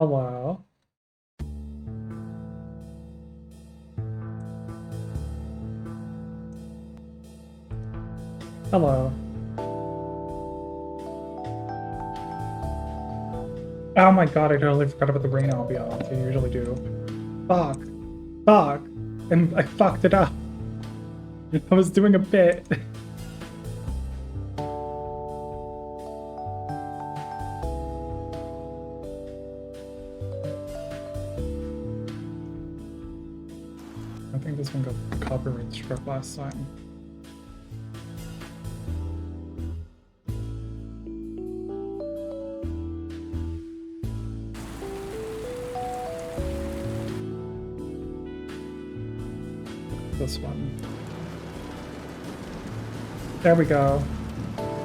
Hello. Hello. Oh my god, I totally forgot about the rain ambiance. You usually do. Fuck. Fuck. And I fucked it up. I was doing a bit. I think this one got copyright struck last time. This one. There we go.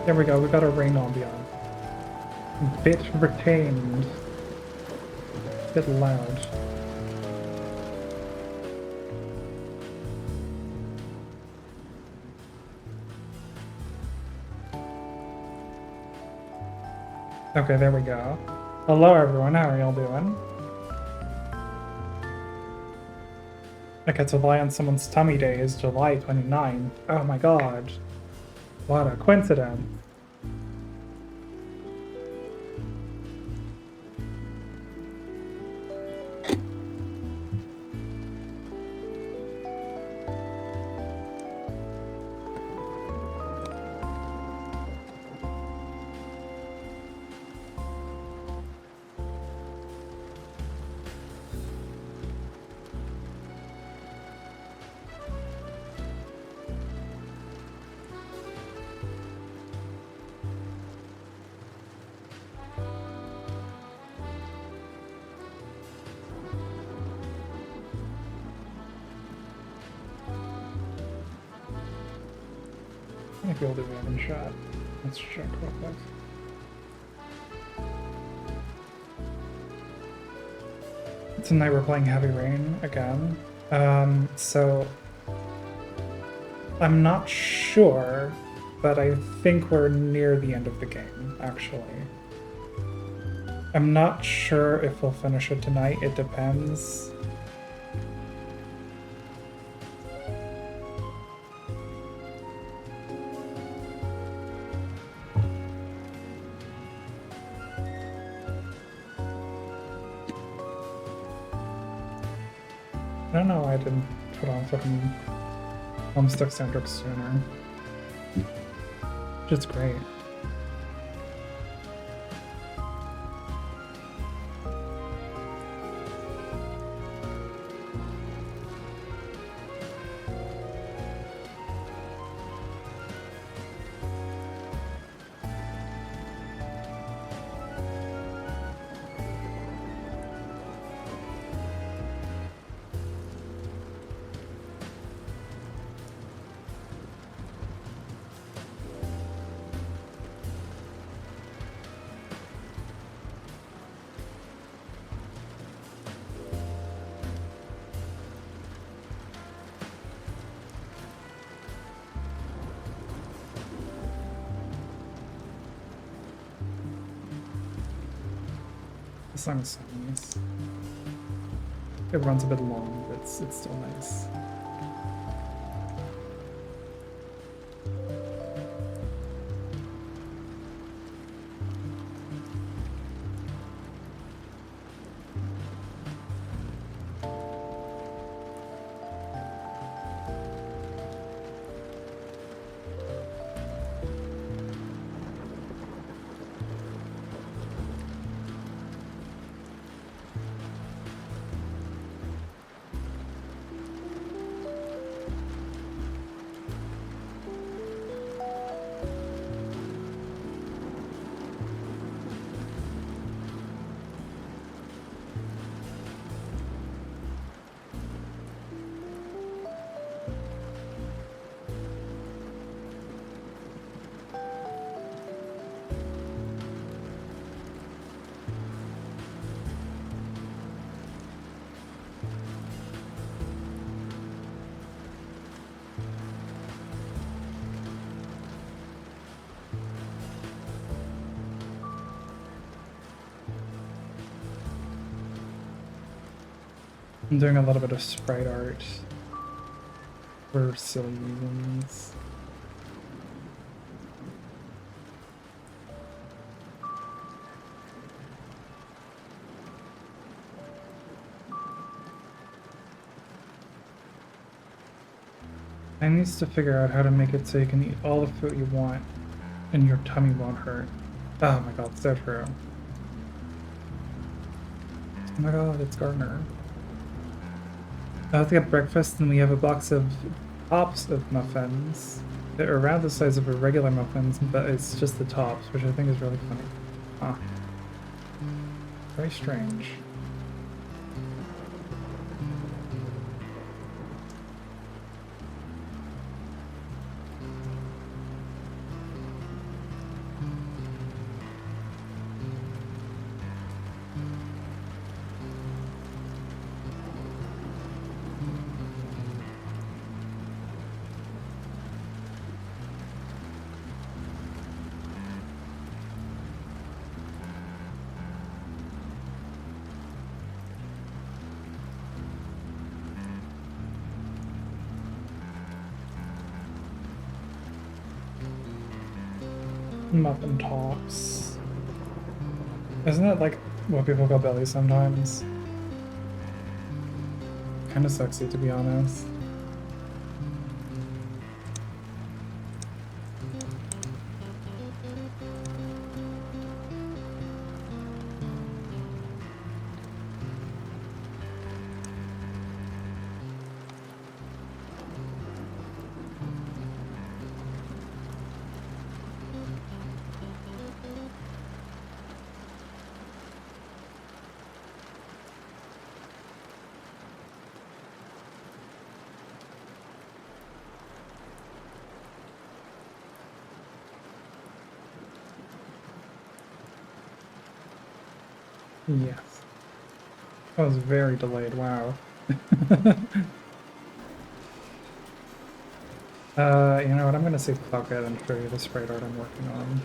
There we go. We got a rain ambiance. Bit retained. Bit loud. Okay, there we go. Hello everyone, how are y'all doing? I get to lie on someone's tummy day is July 29th. Oh my god. What a coincidence. I feel that we haven't shot. Let's check real quick. Tonight we're playing Heavy Rain again. So I'm not sure, but I think we're near the end of the game, actually. I'm not sure if we'll finish it tonight. It depends. I don't know why I didn't put on fucking Homestuck soundtrack sooner. Just great. The song is so nice. It runs a bit long, but it's still nice. I'm doing a little bit of sprite art for silly reasons. I need to figure out how to make it so you can eat all the food you want and your tummy won't hurt. Oh my god, so true. Oh my god, it's Gardner. I have to get breakfast and we have a box of tops of muffins. They're around the size of a regular muffins, but it's just the tops, which I think is really funny. Huh. Very strange. Muffin tops. Isn't that like what people call belly sometimes? Kind of sexy, to be honest. Yes. That was very delayed, wow. You know what, I'm gonna say fuck it and show you the sprite art I'm working on.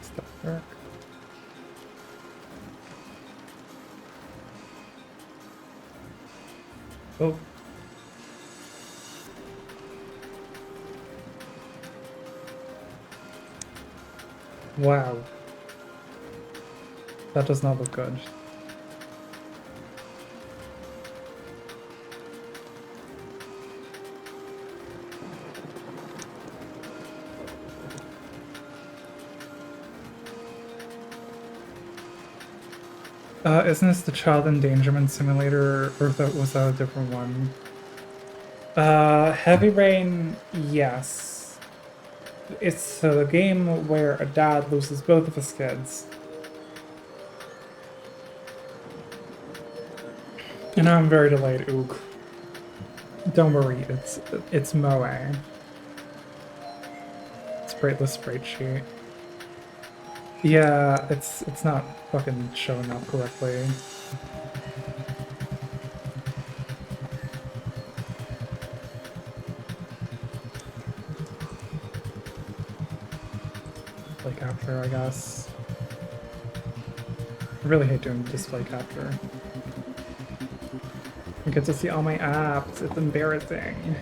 Stuff work. Oh. Wow. That does not look good. Isn't this the child endangerment simulator, or was that a different one? Heavy Rain, yes. It's a game where a dad loses both of his kids. And I'm very delayed, Oog. Don't worry, it's Moe. Spriteless sprite sheet. Yeah, it's not fucking showing up correctly. Display capture, I guess. I really hate doing display capture. I get to see all my apps, it's embarrassing.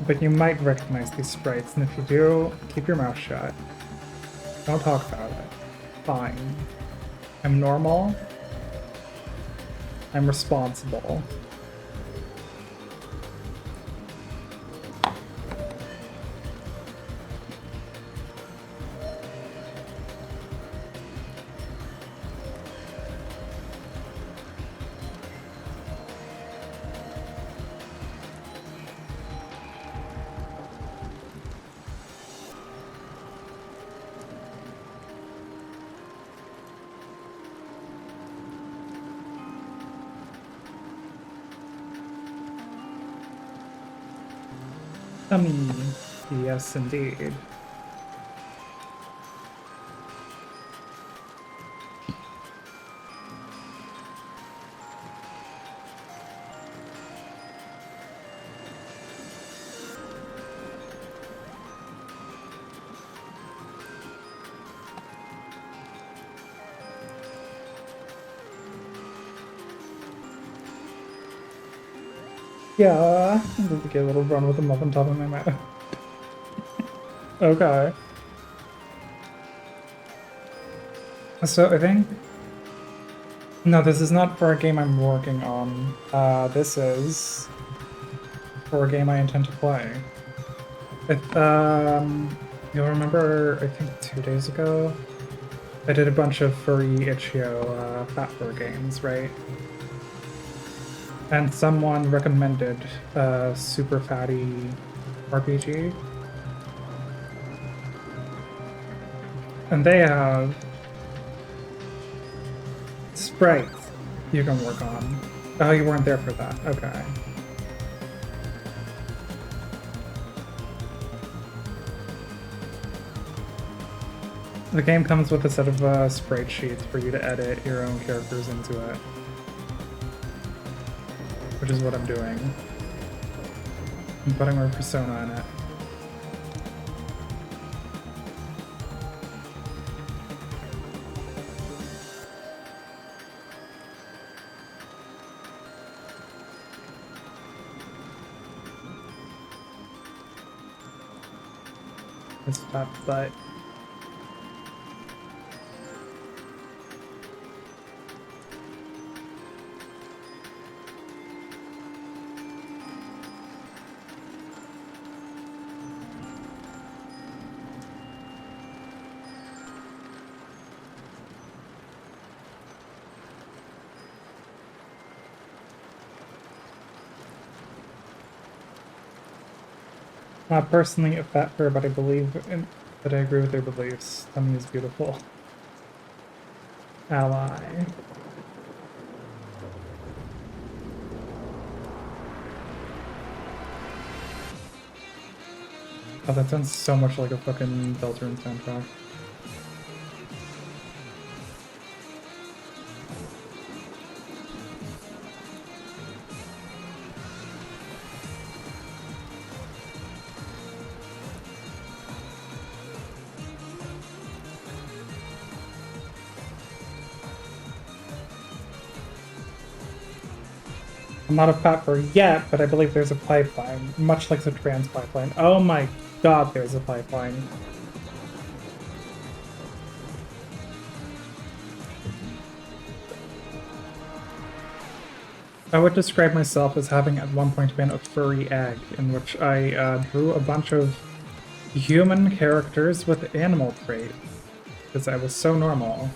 But you might recognize these sprites, and if you do, keep your mouth shut. Don't talk about it. Fine. I'm normal. I'm responsible. Yes, indeed. Yeah, I'm going to get a little run with a muff on top of my mouth. Okay. So I think... No, this is not for a game I'm working on. This is for a game I intend to play. You'll remember, I think 2 days ago, I did a bunch of furry itch.io fat fur games, right? And someone recommended Super Fatty RPG. And they have sprites you can work on. Oh, you weren't there for that. Okay. The game comes with a set of sprite sheets for you to edit your own characters into it. Which is what I'm doing. I'm putting my persona in it. It's fat butt. Not personally a fat fur, but I believe that I agree with their beliefs. Tummy is beautiful. Ally. Oh, that sounds so much like a fucking Deltarune soundtrack. I'm not a fat fur yet, but I believe there's a pipeline, much like the trans pipeline. Oh my god, there's a pipeline. I would describe myself as having at one point been a furry egg, in which I drew a bunch of human characters with animal traits, because I was so normal.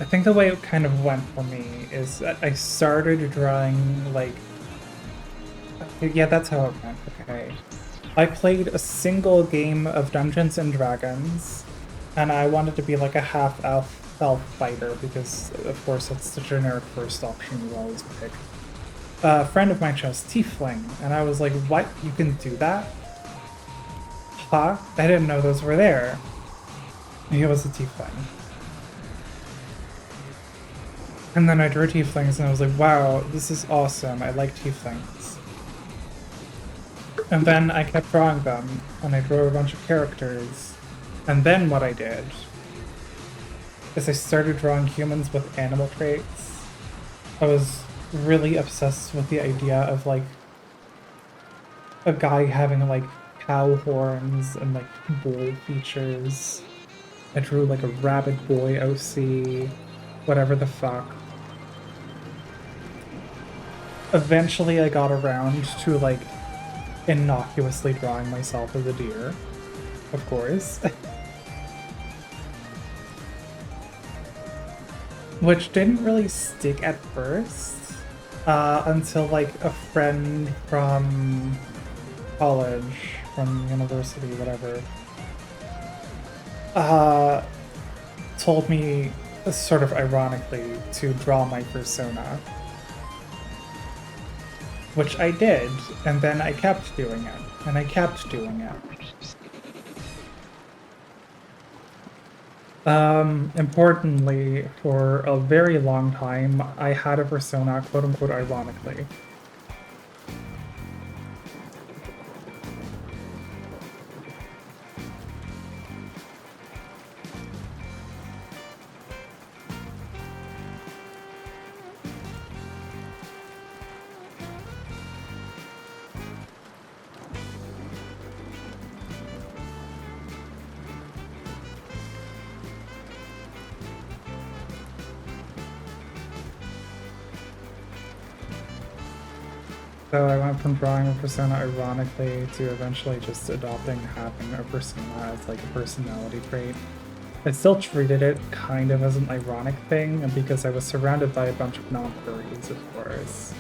I think the way it kind of went for me is that I started drawing, like... Yeah, that's how it went, okay. I played a single game of Dungeons and Dragons, and I wanted to be like a half-elf fighter, because, of course, that's the generic first option you always pick. A friend of mine chose Tiefling, and I was like, what? You can do that? Huh? I didn't know those were there. He was a Tiefling. And then I drew Tieflings and I was like, wow, this is awesome, I like Tieflings. And then I kept drawing them, and I drew a bunch of characters. And then what I did is I started drawing humans with animal traits. I was really obsessed with the idea of, like, a guy having, like, cow horns and, like, bull features. I drew, like, a rabbit boy OC, whatever the fuck. Eventually I got around to, like, innocuously drawing myself as a deer, of course. Which didn't really stick at first, until, like, a friend from college, from university, whatever, told me, sort of ironically, to draw my persona. Which I did, and then I kept doing it, and I kept doing it. Importantly, for a very long time, I had a persona, quote unquote, ironically. So I went from drawing a persona ironically to eventually just adopting having a persona as like a personality trait. I still treated it kind of as an ironic thing, and because I was surrounded by a bunch of non-furries, of course.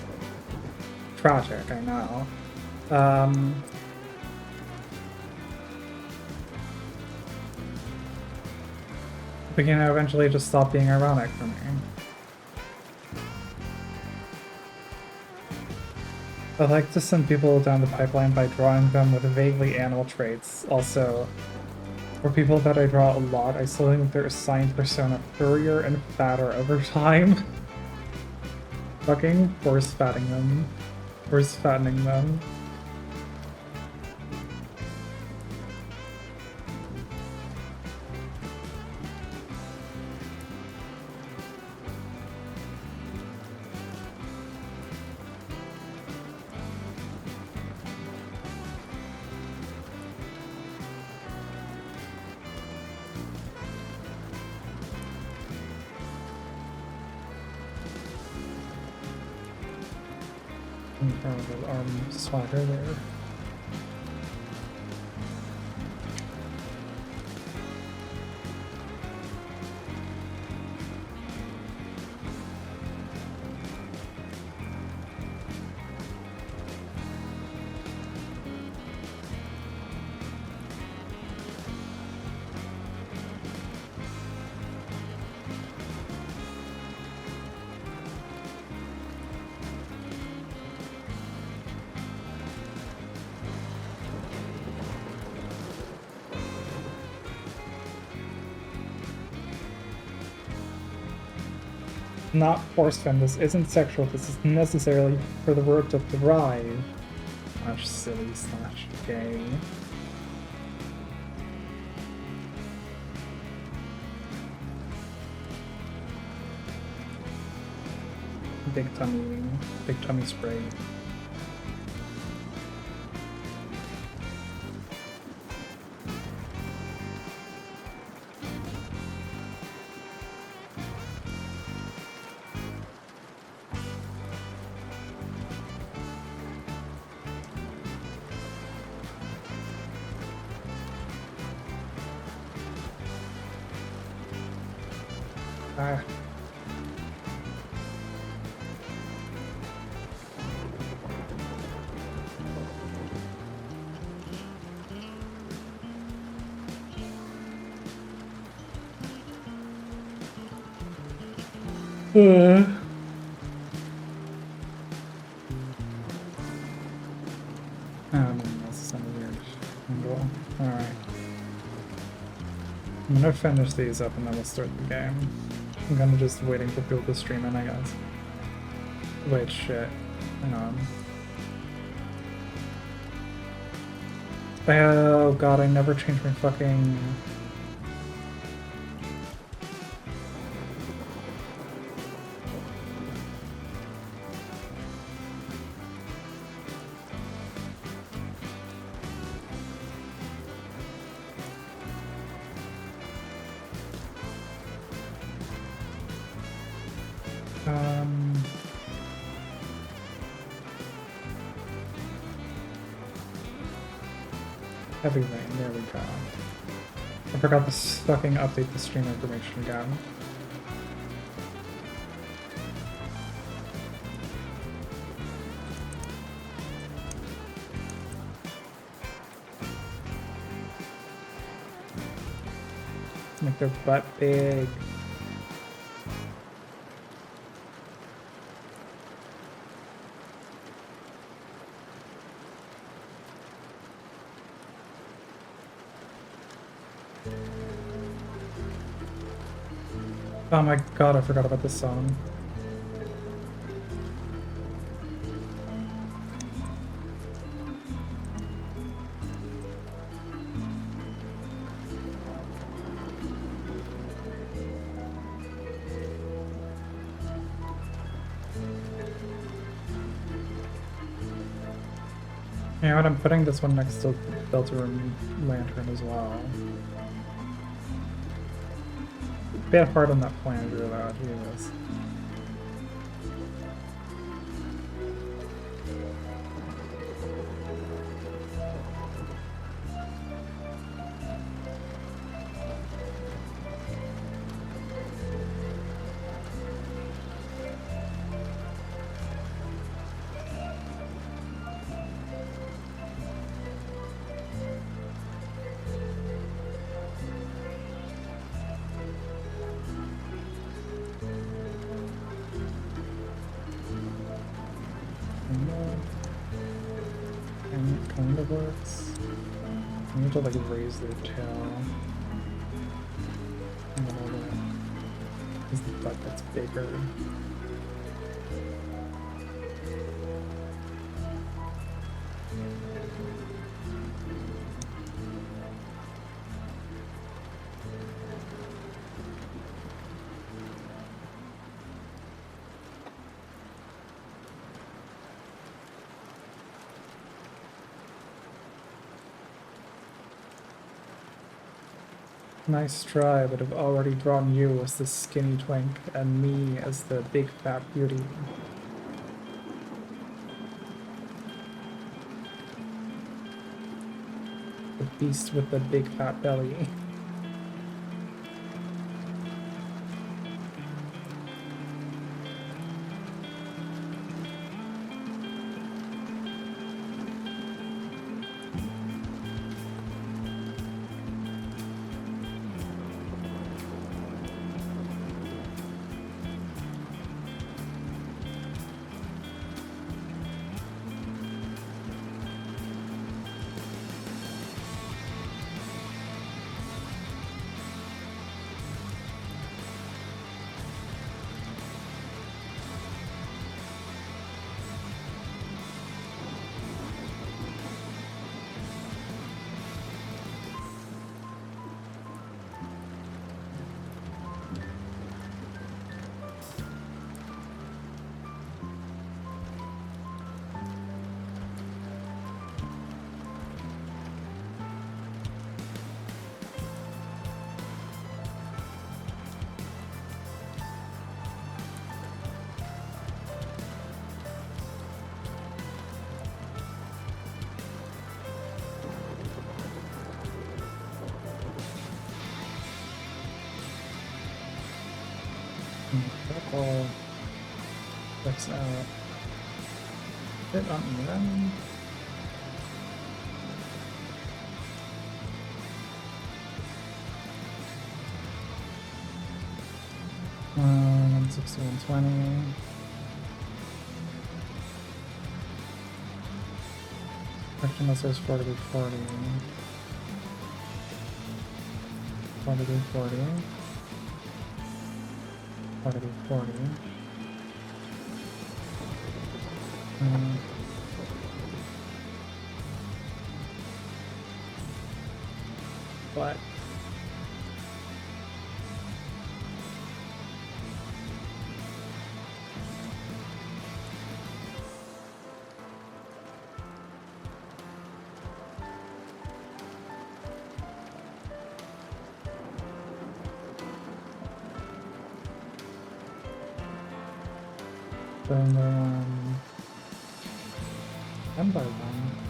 Tragic, I know. Um, but you know, eventually it just stopped being ironic for me. I like to send people down the pipeline by drawing them with vaguely animal traits. Also, for people that I draw a lot, I slowly make their assigned persona furrier and fatter over time. Fucking force fatting them. Force fattening them. The arm swagger there. Not force-fed, this isn't sexual, this is necessarily for the work to thrive. Slash silly slash gay. Big tummy spray. Ah. Oh no, that's some weird angle. Alright. I'm gonna finish these up and then we'll start the game. I'm kinda just waiting for people to stream in, I guess. Wait, shit. Hang on. Oh god, I never changed my fucking... Heavy rain, there we go. I forgot to fucking update the stream information again. Make their butt big. Oh my god, I forgot about this song. You know what, I'm putting this one next to Deltarune Lantern as well. Bit hard on that flanger though, Jesus. And it kind of works. I need to like raise their tail. A little bit. Because the butt gets bigger. Nice try, but I've already drawn you as the skinny twink and me as the big fat beauty. The beast with the big fat belly. That all checks out. Bit on them. Um, 6120. Action muscle is 40 to 40. 40 to 40. 40 to 40. But then 1 by 1.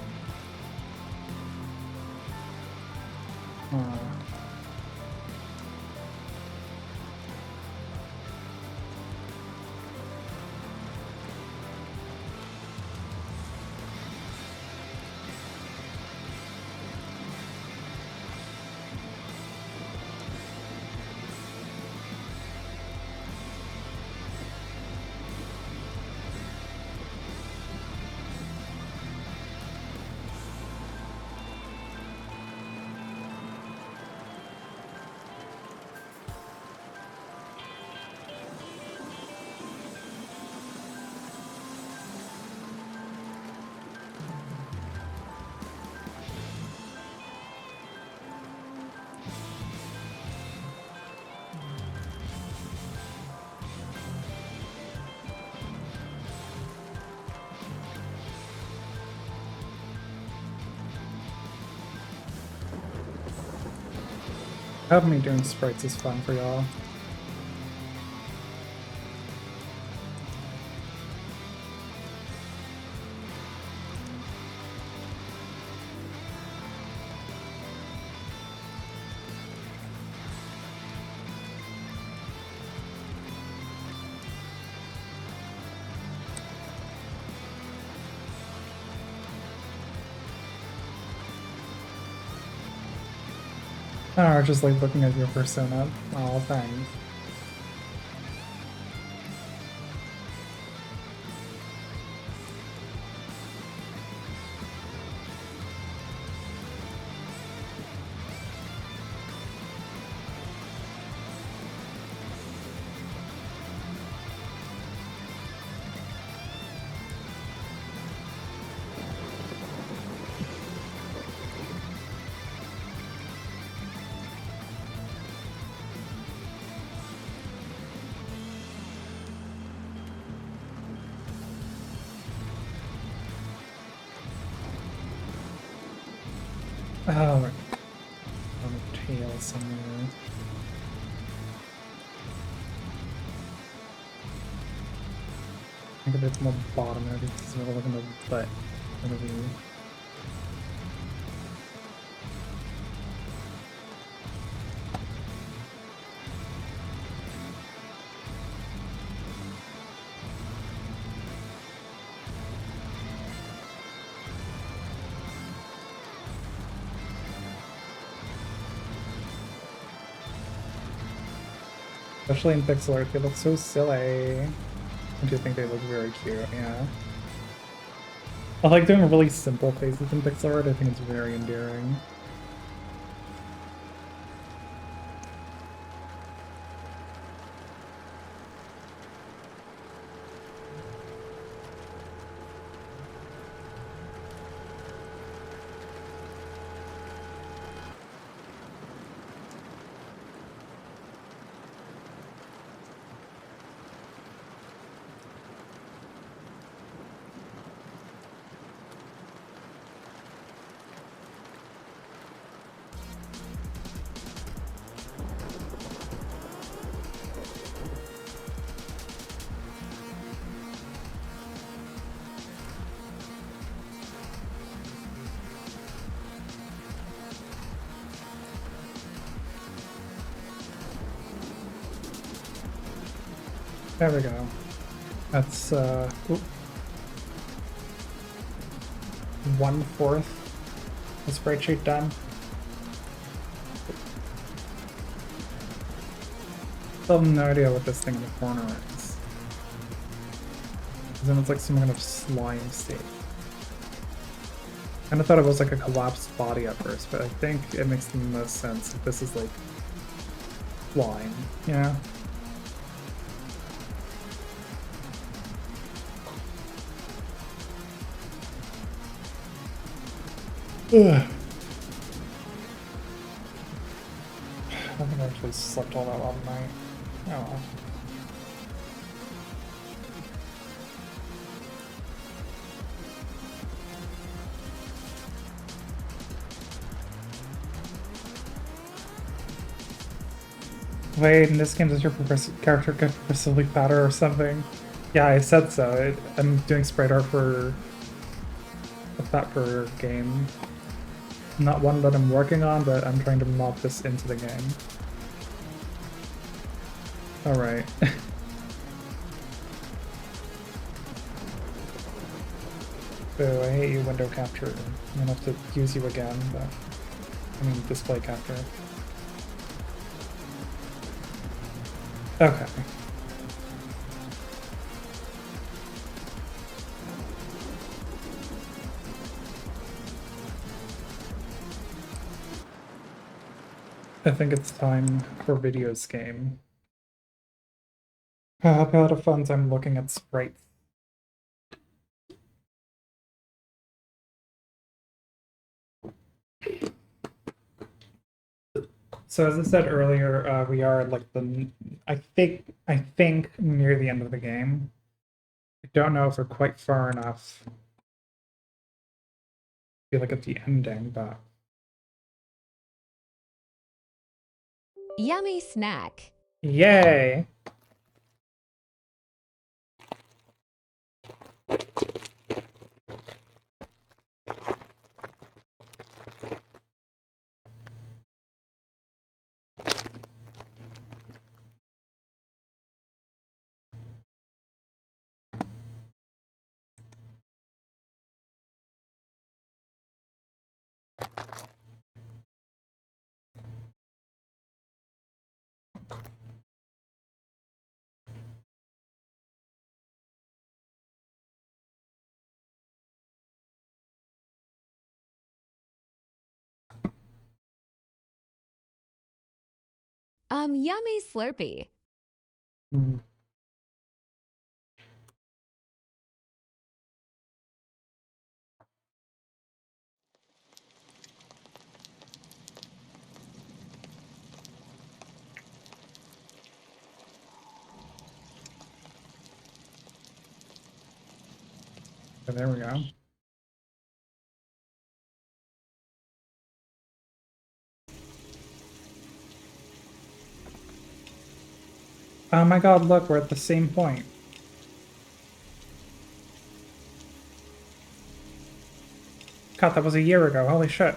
Have me doing sprites is fun for y'all. Oh, just like looking at your persona. Oh, thanks. Oh, right. On the tail somewhere. I think a bit more bottom there because we're looking at the butt of the view. Especially in pixel art, they look so silly. I do think they look very cute, yeah. I like doing really simple faces in pixel art, I think it's very endearing. There we go. That's, 1/4 the sprite sheet done. Still have no idea what this thing in the corner is. Then it's like some kind of slime state. I thought it was like a collapsed body at first, but I think it makes the most sense if this is like slime, yeah. Ugh. I don't think I actually slept all that well tonight. Oh well. Wait, in this game does your character get progressively fatter or something? Yeah, I said so. I'm doing sprite art for a fatter game. Not one that I'm working on, but I'm trying to mod this into the game. Alright. So I hate you, window capture. I'm gonna have to use you again, but I mean display capture. Okay. I think it's time for videos game. I've had a fun time looking at sprites. So as I said earlier, we are like I think near the end of the game. I don't know if we're quite far enough. I feel like at the ending, but Yummy snack. Yay! Yummy Slurpee. Mm. Oh, there we go. Oh my god, look, we're at the same point. God, that was a year ago. Holy shit.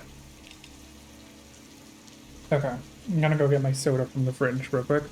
Okay, I'm gonna go get my soda from the fridge real quick.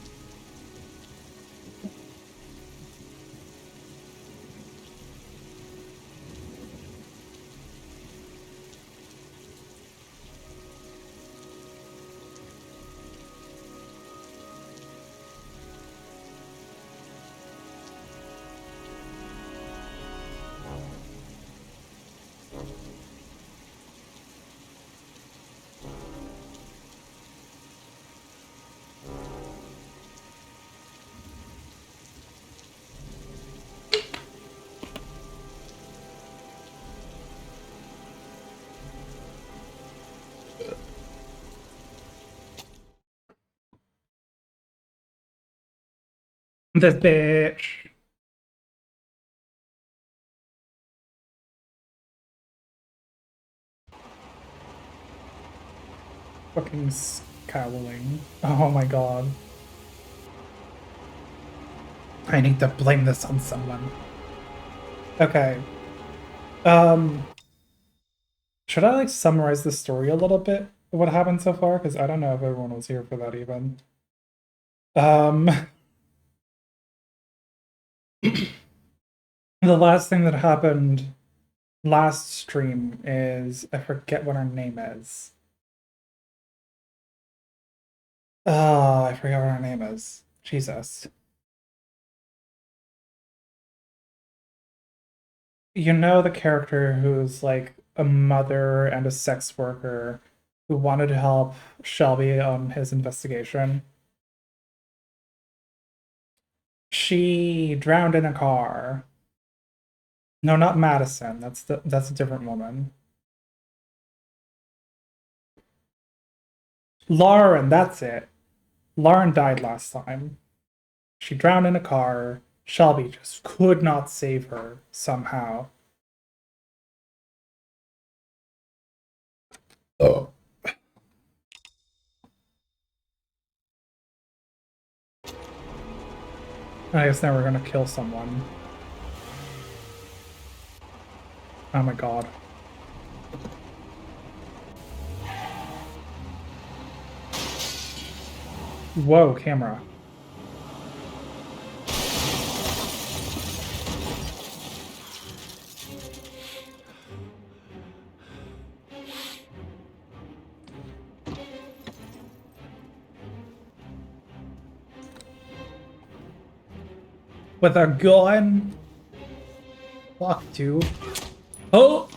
This bitch. Fucking scowling. Oh my god. I need to blame this on someone. Okay. Um, should I like summarize the story a little bit? What happened so far? Because I don't know if everyone was here for that even. Um, the last thing that happened last stream is I forget what her name is. Oh, I forgot what her name is. Jesus. You know the character who's like a mother and a sex worker who wanted to help Shelby on his investigation? She drowned in a car. No, not Madison. That's a different woman. Lauren, that's it. Lauren died last time. She drowned in a car. Shelby just could not save her somehow. Oh. I guess now we're gonna kill someone. Oh my god. Whoa, camera. With a gun? Fuck, dude. Oh!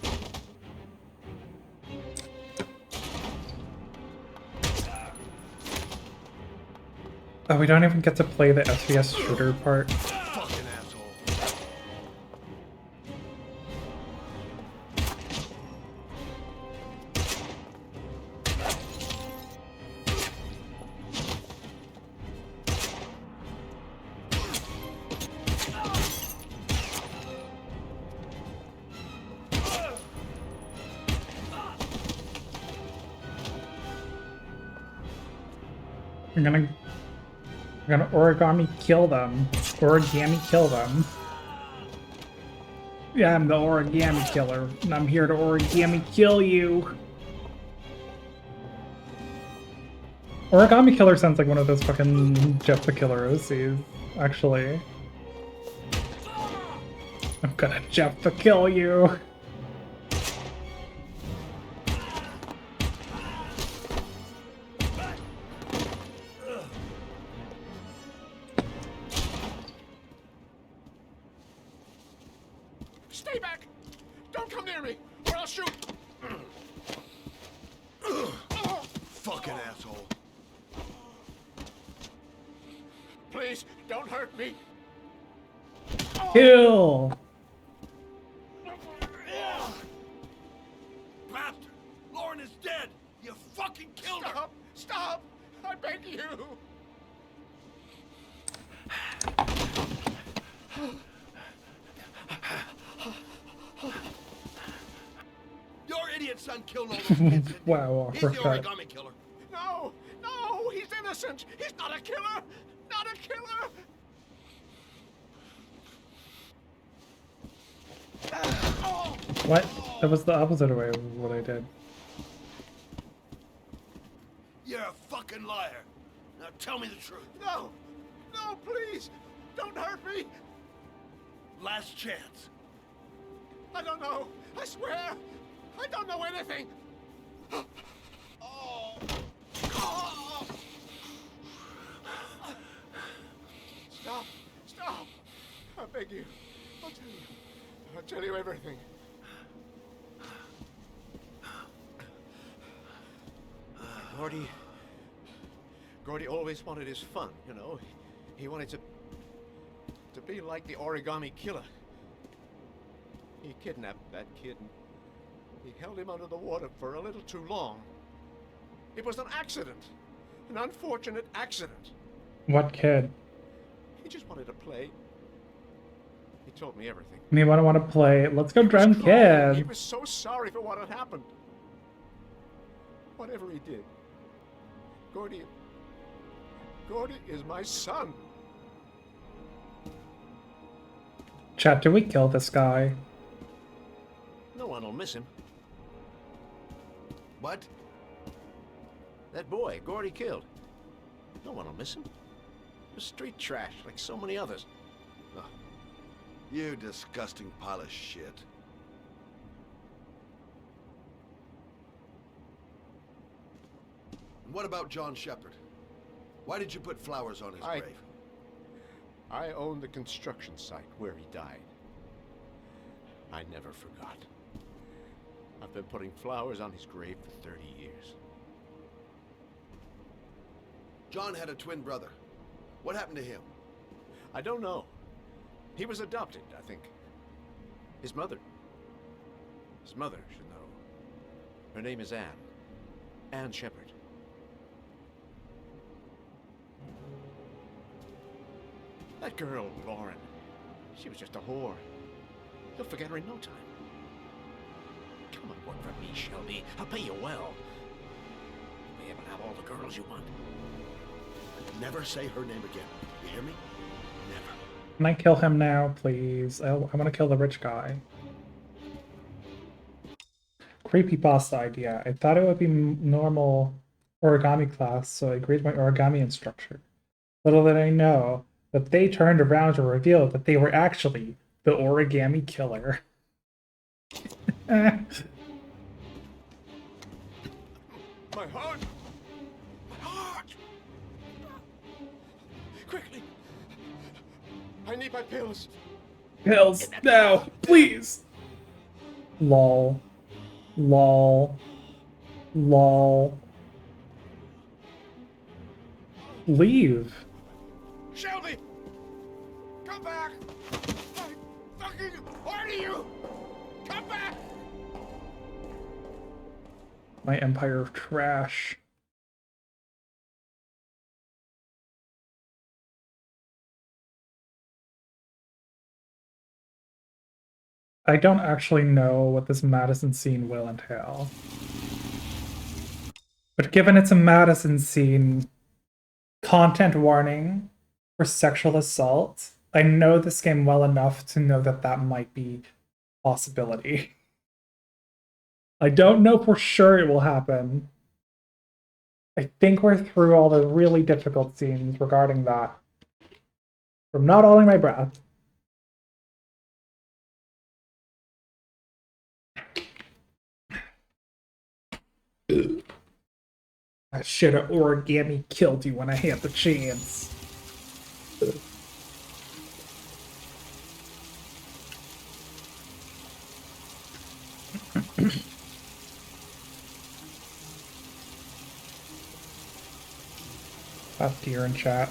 Oh, we don't even get to play the FPS shooter part. Fucking asshole. I'm gonna origami kill them. Origami kill them. Yeah, I'm the origami killer, and I'm here to origami kill you. Origami killer sounds like one of those fucking Jeff the Killer OCs, actually. I'm gonna Jeff the kill you. Stay back! Don't come near me, or I'll shoot! Fucking asshole. Please, don't hurt me. Kill! Bastard! Lauren is dead! You fucking killed her! Stop! Stop! I beg you! Your idiot son killed all those kids. didn't he? Wow, He's the uppercut. origami killer. No! No! He's innocent! He's not a killer! Not a killer! What? That was the opposite way of what I did. You're a fucking liar. Now tell me the truth. No! No, please! Don't hurt me! Last chance. I don't know. I swear. I don't know anything. Oh. Oh. Stop. Stop. I beg you. I'll tell you. I'll tell you everything. Gordy always wanted his fun, you know. He wanted to be like the origami killer. He kidnapped that kid and he held him under the water for a little too long. It was an accident. An unfortunate accident. What kid? He just wanted to play. He told me everything. Anyone want to play? Let's go drown He was crying. He kids. was so sorry for what had happened. Whatever he did, Gordy is my son. Chat, did we kill this guy? No one will miss him. What? That boy, Gordy killed. No one will miss him. He was street trash, like so many others. You disgusting pile of shit. And what about John Shepard? Why did you put flowers on his grave? I own the construction site where he died. I never forgot. I've been putting flowers on his grave for 30 years. John had a twin brother. What happened to him? I don't know. He was adopted, I think. His mother should know. Her name is Anne. Anne Shepard. That girl, Lauren, she was just a whore. You'll forget her in no time. Come and work for me, Shelby. I'll pay you well. You'll be able to have all the girls you want. Never say her name again. You hear me? Never. Can I kill him now, please? I want to kill the rich guy. Creepypasta idea. I thought it would be normal origami class, so I agreed to my origami instructor. Little did I know that they turned around to reveal that they were actually the origami killer. My heart! My heart! Quickly! I need my pills. Pills now, please. Lol. Lol. Lol. Leave. Shelby! Come back! I fucking order you! Come back! My empire of trash. I don't actually know what this Madison scene will entail. But given it's a Madison scene, Content warning for sexual assault. I know this game well enough to know that that might be a possibility. I don't know for sure it will happen. I think we're through all the really difficult scenes regarding that. I'm not holding my breath. I should have origami killed you when I had the chance. That's deer in chat.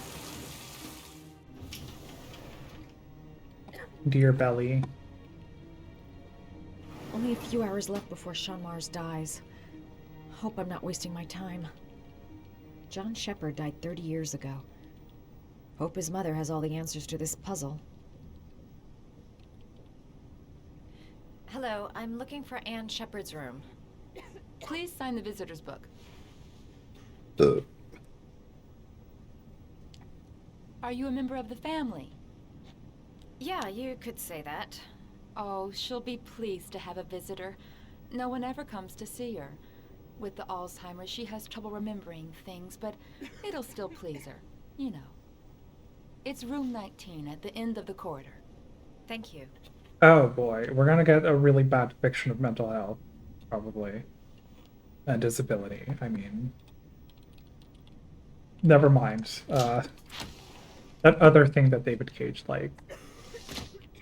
Deer belly. Only a few hours left before Sean Mars dies. Hope I'm not wasting my time. John Shepard died 30 years ago. Hope his mother has all the answers to this puzzle. Hello, I'm looking for Anne Shepard's room. Please sign the visitor's book. Are you a member of the family? Yeah, you could say that. Oh, she'll be pleased to have a visitor. No one ever comes to see her. With the Alzheimer's, she has trouble remembering things, but it'll still please her. You know. It's room 19 at the end of the corridor. Thank you. Oh boy, we're gonna get a really bad depiction of mental health, probably. And disability, I mean. Never mind. That other thing that David Cage liked.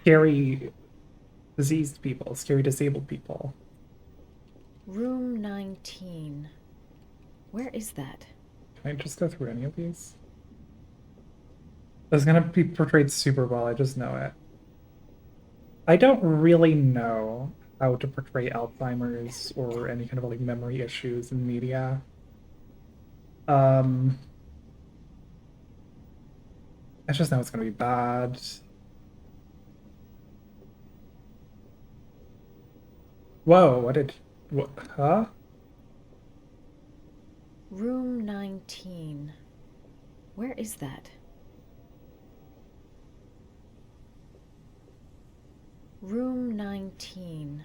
Scary diseased people, scary disabled people. Room 19. Where is that? Can I just go through any of these? It's gonna be portrayed super well, I just know it. I don't really know how to portray Alzheimer's or any kind of like memory issues in media. I just know it's gonna be bad. Whoa, what, huh? Room 19. Where is that? Room 19.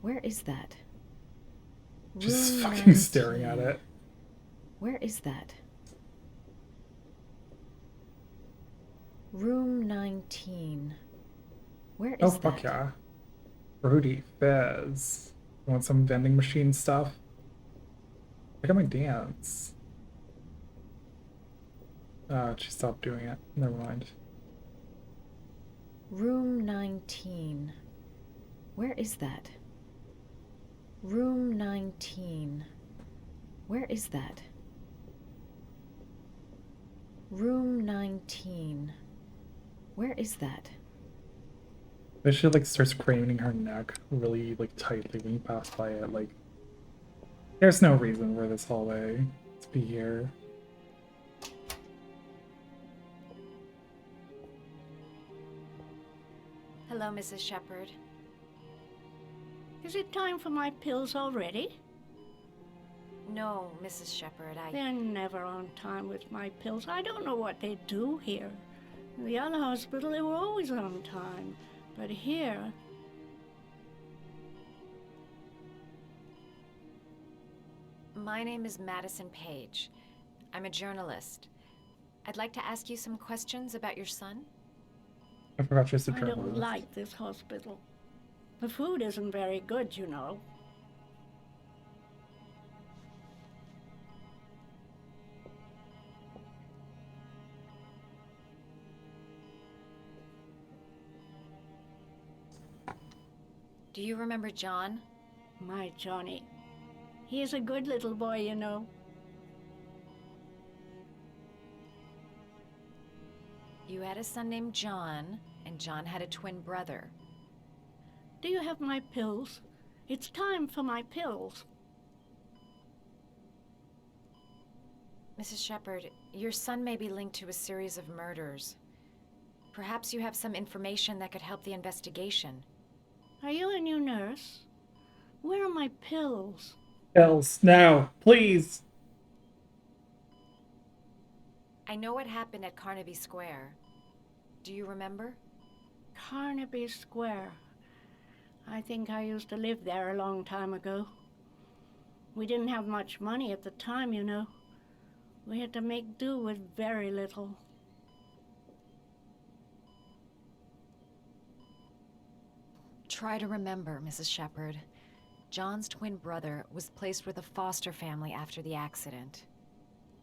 Where is that? Just Room fucking staring at 19. it. Where is that? Room 19. Where is Oh, that? fuck yeah. Fruity Fizz. You want some vending machine stuff? Look at my dance. She stopped doing it. Never mind. Room 19. Where is that? Room 19. Where is that? Room 19. Where is that? But she like starts craning her neck really like tightly when you pass by it. Like, there's no reason for this hallway to be here. Hello, Mrs. Shepard. Is it time for my pills already? No, Mrs. Shepard, They're never on time with my pills. I don't know what they do here. In the other hospital, they were always on time. But here... My name is Madison Page. I'm a journalist. I'd like to ask you some questions about your son. I forgot she's a I don't journalist. like this hospital. The food isn't very good, you know. Do you remember John? My Johnny. He is a good little boy, you know. You had a son named John, and John had a twin brother. Do you have my pills? It's time for my pills. Mrs. Shepard, your son may be linked to a series of murders. Perhaps you have some information that could help the investigation. Are you a new nurse? Where are my pills? Pills, now, please. I know what happened at Carnaby Square. Do you remember? Carnaby Square. I think I used to live there a long time ago. We didn't have much money at the time, you know. We had to make do with very little. Try to remember, Mrs. Shepherd. John's twin brother was placed with a foster family after the accident.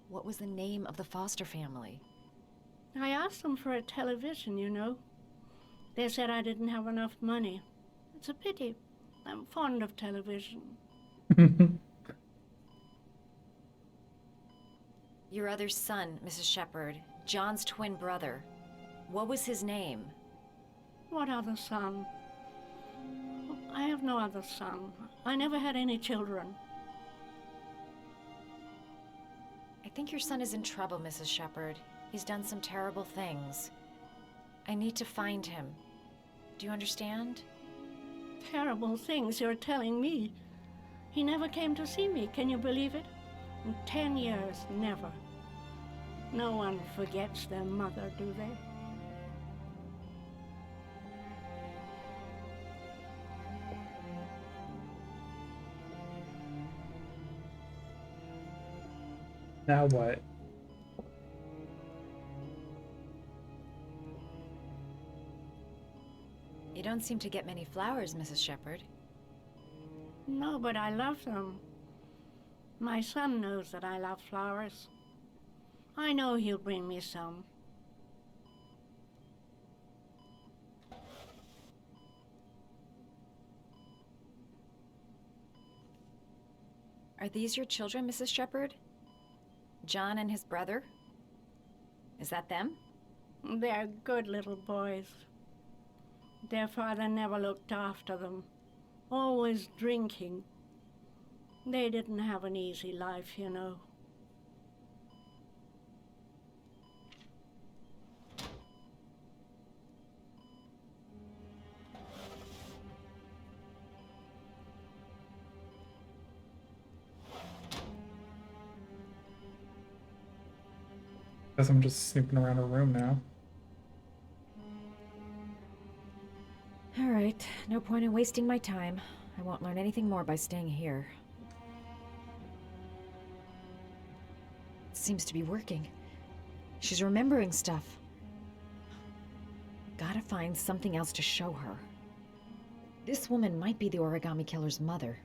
What was the name of the foster family? I asked them for a television, you know. They said I didn't have enough money. It's a pity. I'm fond of television. Your other son, Mrs. Shepherd, John's twin brother. What was his name? What other son? I have no other son. I never had any children. I think your son is in trouble, Mrs. Shepherd. He's done some terrible things. I need to find him. Do you understand? Terrible things you're telling me. He never came to see me, can you believe it? In 10 years, never. No one forgets their mother, do they? Now what? You don't seem to get many flowers, Mrs. Shepherd. No, but I love them. My son knows that I love flowers. I know he'll bring me some. Are these your children, Mrs. Shepherd? John and his brother? Is that them? They're good little boys. Their father never looked after them, always drinking. They didn't have an easy life, you know. Guess I'm just snooping around her room now. All right, no point in wasting my time. I won't learn anything more by staying here. It seems to be working. She's remembering stuff. Gotta find something else to show her. This woman might be the origami killer's mother.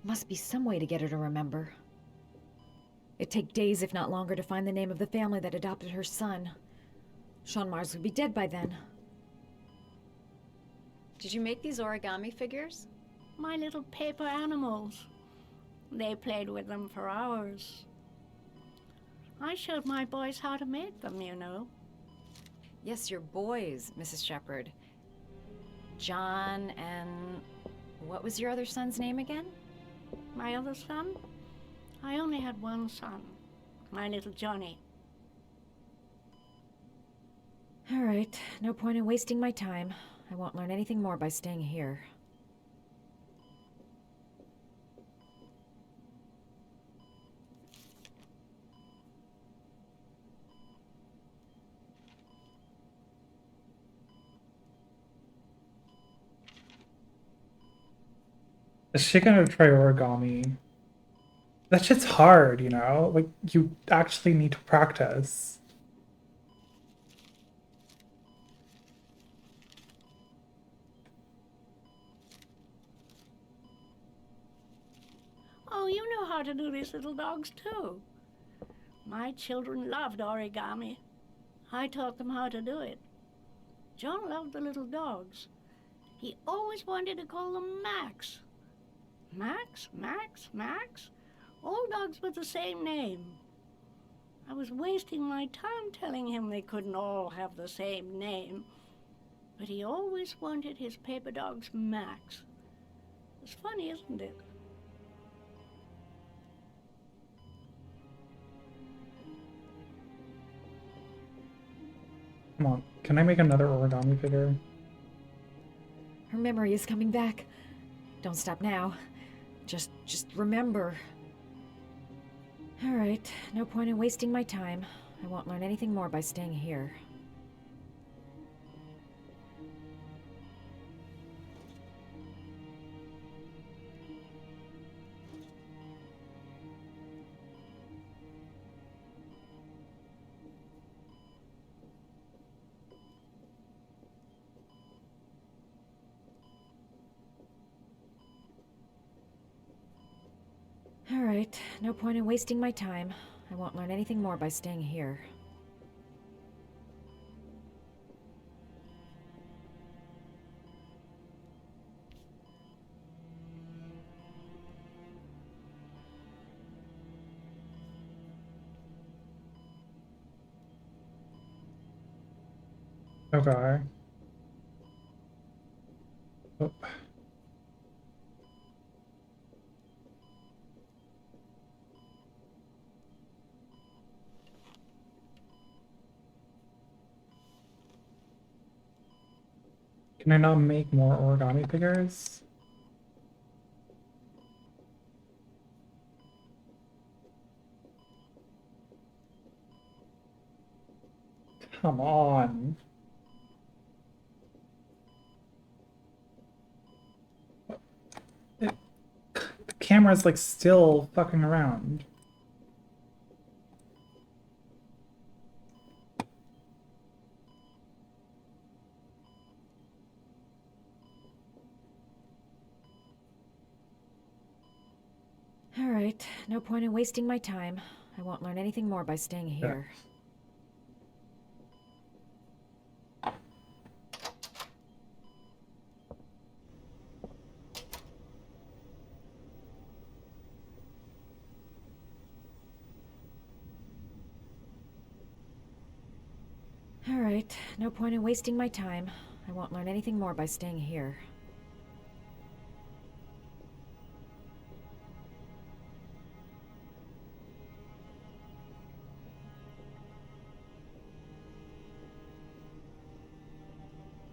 Must be some way to get her to remember. It'd take days, if not longer, to find the name of the family that adopted her son. Sean Mars would be dead by then. Did you make these origami figures? My little paper animals. They played with them for hours. I showed my boys how to make them, you know. Yes, your boys, Mrs. Shepherd. John and... what was your other son's name again? My other son? I only had one son, my little Johnny. All right, no point in wasting my time. I won't learn anything more by staying here. Is she gonna try origami? That shit's hard, you know? Like, you actually need to practice. Oh, you know how to do these little dogs, too. My children loved origami. I taught them how to do it. John loved the little dogs. He always wanted to call them Max. Max, Max, Max? All dogs with the same name. I was wasting my time telling him they couldn't all have the same name. But he always wanted his paper dogs Max. It's funny, isn't it? Come on, can I make another origami figure? Her memory is coming back. Don't stop now. Just remember. Alright, no point in wasting my time. I won't learn anything more by staying here. Alright, no point in wasting my time. I won't learn anything more by staying here. Okay. Oh. Can I not make more origami figures? Come on. The camera's like still fucking around. Alright, no point in wasting my time. I won't learn anything more by staying here. Alright, no point in wasting my time. I won't learn anything more by staying here.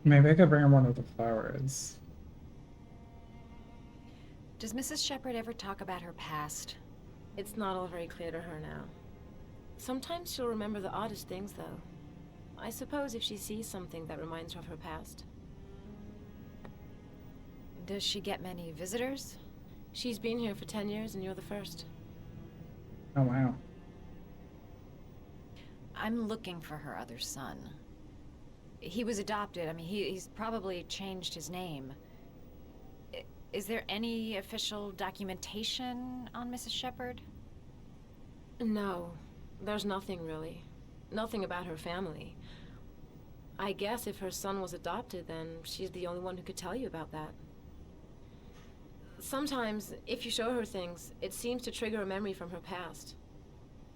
Maybe I could bring her one of the flowers. Does Mrs. Shepherd ever talk about her past? It's not all very clear to her now. Sometimes she'll remember the oddest things, though. I suppose if she sees something that reminds her of her past. Does she get many visitors? She's been here for 10 years and you're the first. Oh wow. I'm looking for her other son. He was adopted. I mean, he's probably changed his name. Is there any official documentation on Mrs. Shepherd? No, there's nothing really. Nothing about her family. I guess if her son was adopted, then she's the only one who could tell you about that. Sometimes, if you show her things, it seems to trigger a memory from her past.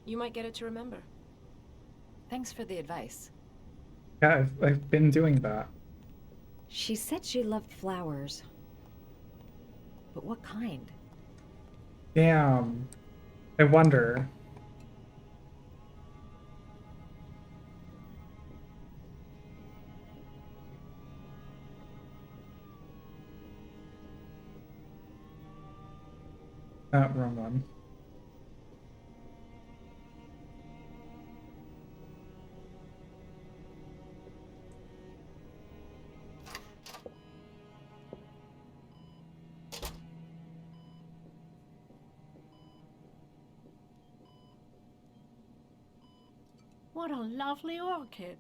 You might get it to remember. Thanks for the advice. Yeah, I've been doing that. She said she loved flowers. But what kind? Damn. I wonder. Wrong one. What a lovely orchid.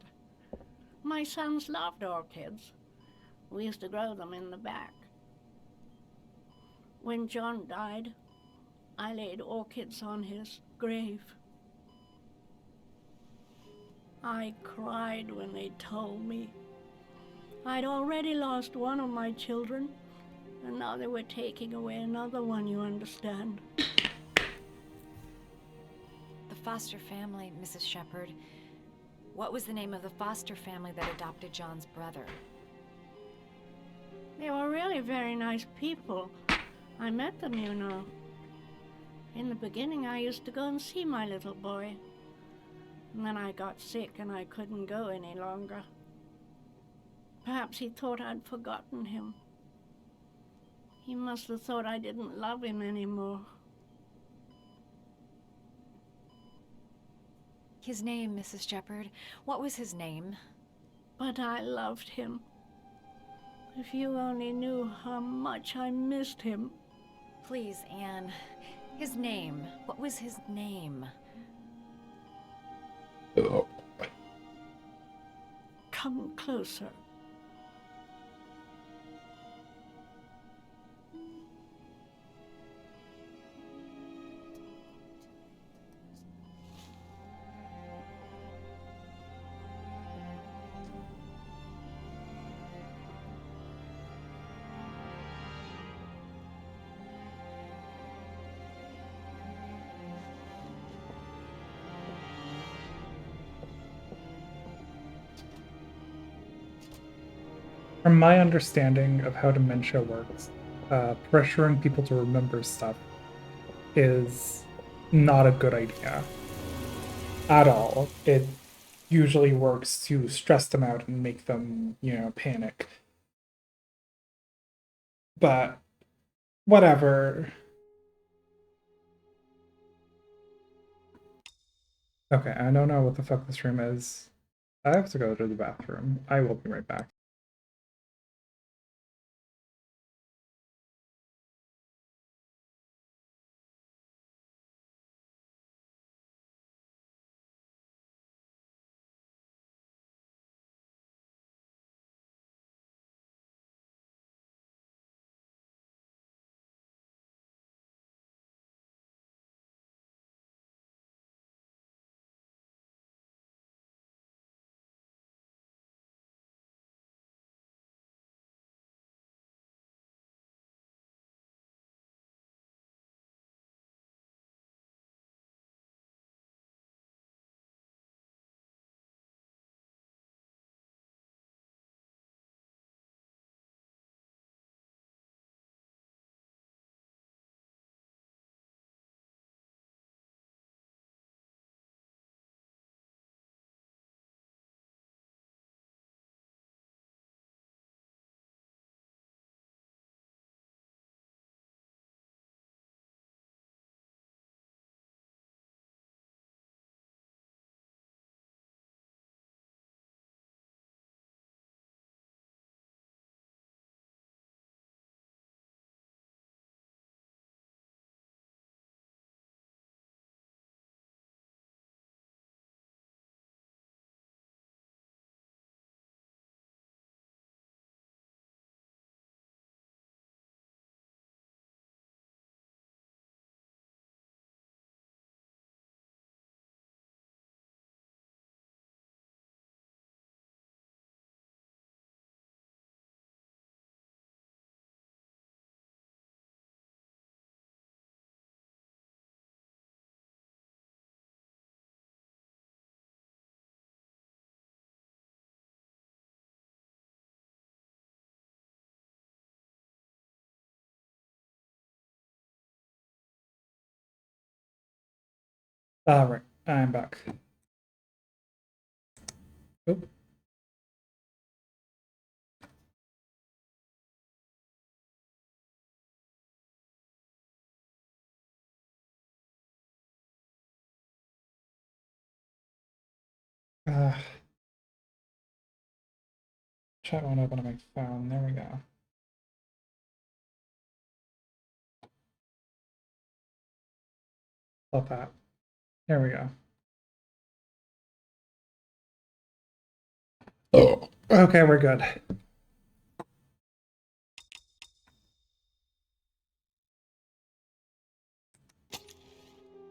My sons loved orchids. We used to grow them in the back. When John died, I laid orchids on his grave. I cried when they told me. I'd already lost one of my children, and now they were taking away another one, you understand. The foster family, Mrs. Shepherd. What was the name of the foster family that adopted John's brother? They were really very nice people. I met them, you know. In the beginning, I used to go and see my little boy. And then I got sick and I couldn't go any longer. Perhaps he thought I'd forgotten him. He must have thought I didn't love him anymore. His name, Mrs. Shepherd. What was his name? But I loved him. If you only knew how much I missed him. Please, Anne. His name. What was his name? Come closer. From my understanding of how dementia works, pressuring people to remember stuff is not a good idea at all. It usually works to stress them out and make them, panic. But whatever. Okay, I don't know what the fuck this room is. I have to go to the bathroom. I will be right back. All right, I'm back. Oop. Chat won't open on my phone. There we go. Love that. There we go. Oh. Okay, we're good.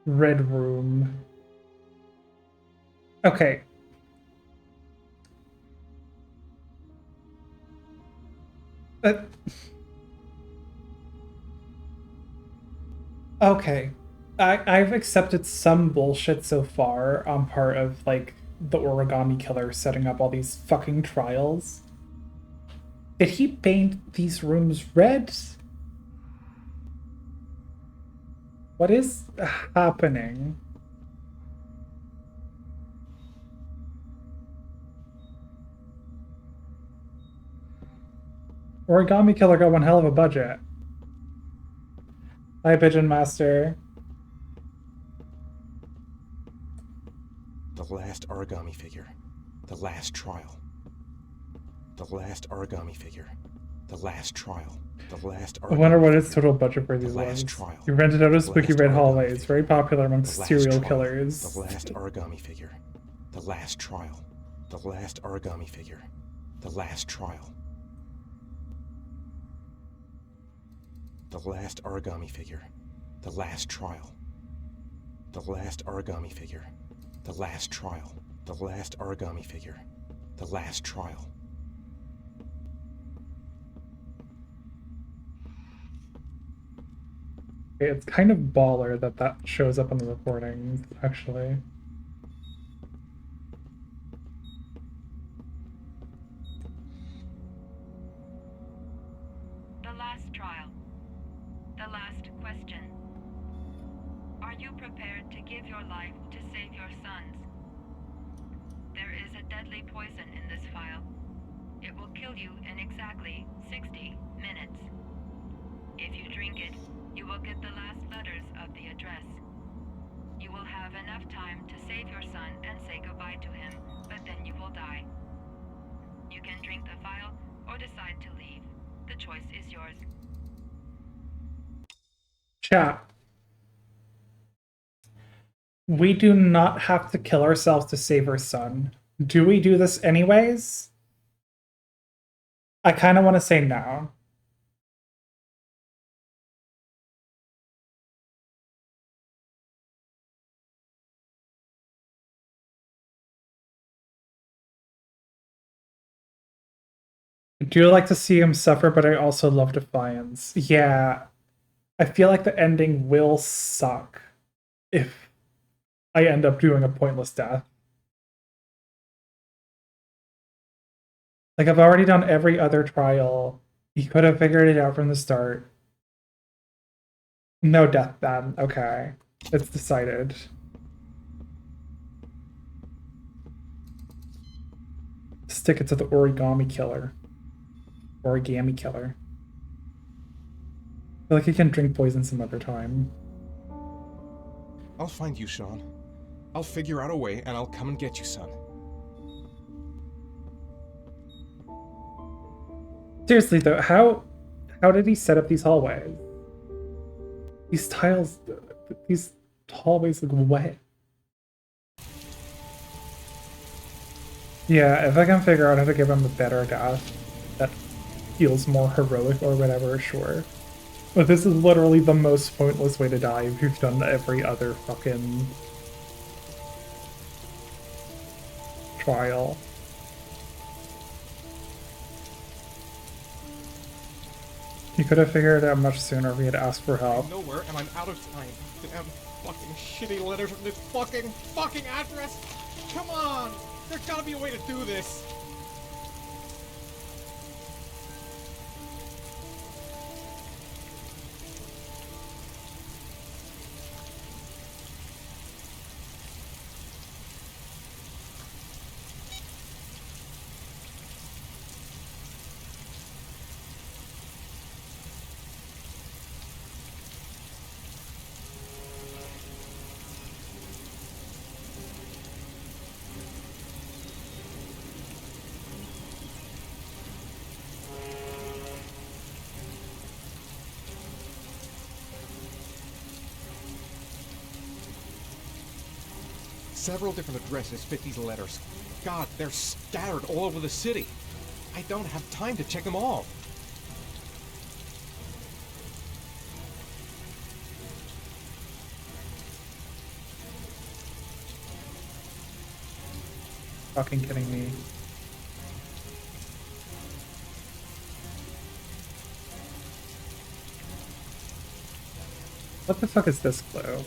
Red room. Okay. Okay. I've accepted some bullshit so far on part of, like, the origami killer setting up all these fucking trials. Did he paint these rooms red? What is happening? Origami Killer got one hell of a budget. Hi, Pigeon Master. The last origami figure. The last trial. The last origami figure. The last trial. The last origami I wonder what its figure. total budget for The these last was. trial. You rented out a The spooky last red origami hallway. It's figure. very popular amongst The last serial trial. killers. The last origami figure. The last trial. The last origami figure. The last trial. The last origami figure. The last trial. The last origami figure. The last trial. The last origami figure. The last trial. It's kind of baller that that shows up on the recordings, actually. The last trial. The last question. Are you prepared to give your life to save your sons? There is a deadly poison in this vial. It will kill you in exactly 60 minutes. If you drink it, you will get the last letters of the address. You will have enough time to save your son and say goodbye to him, but then you will die. You can drink the vial or decide to leave. The choice is yours. Chat. We do not have to kill ourselves to save our son. Do we do this anyways? I kind of want to say no. I do like to see him suffer, but I also love Defiance. Yeah, I feel like the ending will suck if I end up doing a pointless death. Like, I've already done every other trial. He could have figured it out from the start. No death then. Okay. It's decided. Stick it to the origami killer. Origami killer. I feel like he can drink poison some other time. I'll find you, Sean. I'll figure out a way, and I'll come and get you, son. Seriously though, how did he set up these hallways? These tiles, these hallways look wet. Yeah, if I can figure out how to give him a better death that feels more heroic or whatever, sure. But this is literally the most pointless way to die if you've done every other fucking trial. He could have figured it out much sooner if he had asked for help. I'm nowhere, and I'm out of time. Damn fucking shitty letters from this fucking address! Come on! There's gotta be a way to do this! Several different addresses fit these letters. God, they're scattered all over the city. I don't have time to check them all. Fucking kidding me. What the fuck is this clue?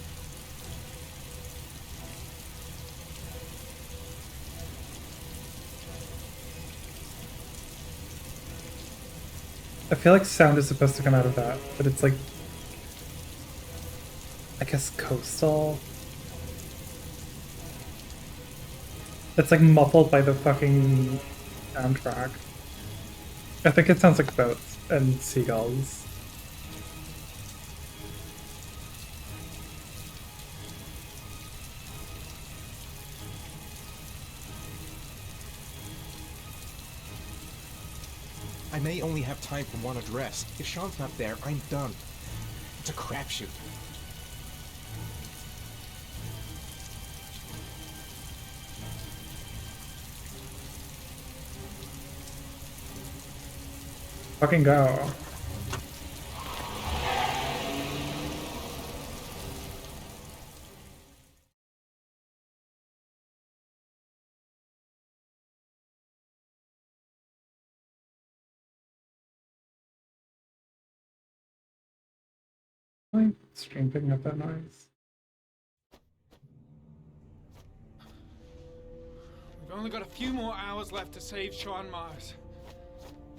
I feel like sound is supposed to come out of that, but it's like, I guess coastal? It's like muffled by the fucking soundtrack. I think it sounds like boats and seagulls. I may only have time for one address. If Sean's not there, I'm done. It's a crapshoot. Fucking go. Why stream picking up that noise? We've only got a few more hours left to save Sean Mars.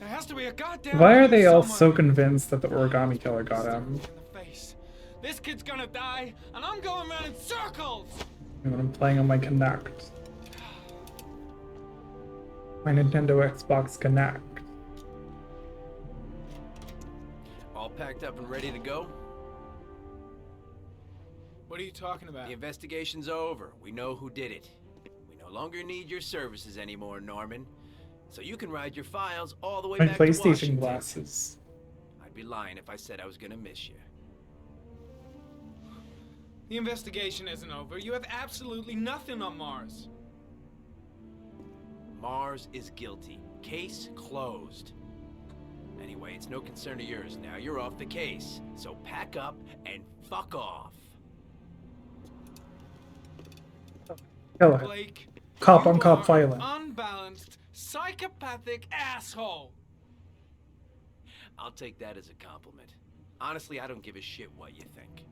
There has to be a goddamn. Why are they all someone so convinced that the origami killer got him? in the face. This kid's gonna die, and I'm going around in circles. And when I'm playing on my Kinect. My Nintendo Xbox Kinect. All packed up and ready to go? What are you talking about? The investigation's over. We know who did it. We no longer need your services anymore, Norman. So you can ride your files all the way My back to PlayStation Washington. glasses. I'd be lying if I said I was gonna miss you. The investigation isn't over. You have absolutely nothing on Mars. Mars is guilty. Case closed. Anyway, it's no concern of yours now. You're off the case. So pack up and fuck off. Kill him. Blake, Cop you on cop are violent. an unbalanced, psychopathic asshole. I'll take that as a compliment. Honestly, I don't give a shit what you think.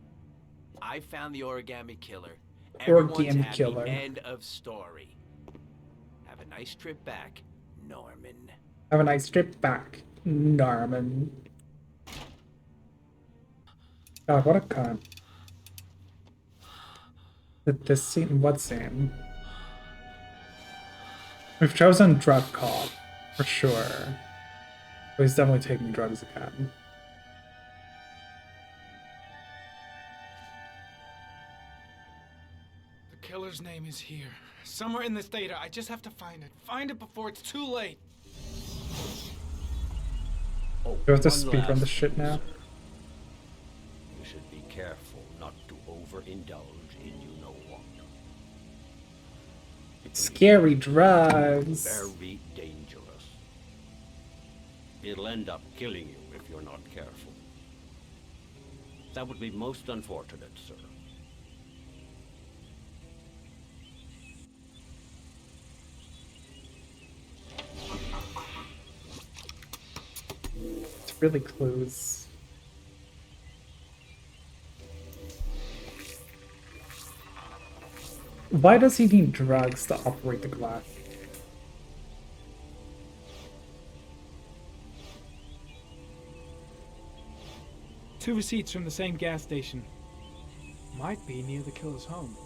I found the origami killer. Everyone's Origami happy. killer. End of story. Have a nice trip back, Norman. Have a nice trip back, Norman. God, what a cunt. This scene, what scene? We've chosen drug cop, for sure. But he's definitely taking drugs again. The killer's name is here. Somewhere in this data. I just have to find it. Find it before it's too late. Oh, Do we have to one speedrun last this shit now? You should be careful not to overindulge in you know what. Scary drugs. Very dangerous. It'll end up killing you if you're not careful. That would be most unfortunate, sir. It's really clues. Why does he need drugs to operate the glass? Two receipts from the same gas station. Might be near the killer's home.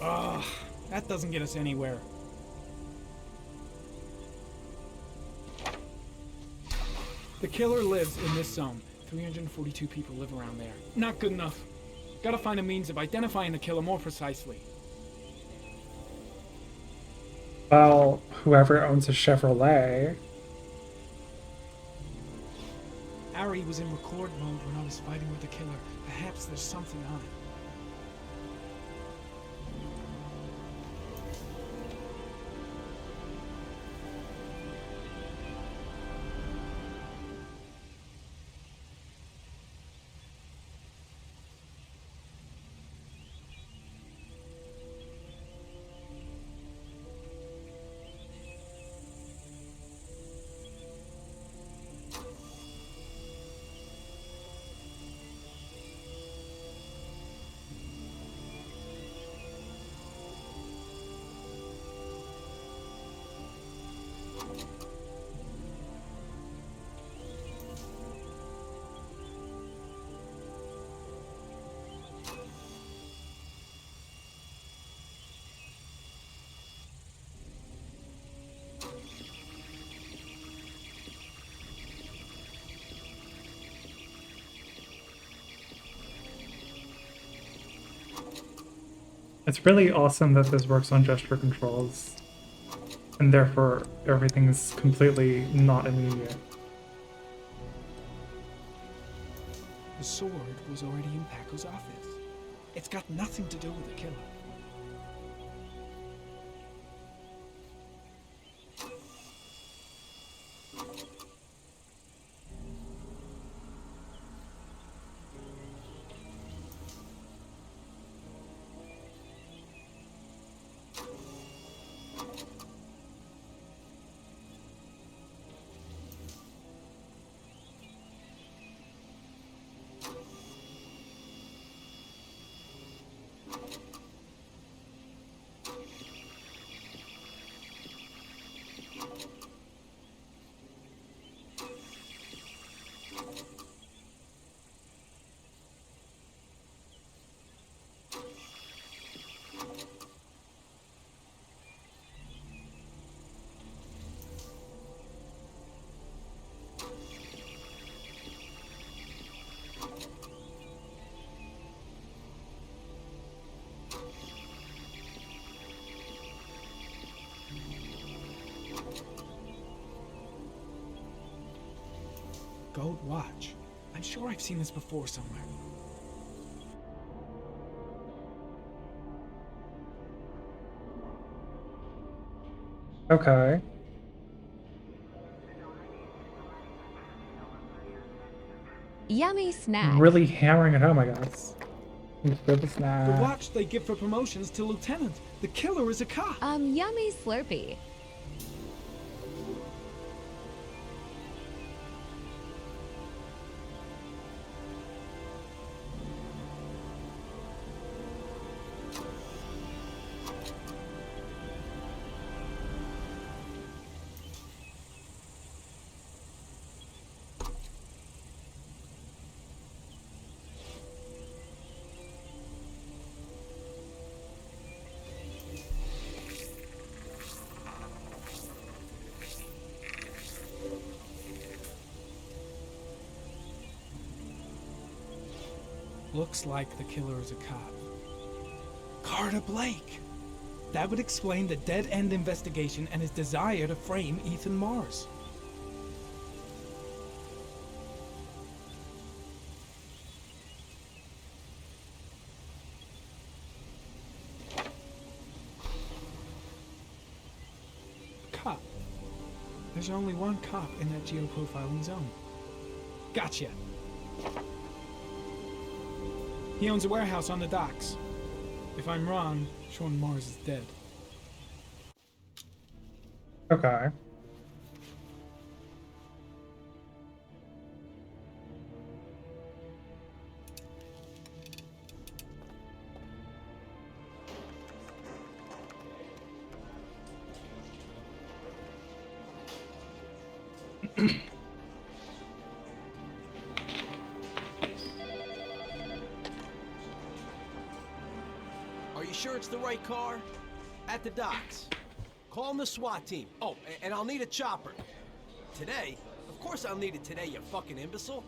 Ugh, that doesn't get us anywhere. The killer lives in this zone. 342 people live around there. Not good enough. Gotta find a means of identifying the killer more precisely. Well, whoever owns a Chevrolet. Ari was in record mode when I was fighting with the killer. Perhaps there's something on it. It's really awesome that this works on gesture controls, and therefore everything's completely not immediate. The sword was already in Paco's office. It's got nothing to do with the killer. Gold watch. I'm sure I've seen this before somewhere. Okay. Yummy snack. Really hammering it home, I guess. For the snack. The watch they give for promotions to lieutenant. The killer is a cop. Yummy Slurpee. Looks like the killer is a cop. Carter Blake! That would explain the dead-end investigation and his desire to frame Ethan Mars. Cop. There's only one cop in that geoprofiling zone. Gotcha. He owns a warehouse on the docks. If I'm wrong, Sean Mars is dead. Okay. Are you sure it's the right car? At the docks. Call the SWAT team. Oh, and I'll need a chopper. Today? Of course I'll need it today, you fucking imbecile.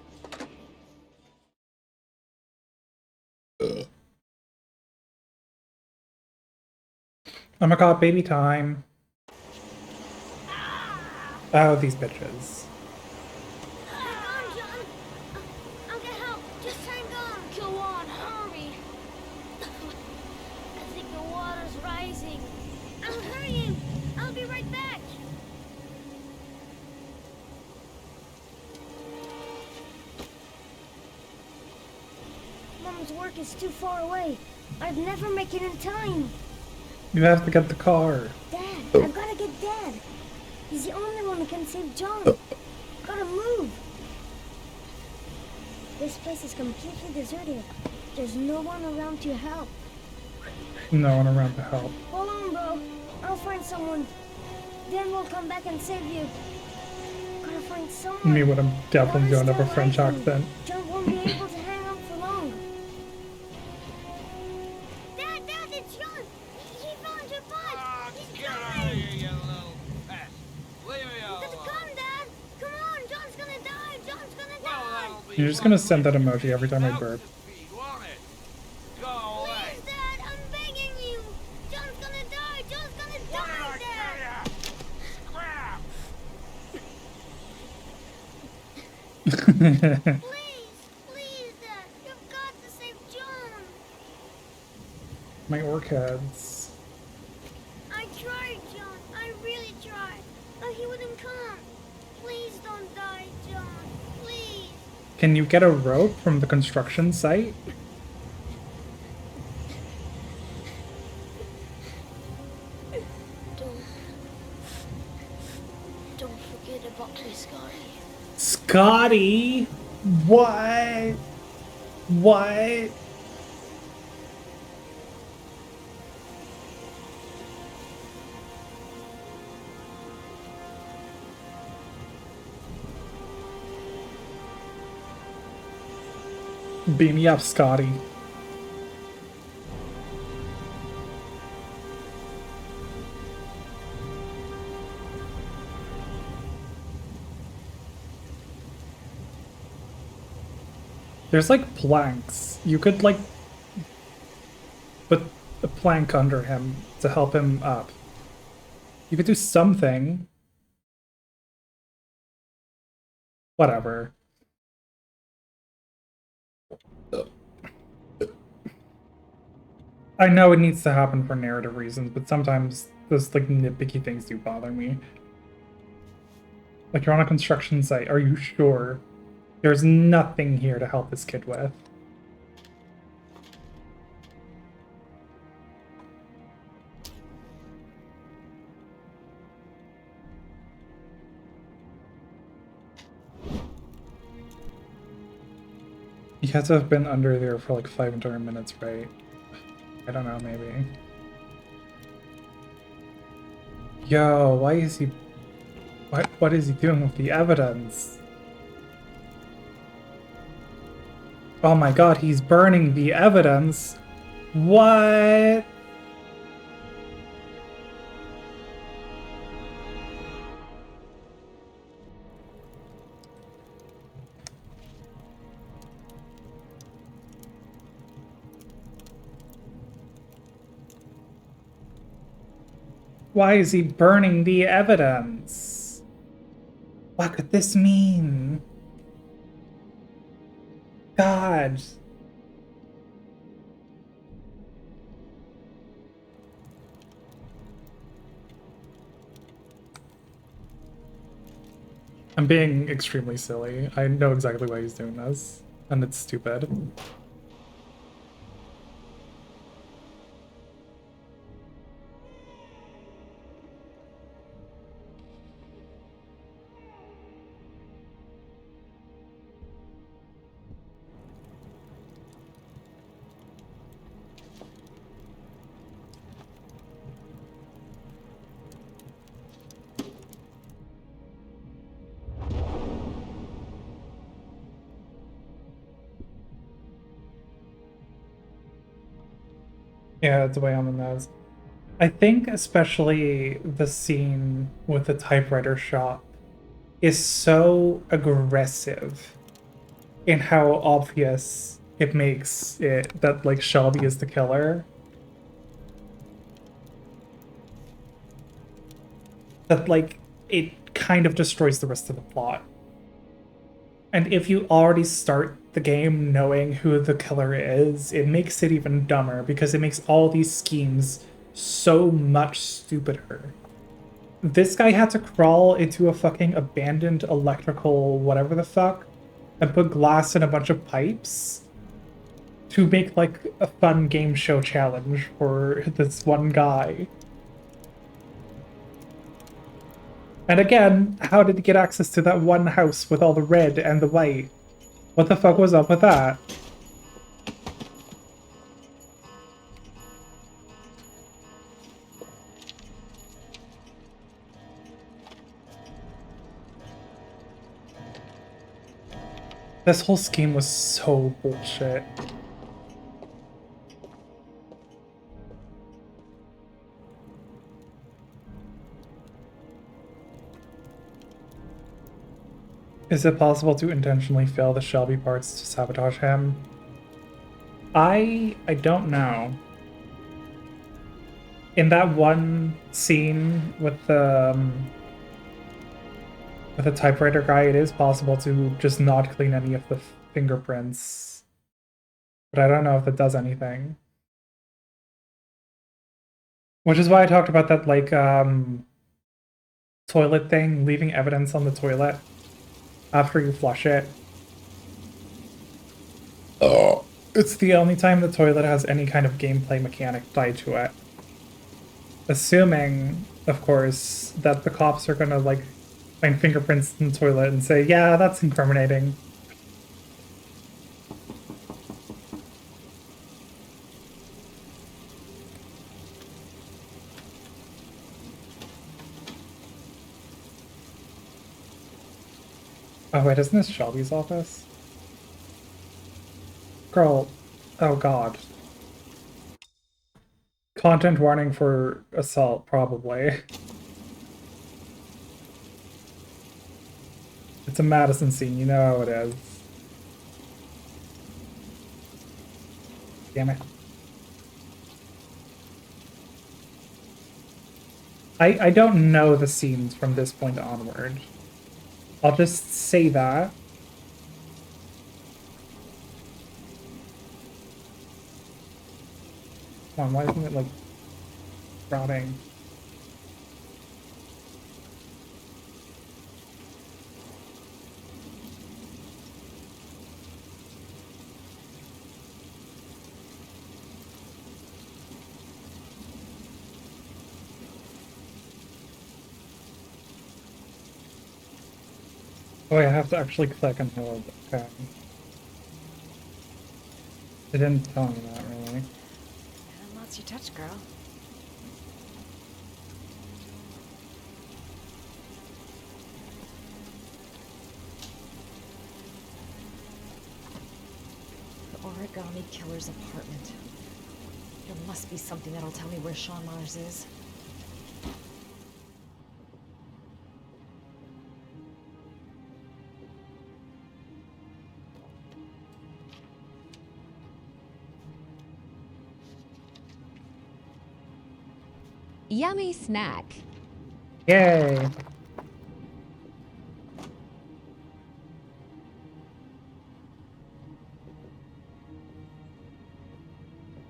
Oh my god, baby time. Oh, these bitches. Hang on, John. I'll get help. Just hang on. Go on, hurry. I think the water's rising. I'll hurry you. I'll be right back. Mom's work is too far away. I'd never make it in time. You have to get the car. Dad, I've got to get Dad. He's the only one that can save John. Gotta move. This place is completely deserted. There's no one around to help. No one around to help. Hold on, bro. I'll find someone. Then we'll come back and save you. Gotta find someone. Me would have definitely doing up a French accent. John won't be able to hang on for long. Dad, it's John. He found your butt. He's Get out of here, you little pest. Leave me alone. Come, Dad. Come on. John's gonna die. John's gonna die. You're just gonna send that emoji every time I burp. Go away. Please, Dad. I'm begging you. Please, Dad. You've got to save John. My orchids. I tried, John. I really tried. But he wouldn't come. Please don't die, John. Please. Can you get a rope from the construction site? Don't forget about me, Scotty. Scotty? What? What? Beam me up, Scotty. There's like planks. You could like put a plank under him to help him up. You could do something. Whatever. I know it needs to happen for narrative reasons, but sometimes those like nitpicky things do bother me. Like, you're on a construction site. Are you sure? There's nothing here to help this kid with. You have to have been under there for like 500 minutes, right? I don't know, maybe. Yo, why is he... What is he doing with the evidence? Oh my god, he's burning the evidence! What? Why is he burning the evidence? What could this mean? God. I'm being extremely silly. I know exactly why he's doing this, and it's stupid. Yeah, it's way on the nose. I think especially the scene with the typewriter shop is so aggressive in how obvious it makes it that like Shelby is the killer. That like it kind of destroys the rest of the plot. And if you already start the game knowing who the killer is, it makes it even dumber because it makes all these schemes so much stupider. This guy had to crawl into a fucking abandoned electrical whatever the fuck and put glass in a bunch of pipes to make like a fun game show challenge for this one guy. And again, how did he get access to that one house with all the red and the white? What the fuck was up with that? This whole scheme was so bullshit. Is it possible to intentionally fail the Shelby parts to sabotage him? I don't know. In that one scene with the With a typewriter guy, it is possible to just not clean any of the fingerprints. But I don't know if it does anything. Which is why I talked about that, like, toilet thing, leaving evidence on the toilet after you flush it. Oh. It's the only time the toilet has any kind of gameplay mechanic tied to it. Assuming, of course, that the cops are gonna, like, find fingerprints in the toilet and say, yeah, that's incriminating. Oh wait, isn't this Shelby's office? Girl, oh god. Content warning for assault, probably. It's a Madison scene, you know how it is. Damn it. I don't know the scenes from this point onward. I'll just say that. Come on, why isn't it, like, rotting? Oh, I have to actually click and hold. Okay. They didn't tell me that, really. And lots you touch, girl. The Origami Killer's apartment. There must be something that'll tell me where Sean Mars is. Yummy snack. Yay!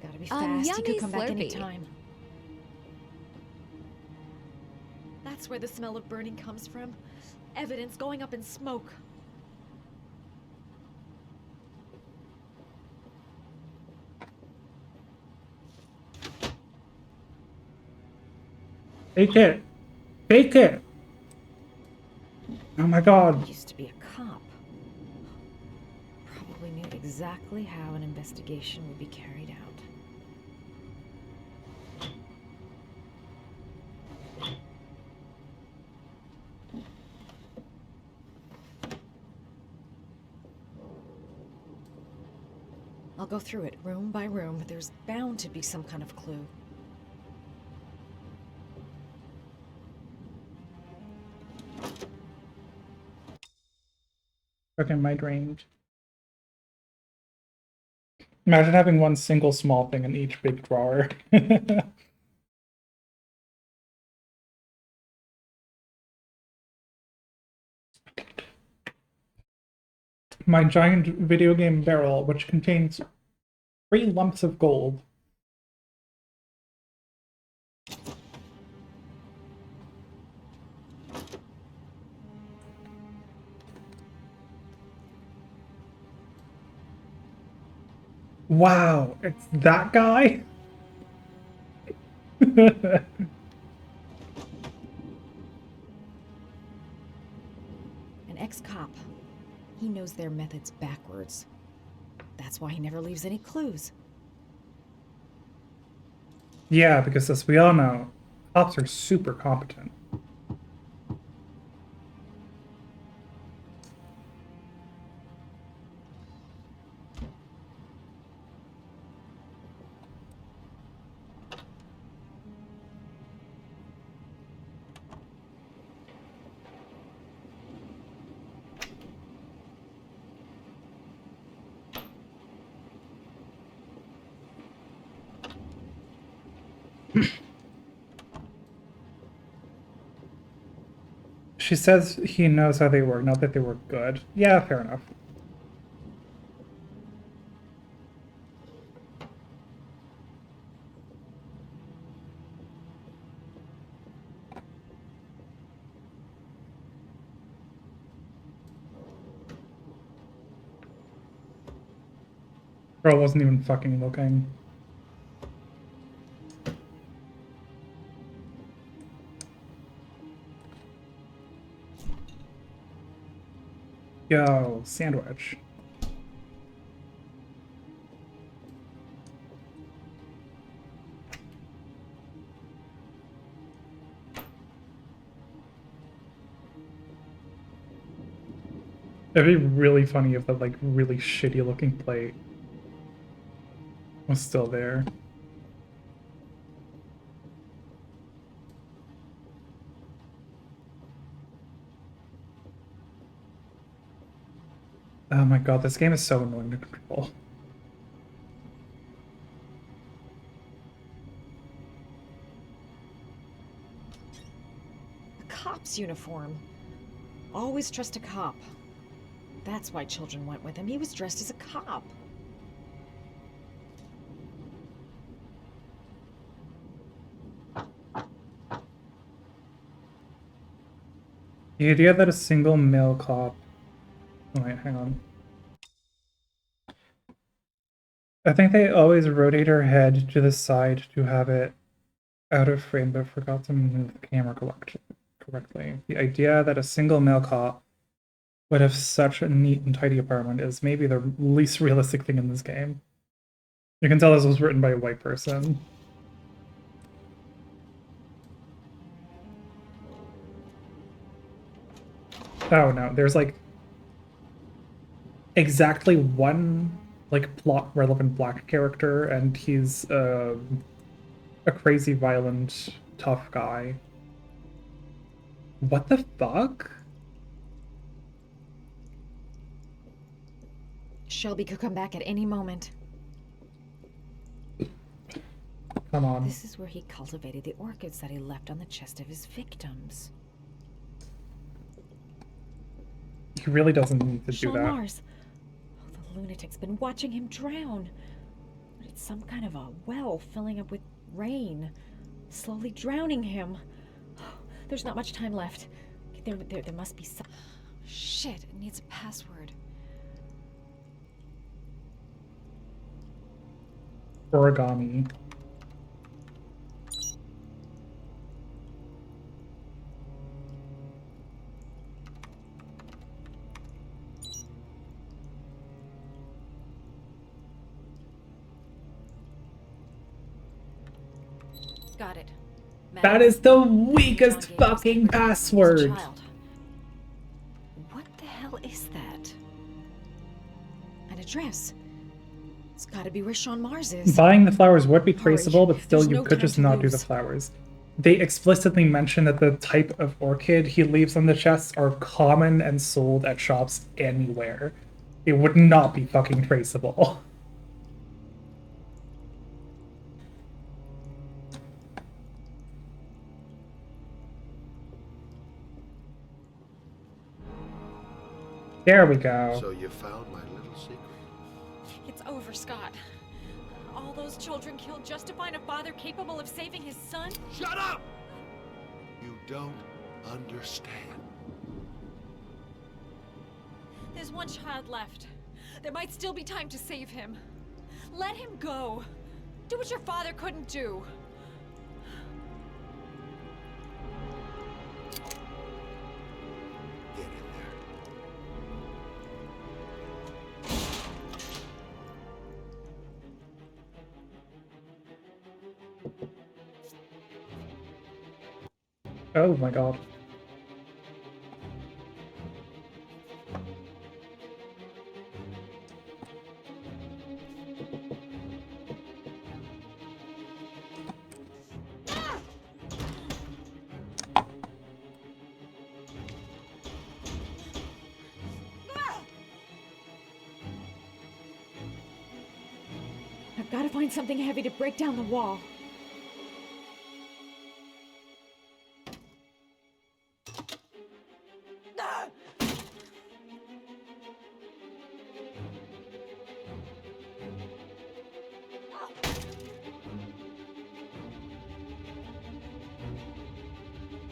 Gotta be fast. He could yummy come back any Slurpee. time. That's where the smell of burning comes from. Evidence going up in smoke. Take it! Take it! Oh my god. Used to be a cop. Probably knew exactly how an investigation would be carried out. I'll go through it room by room, but there's bound to be some kind of clue. Fucking my range. Imagine having one single small thing in each big drawer. My giant video game barrel, which contains 3 lumps of gold. Wow, it's that guy? An ex-cop. He knows their methods backwards. That's why he never leaves any clues. Yeah, because as we all know, cops are super competent. She says he knows how they work, not that they work good. Yeah, fair enough. Girl wasn't even fucking looking. Yo, sandwich. It'd be really funny if that, like, really shitty looking plate was still there. Oh my god, this game is so annoying to control. A cop's uniform. Always trust a cop. That's why children went with him. He was dressed as a cop. The idea that a single male cop... Oh, wait, hang on. I think they always rotate her head to the side to have it out of frame, but forgot to move the camera correctly. The idea that a single male cop would have such a neat and tidy apartment is maybe the least realistic thing in this game. You can tell this was written by a white person. Oh no, there's like exactly one like plot relevant black character, and he's a crazy violent tough guy. What the fuck? Shelby could come back at any moment. Come on. This is where he cultivated the orchids that he left on the chest of his victims. He really doesn't need to do Sean that. Mars. Oh, the lunatic's been watching him drown. But it's some kind of a well filling up with rain, slowly drowning him. There's not much time left. There must be some... Shit, it needs a password. Origami. Got it. That is the weakest fucking password. What the hell is that? An address. It's gotta be where Sean Mars is. Buying the flowers would be traceable, but still There's you no could time just to not do the lose. flowers. They explicitly mention that the type of orchid he leaves on the chests are common and sold at shops anywhere. It would not be fucking traceable. There we go. So you found my little secret? It's over, Scott. All those children killed just to find a father capable of saving his son? Shut up! You don't understand. There's one child left. There might still be time to save him. Let him go. Do what your father couldn't do. Get in there. Oh my god. I've gotta find something heavy to break down the wall.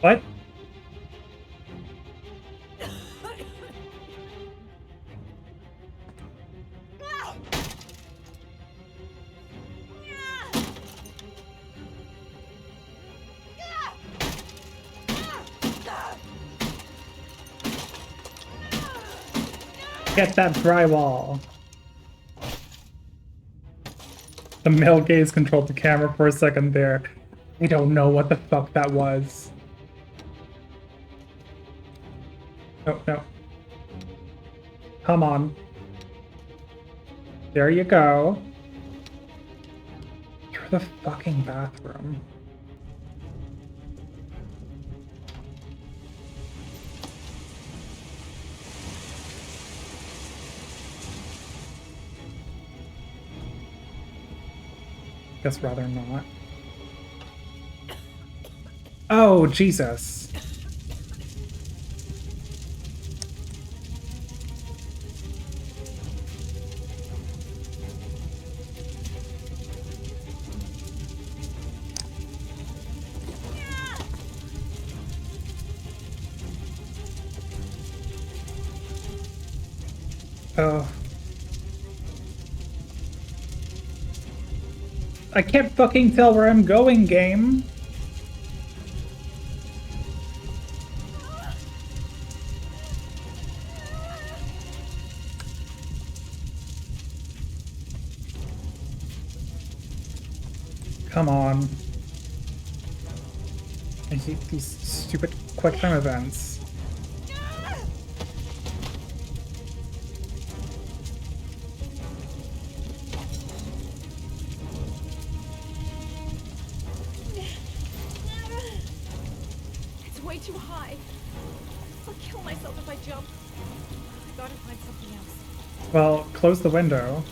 What? Get that drywall. The male gaze controlled the camera for a second there. I don't know what the fuck that was. No, no. Come on. There you go. You're the fucking bathroom. Guess rather not. Oh, Jesus. Oh. I can't fucking tell where I'm going, game. Come on. I hate these stupid quick time events. It's way too high. I'll kill myself if I jump. I gotta find something else. Well, close the window.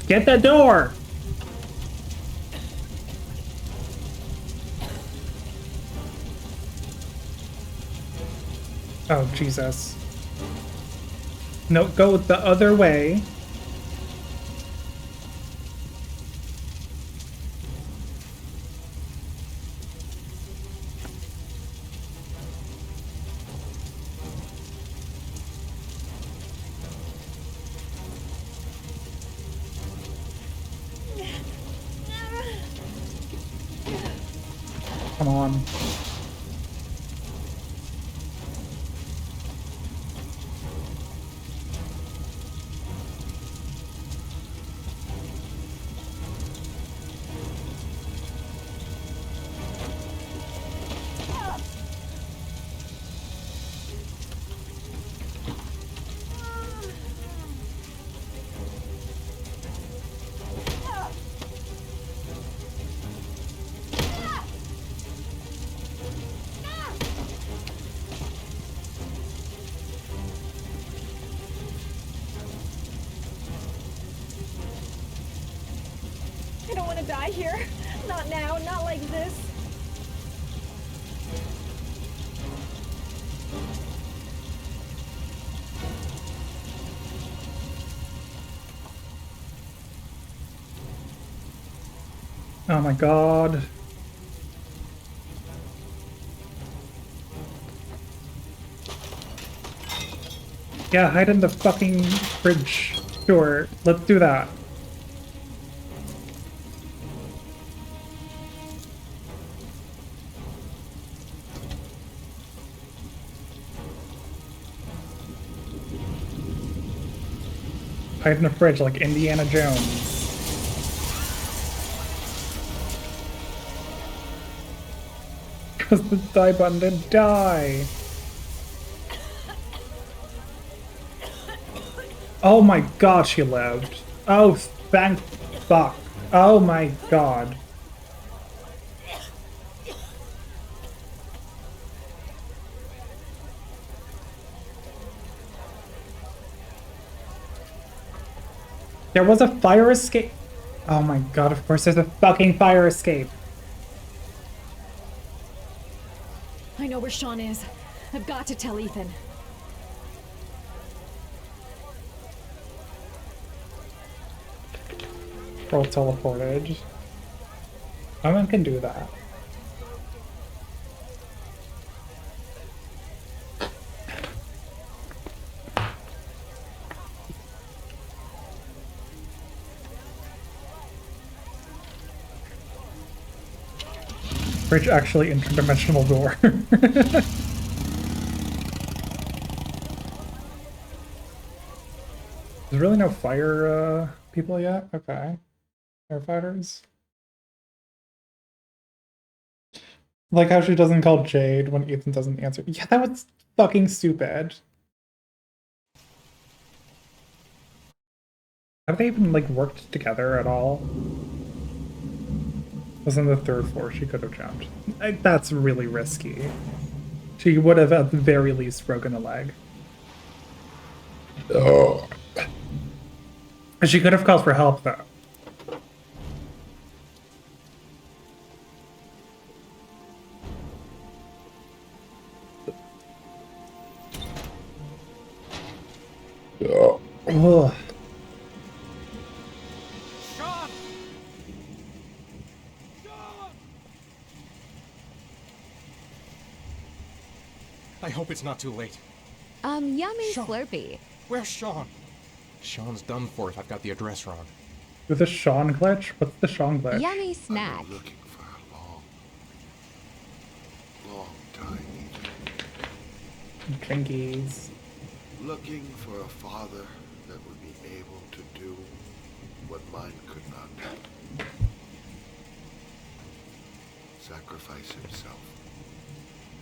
Get the door! Oh, Jesus. No, go the other way. Come on. I don't want to die here. Not now, not like this. Oh my god. Yeah, hide in the fucking fridge. Sure, let's do that. Hide in the fridge like Indiana Jones. Because the die button didn't die. Oh my god, she lived. Oh, thank fuck. Oh my god. There was a fire escape. Oh my god, of course there's a fucking fire escape. I know where Sean is. I've got to tell Ethan. Girl teleported. No one can do that. Bridge actually interdimensional door. There's really no fire people yet? Okay. Firefighters. Like how she doesn't call Jade when Ethan doesn't answer. Yeah, that was fucking stupid. Have they even like worked together at all? Was on the third floor, she could have jumped. That's really risky. She would have at the very least broken a leg. Oh. She could have called for help though. Ugh. I hope it's not too late. Yummy Sean. Slurpee. Where's Sean? Sean's done for if I've got the address wrong. With the Sean glitch? What's the Sean glitch? Yummy Snack. Looking for a long time. Drinkies. Looking for a father that would be able to do what mine could not. Sacrifice himself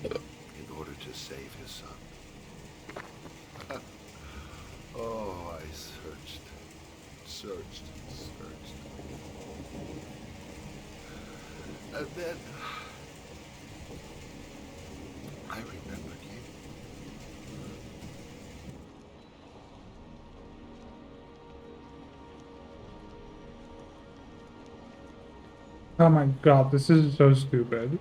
in order to save his son. Oh, I searched. And then I remembered you. Oh my god, this is so stupid.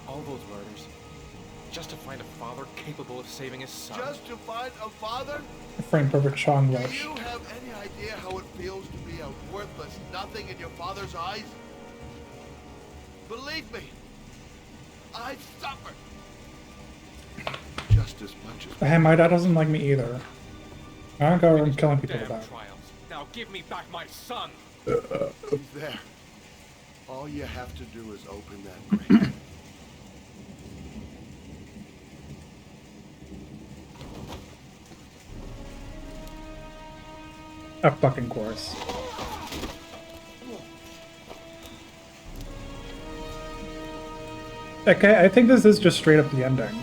All those murders, just to find a father capable of saving his son? Just to find a father? Frame perfect Sean Do glitch. you have any idea how it feels to be a worthless nothing in your father's eyes? Believe me, I suffered just as much as. Hey, my dad doesn't like me either. I don't go around killing people with that. Now give me back my son! He's there. All you have to do is open that grave. Of fucking course. Okay, I think this is just straight up the ending.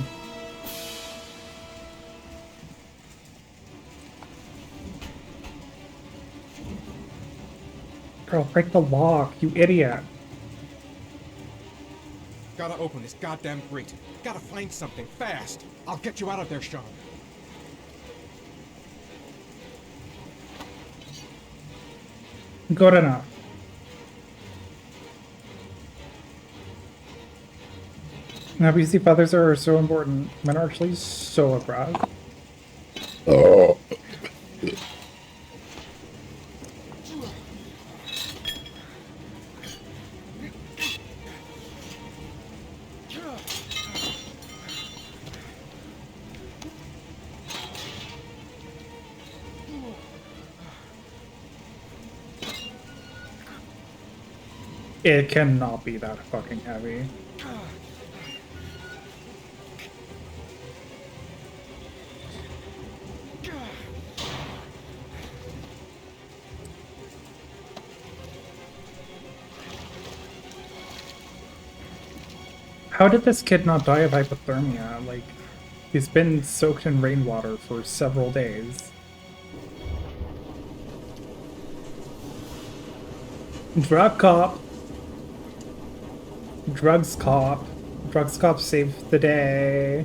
Girl, break the lock, you idiot. Gotta open this goddamn grate. Gotta find something, fast! I'll get you out of there, Sean. Good enough. Now, BC fathers are so important. Men are actually so aggressive. Oh. It cannot be that fucking heavy. How did this kid not die of hypothermia? Like, he's been soaked in rainwater for several days. Drug cop. Drugs cop. Drugs cop saved the day.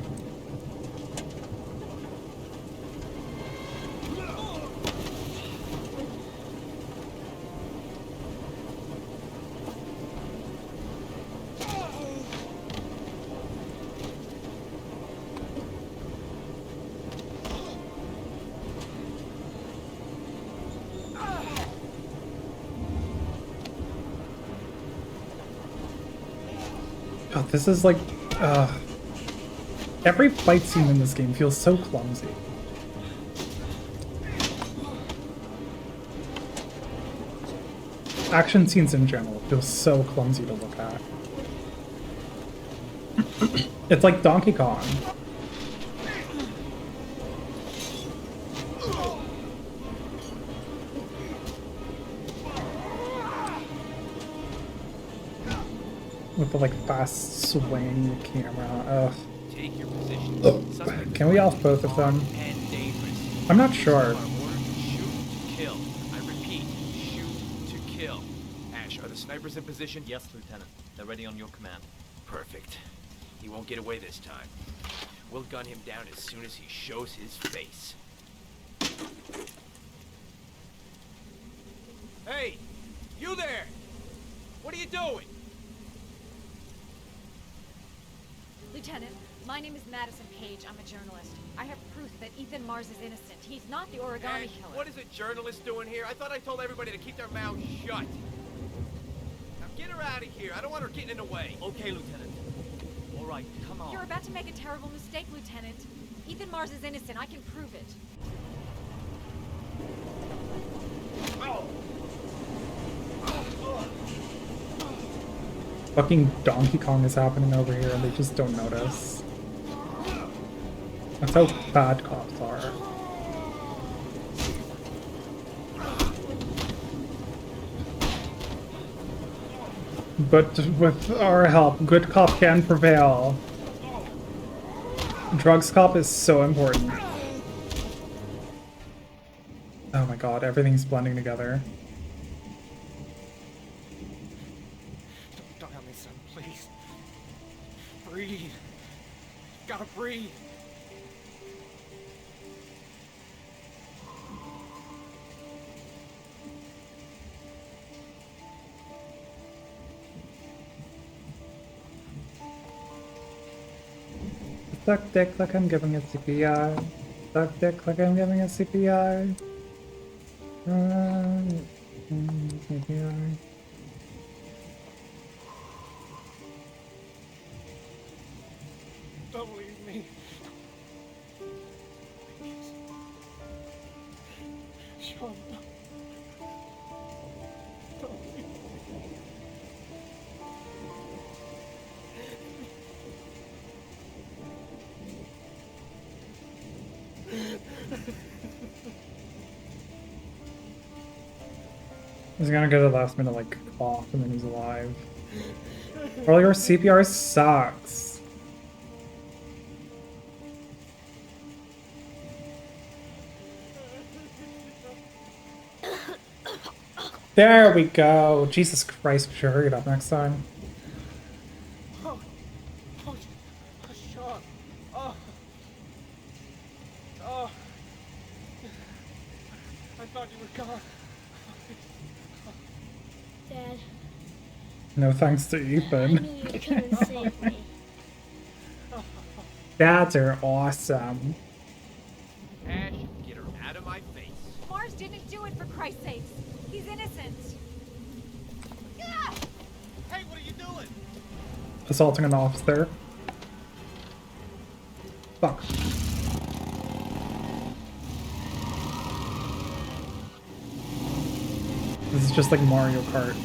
Oh, this is like, every fight scene in this game feels so clumsy. Action scenes in general feel so clumsy to look at. It's like Donkey Kong. With the like fast swing camera. Ugh. Take your position. Can we off both of them? I'm not sure. Shoot, kill. I repeat, shoot to kill. Ash, are the snipers in position? Yes, Lieutenant. They're ready on your command. Perfect. He won't get away this time. We'll gun him down as soon as he shows his face. Hey! You there! What are you doing? Lieutenant, my name is Madison Page. I'm a journalist. I have proof that Ethan Mars is innocent. He's not the origami killer. What is a journalist doing here? I thought I told everybody to keep their mouths shut. Now get her out of here. I don't want her getting in the way. Okay, Lieutenant. All right, come on. You're about to make a terrible mistake, Lieutenant. Ethan Mars is innocent. I can prove it. Fucking Donkey Kong is happening over here and they just don't notice. That's how bad cops are. But with our help, good cop can prevail. Drugs cop is so important. Oh my god, everything's blending together. Don't help me, son, please. Breathe. Gotta breathe. Suck dick like I'm giving it CPR. Suck dick like I'm giving it CPR. CPR. Don't leave me. Sean, don't leave me. He's gonna go to the last minute like cough and then he's alive. Or your CPR sucks. There we go. Jesus Christ, we should hurry it up next time. Oh, Sean. Oh. Oh. I thought you were gone. Dad, No thanks to I Ethan. knew you couldn't save me. Dads are awesome. Ash, get her out of my face. Mars didn't do it, for Christ's sakes. He's innocent. Hey, what are you doing? Assaulting an officer. Fuck. This is just like Mario Kart.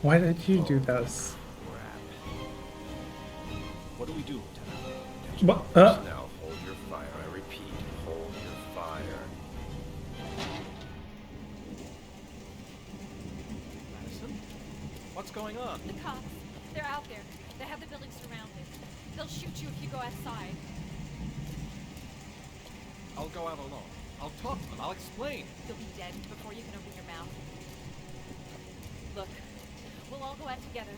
Why did you do this? What do we do, Lieutenant? What? Now hold your fire. I repeat, hold your fire. Madison? What's going on? The cops, they're out there. They have the building surrounded. They'll shoot you if you go outside. I'll go out alone. I'll talk to them. I'll explain. You'll be dead before you can open your mouth. Look, we'll all go out together,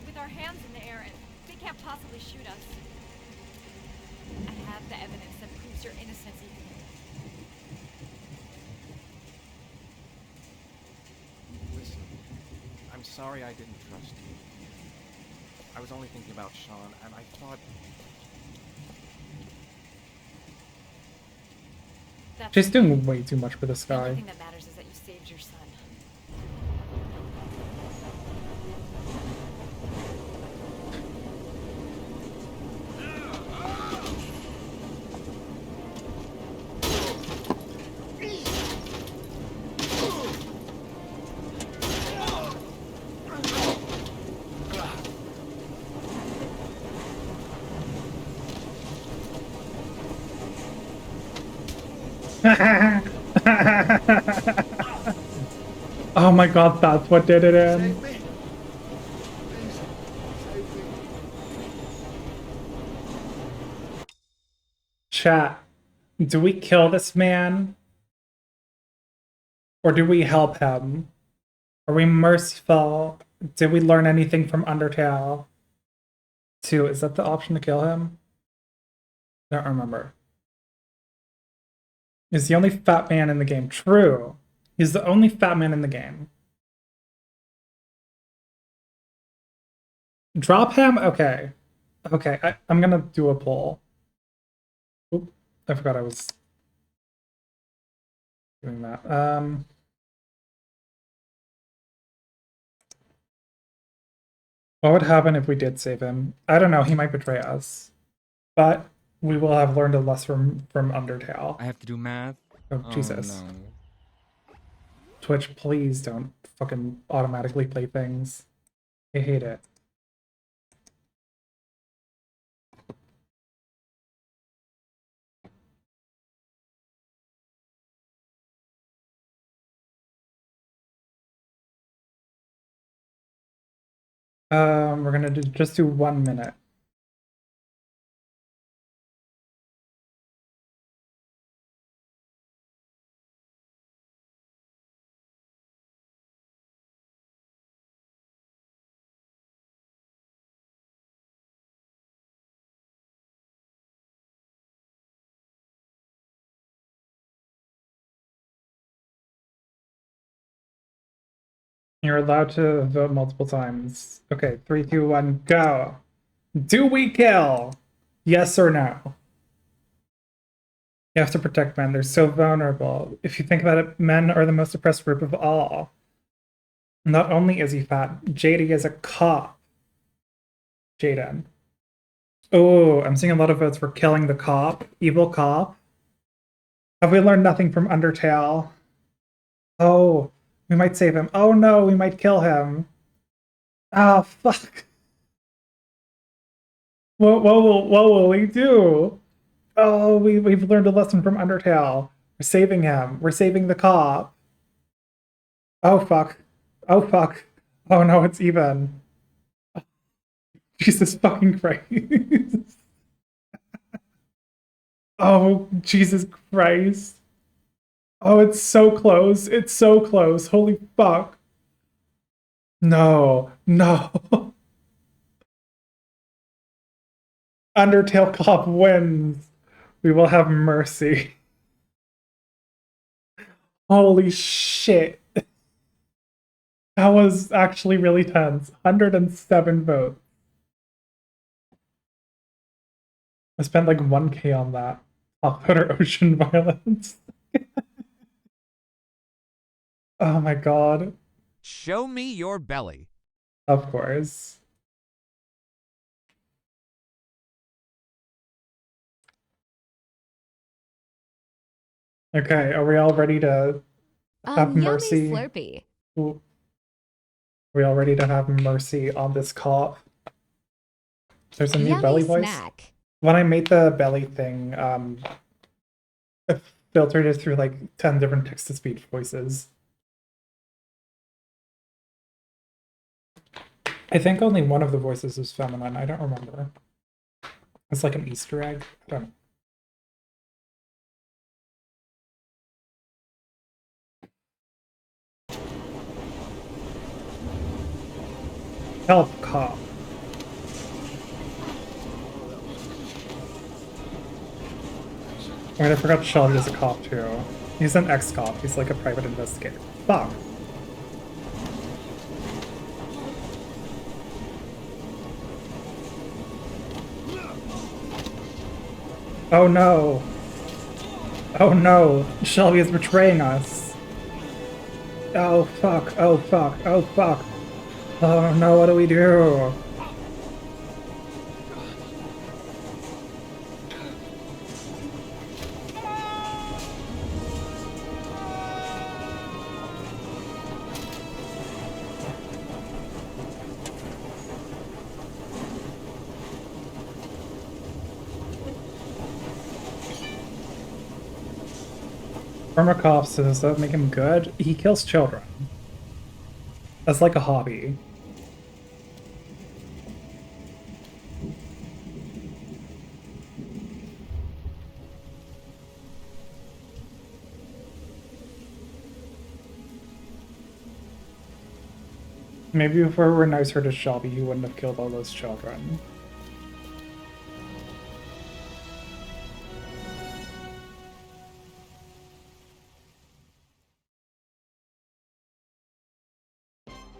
with our hands in the air, and they can't possibly shoot us. I have the evidence that proves your innocence, Ethan. Listen, I'm sorry I didn't trust you. I was only thinking about Sean, and I thought... She's doing way too much for this The only guy. thing that matters is that you saved son. Oh my god, that's what did it in. Chat, do we kill this man? Or do we help him? Are we merciful? Did we learn anything from Undertale? 2, is that the option to kill him? Don't remember. He's the only fat man in the game. True. He's the only fat man in the game. Drop him? Okay. Okay, I'm gonna do a poll. Oop, I forgot I was doing that. What would happen if we did save him? I don't know, he might betray us. But we will have learned a lesson from Undertale. I have to do math? Oh, Jesus. No. Twitch, please don't fucking automatically play things. I hate it. We're gonna just do 1 minute. You're allowed to vote multiple times. Okay, 3, 2, 1, go. Do we kill? Yes or no? You have to protect men. They're so vulnerable. If you think about it, men are the most oppressed group of all. Not only is he fat, JD is a cop. Jaden. Oh, I'm seeing a lot of votes for killing the cop. Evil cop. Have we learned nothing from Undertale? Oh. We might save him. Oh no, we might kill him. Oh, fuck. What will we do? Oh, we've learned a lesson from Undertale. We're saving him. We're saving the cop. Oh, fuck. Oh, fuck. Oh no, it's even. Jesus fucking Christ. Oh, Jesus Christ. Oh, it's so close. It's so close. Holy fuck. No. No. Undertale Cop wins. We will have mercy. Holy shit. That was actually really tense. 107 votes. I spent like 1K on that. Top voter ocean violence. Oh my god. Show me your belly. Of course. Okay, are we all ready to have mercy? Yummy Slurpee. Ooh. Are we all ready to have mercy on this cop? There's a new Yummy belly voice. snack. When I made the belly thing, I filtered it through like 10 different text-to-speech voices. I think only one of the voices is feminine. I don't remember. It's like an Easter egg. I don't know. Help, cop. Wait, I forgot Shelby is a cop too. He's an ex-cop. He's like a private investigator. Fuck. Oh no. Oh no. Shelby is betraying us. Oh fuck, oh fuck, oh fuck. Oh no, what do we do? Permakov says, does that make him good? He kills children. That's like a hobby. Maybe if we were nicer to Shelby, he wouldn't have killed all those children.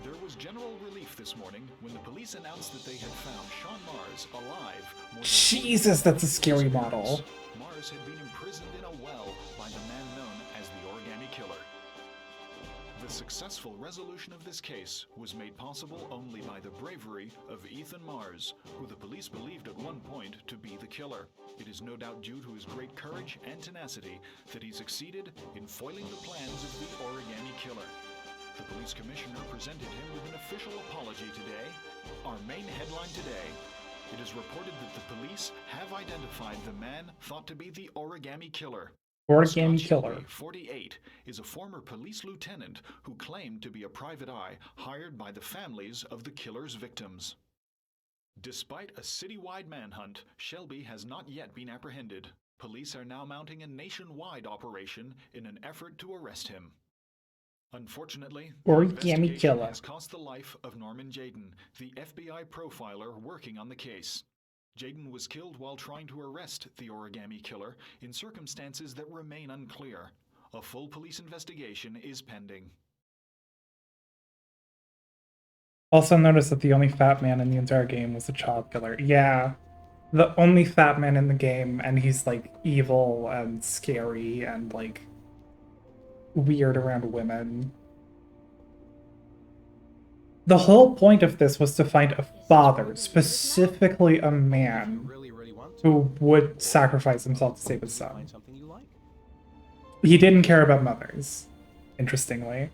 There was general relief this morning when the police announced that they had found Sean Mars alive. More than Jesus, that's a scary model. Mars had been imprisoned in a well by the man known as the Origami Killer. The successful resolution of this case was made possible only by the bravery of Ethan Mars, who the police believed at one point to be the killer. It is no doubt due to his great courage and tenacity that he succeeded in foiling the plans of the Origami Killer. The police commissioner presented him with an official apology today. Our main headline today: it is reported that the police have identified the man thought to be the Origami Killer. Origami Scott Killer. Shelby, 48, is a former police lieutenant who claimed to be a private eye hired by the families of the killer's victims. Despite a citywide manhunt, Shelby has not yet been apprehended. Police are now mounting a nationwide operation in an effort to arrest him. Unfortunately, the Origami investigation Killer. has cost the life of Norman Jayden, the FBI profiler working on the case. Jayden was killed while trying to arrest the Origami Killer in circumstances that remain unclear. A full police investigation is pending. Also notice that the only fat man in the entire game was a child killer. Yeah, the only fat man in the game, and he's like evil and scary and like weird around women. The whole point of this was to find a father, specifically a man, who would sacrifice himself to save his son. He didn't care about mothers, interestingly.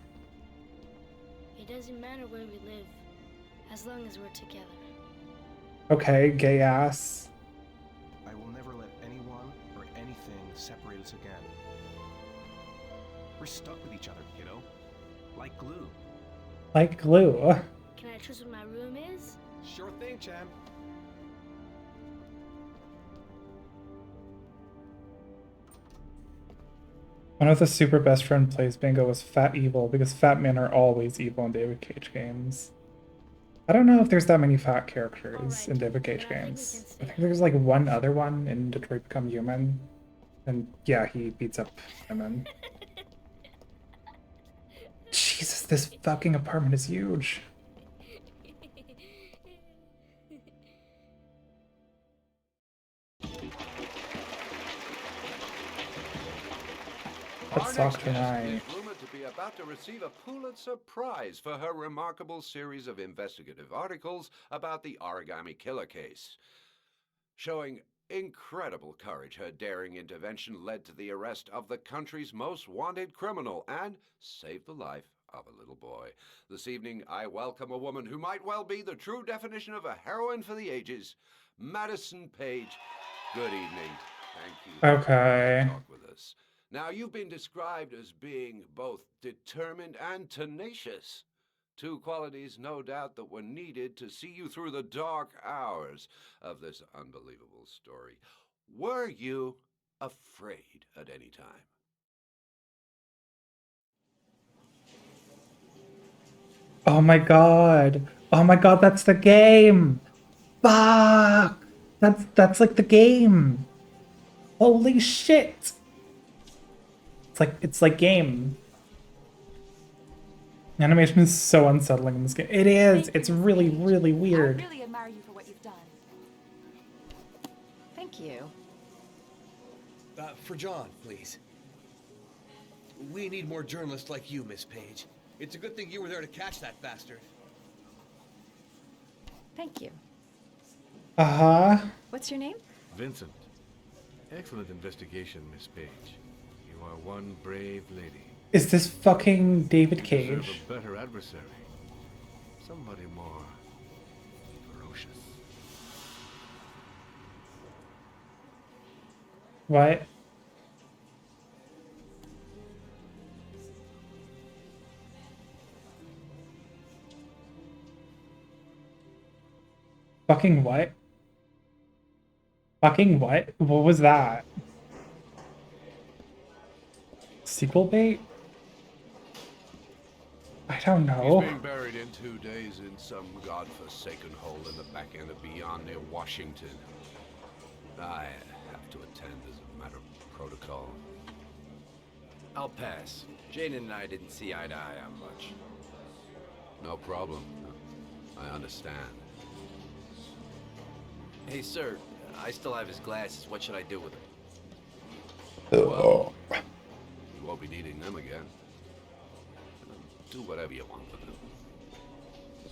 It doesn't matter where we live, as long as we're together. Okay, gay ass. I will never let anyone or anything separate us again. We're stuck with each other, kiddo. Like glue. Like glue. Can I choose what my room is? Sure thing, champ. One of the super best friend plays bingo was Fat Evil, because fat men are always evil in David Cage games. I don't know if there's that many fat characters in David Cage games. I think there's like one other one in Detroit Become Human. And yeah, he beats up women. Jesus, this fucking apartment is huge. Let's talk tonight. is rumored to be about to receive a Pulitzer Prize for her remarkable series of investigative articles about the Origami Killer case. Showing incredible courage, her daring intervention led to the arrest of the country's most wanted criminal and saved the life of a little boy. This evening, I welcome a woman who might well be the true definition of a heroine for the ages, Madison Page. Good evening. Thank you. Okay. For talk with us. Now, you've been described as being both determined and tenacious. Two qualities, no doubt, that were needed to see you through the dark hours of this unbelievable story. Were you afraid at any time? Oh my god. Oh my god, that's the game. Fuck. That's like the game. Holy shit. It's like game. Animation is so unsettling in this game. It is. It's really, really weird. I really admire you for what you've done. Thank you. For John, please. We need more journalists like you, Miss Page. It's a good thing you were there to catch that bastard. Thank you. Uh-huh. What's your name? Vincent. Excellent investigation, Miss Page. You are one brave lady. Is this fucking David You deserve Cage? a better adversary. Somebody more ferocious. What? Fucking what? Fucking what? What was that? Sequel bait? I don't know. He's being buried in 2 days in some godforsaken hole in the back end of beyond near Washington. I have to attend as a matter of protocol. I'll pass. Jane and I didn't see eye to eye on much. No problem. I understand. Hey, sir, I still have his glasses. What should I do with them? Well, you won't be needing them again. Do whatever you want with them.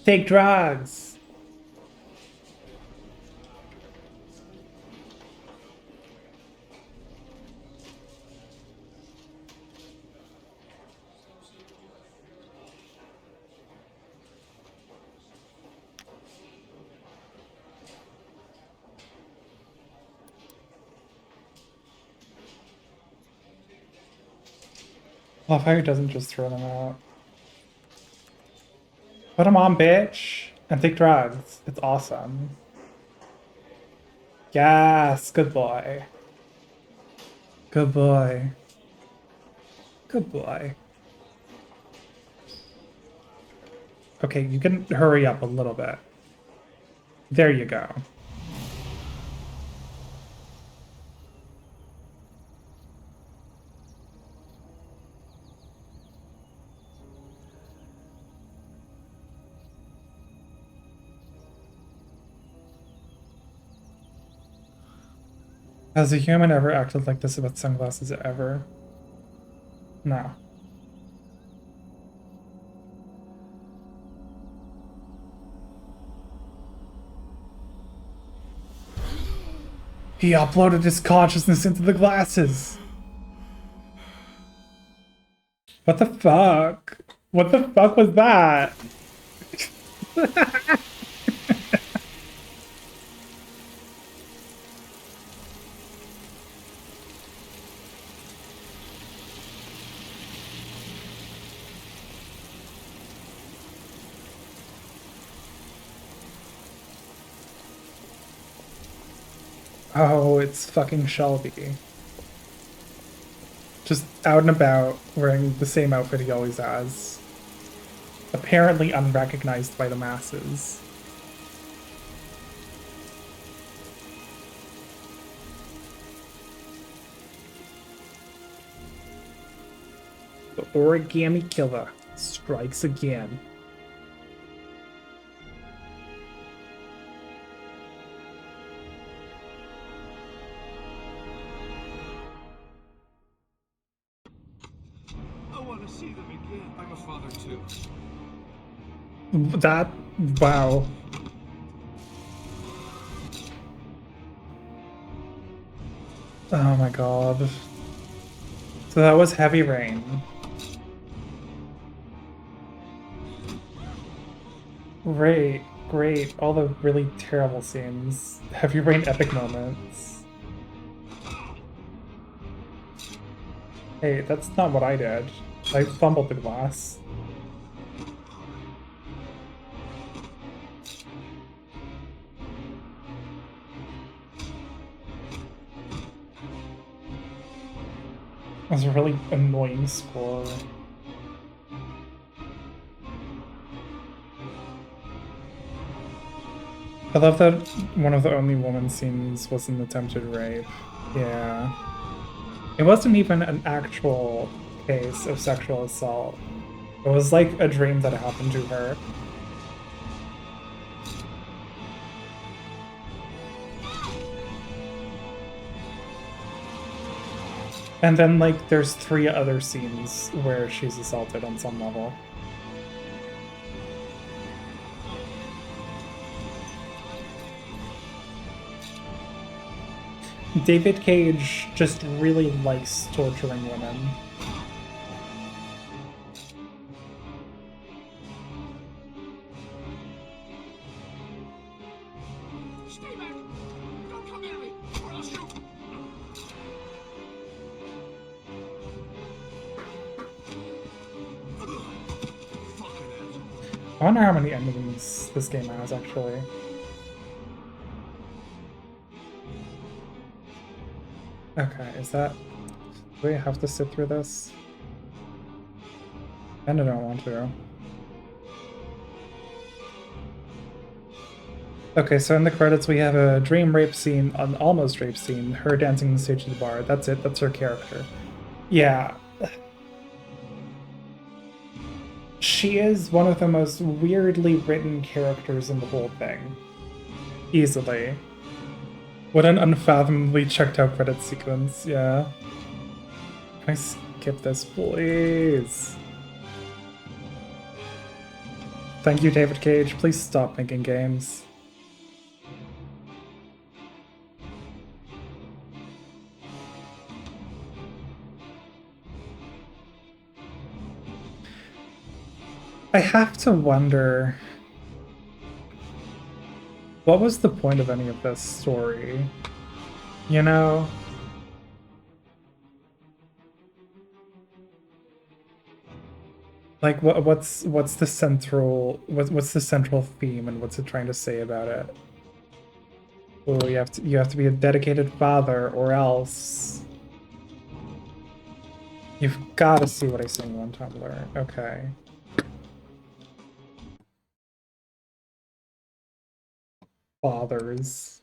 Take drugs. Love how he doesn't just throw them out. Put them on, bitch, and take drugs. It's awesome. Yes, good boy. Good boy. Good boy. Okay, you can hurry up a little bit. There you go. Has a human ever acted like this about sunglasses ever? No. He uploaded his consciousness into the glasses. What the fuck? What the fuck was that? Oh, it's fucking Shelby. Just out and about, wearing the same outfit he always has. Apparently unrecognized by the masses. The Origami Killer strikes again. See them again. I'm a father too. That, wow. Oh my god. So that was Heavy Rain. Great, great. All the really terrible scenes. Heavy Rain epic moments. Hey, that's not what I did. I fumbled the glass. That was a really annoying score. I love that one of the only woman scenes was an attempted rape. Yeah. It wasn't even an actual case of sexual assault. It was like a dream that happened to her. And then, like, there's 3 other scenes where she's assaulted on some level. David Cage just really likes torturing women. Stay back! Don't come near me, or I'll shoot! I wonder how many enemies this game has, actually. Okay, is that... Do we have to sit through this? And I don't want to. Okay, so in the credits we have a dream rape scene, an almost rape scene, her dancing on the stage of the bar. That's it, that's her character. Yeah. She is one of the most weirdly written characters in the whole thing. Easily. What an unfathomably checked out credit sequence, yeah. Can I skip this, please? Thank you, David Cage. Please stop making games. I have to wonder, what was the point of any of this story? You know? Like, what's the central theme, and what's it trying to say about it? Oh, you have to be a dedicated father, or else you've got to see what I sing on Tumblr. Okay. Fathers.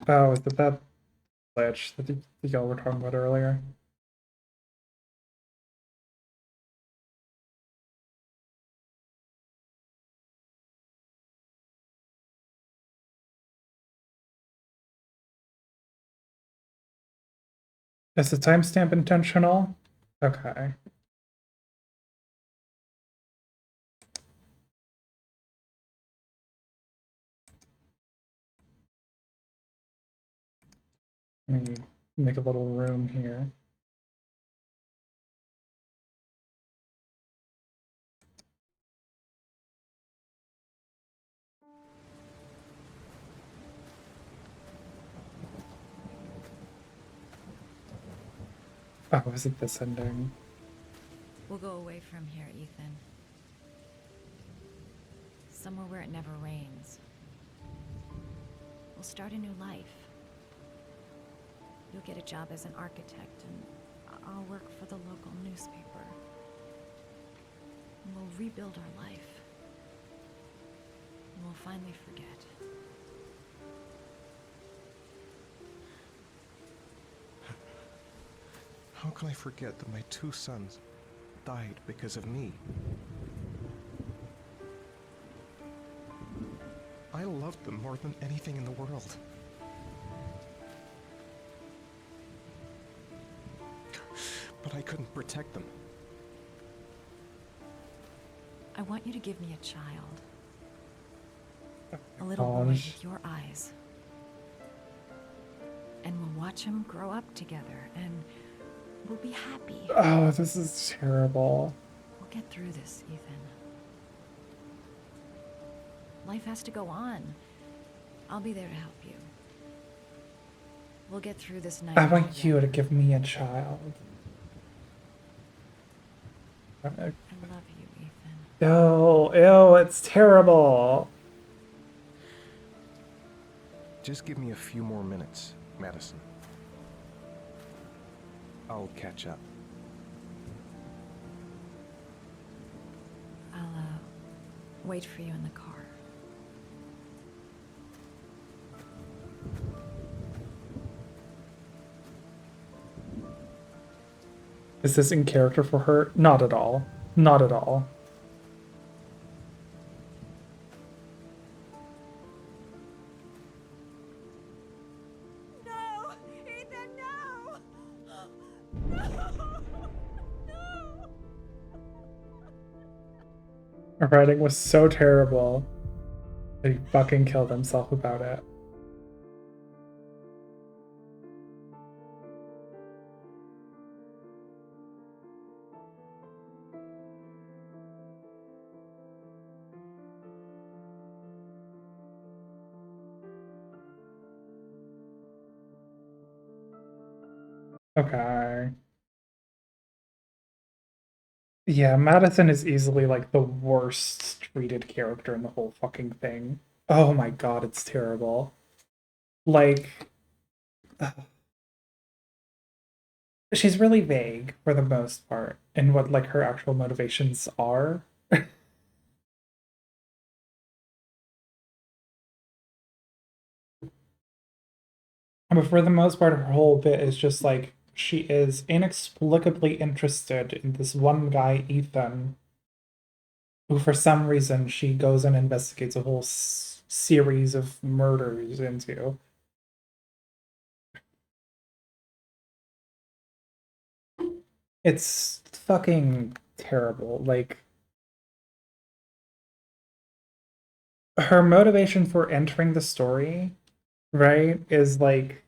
Oh, is that glitch that y'all were talking about earlier? Is the timestamp intentional? Okay. Let me make a little room here. Oh, is it this ending? We'll go away from here, Ethan. Somewhere where it never rains. We'll start a new life. You'll get a job as an architect, and I'll work for the local newspaper. And we'll rebuild our life. And we'll finally forget. How can I forget that my 2 sons died because of me? I loved them more than anything in the world. But I couldn't protect them. I want you to give me a child. A little boy with your eyes. And we'll watch him grow up together, and we'll be happy. Oh, this is terrible. We'll get through this, Ethan. Life has to go on. I'll be there to help you. We'll get through this night. I want you to give me a child. I love you, Ethan. Ew, it's terrible. Just give me a few more minutes, Madison. I'll catch up. I'll, wait for you in the car. Is this in character for her? Not at all. Not at all. No! Ethan, no! No! No! writing was so terrible that he fucking killed himself about it. Okay. Yeah, Madison is easily like the worst treated character in the whole fucking thing. Oh my god, it's terrible. Like, she's really vague for the most part in what like her actual motivations are. But for the most part, her whole bit is just like she is inexplicably interested in this one guy, Ethan, who for some reason she goes and investigates a whole series of murders into. It's fucking terrible. Like, her motivation for entering the story, right, is like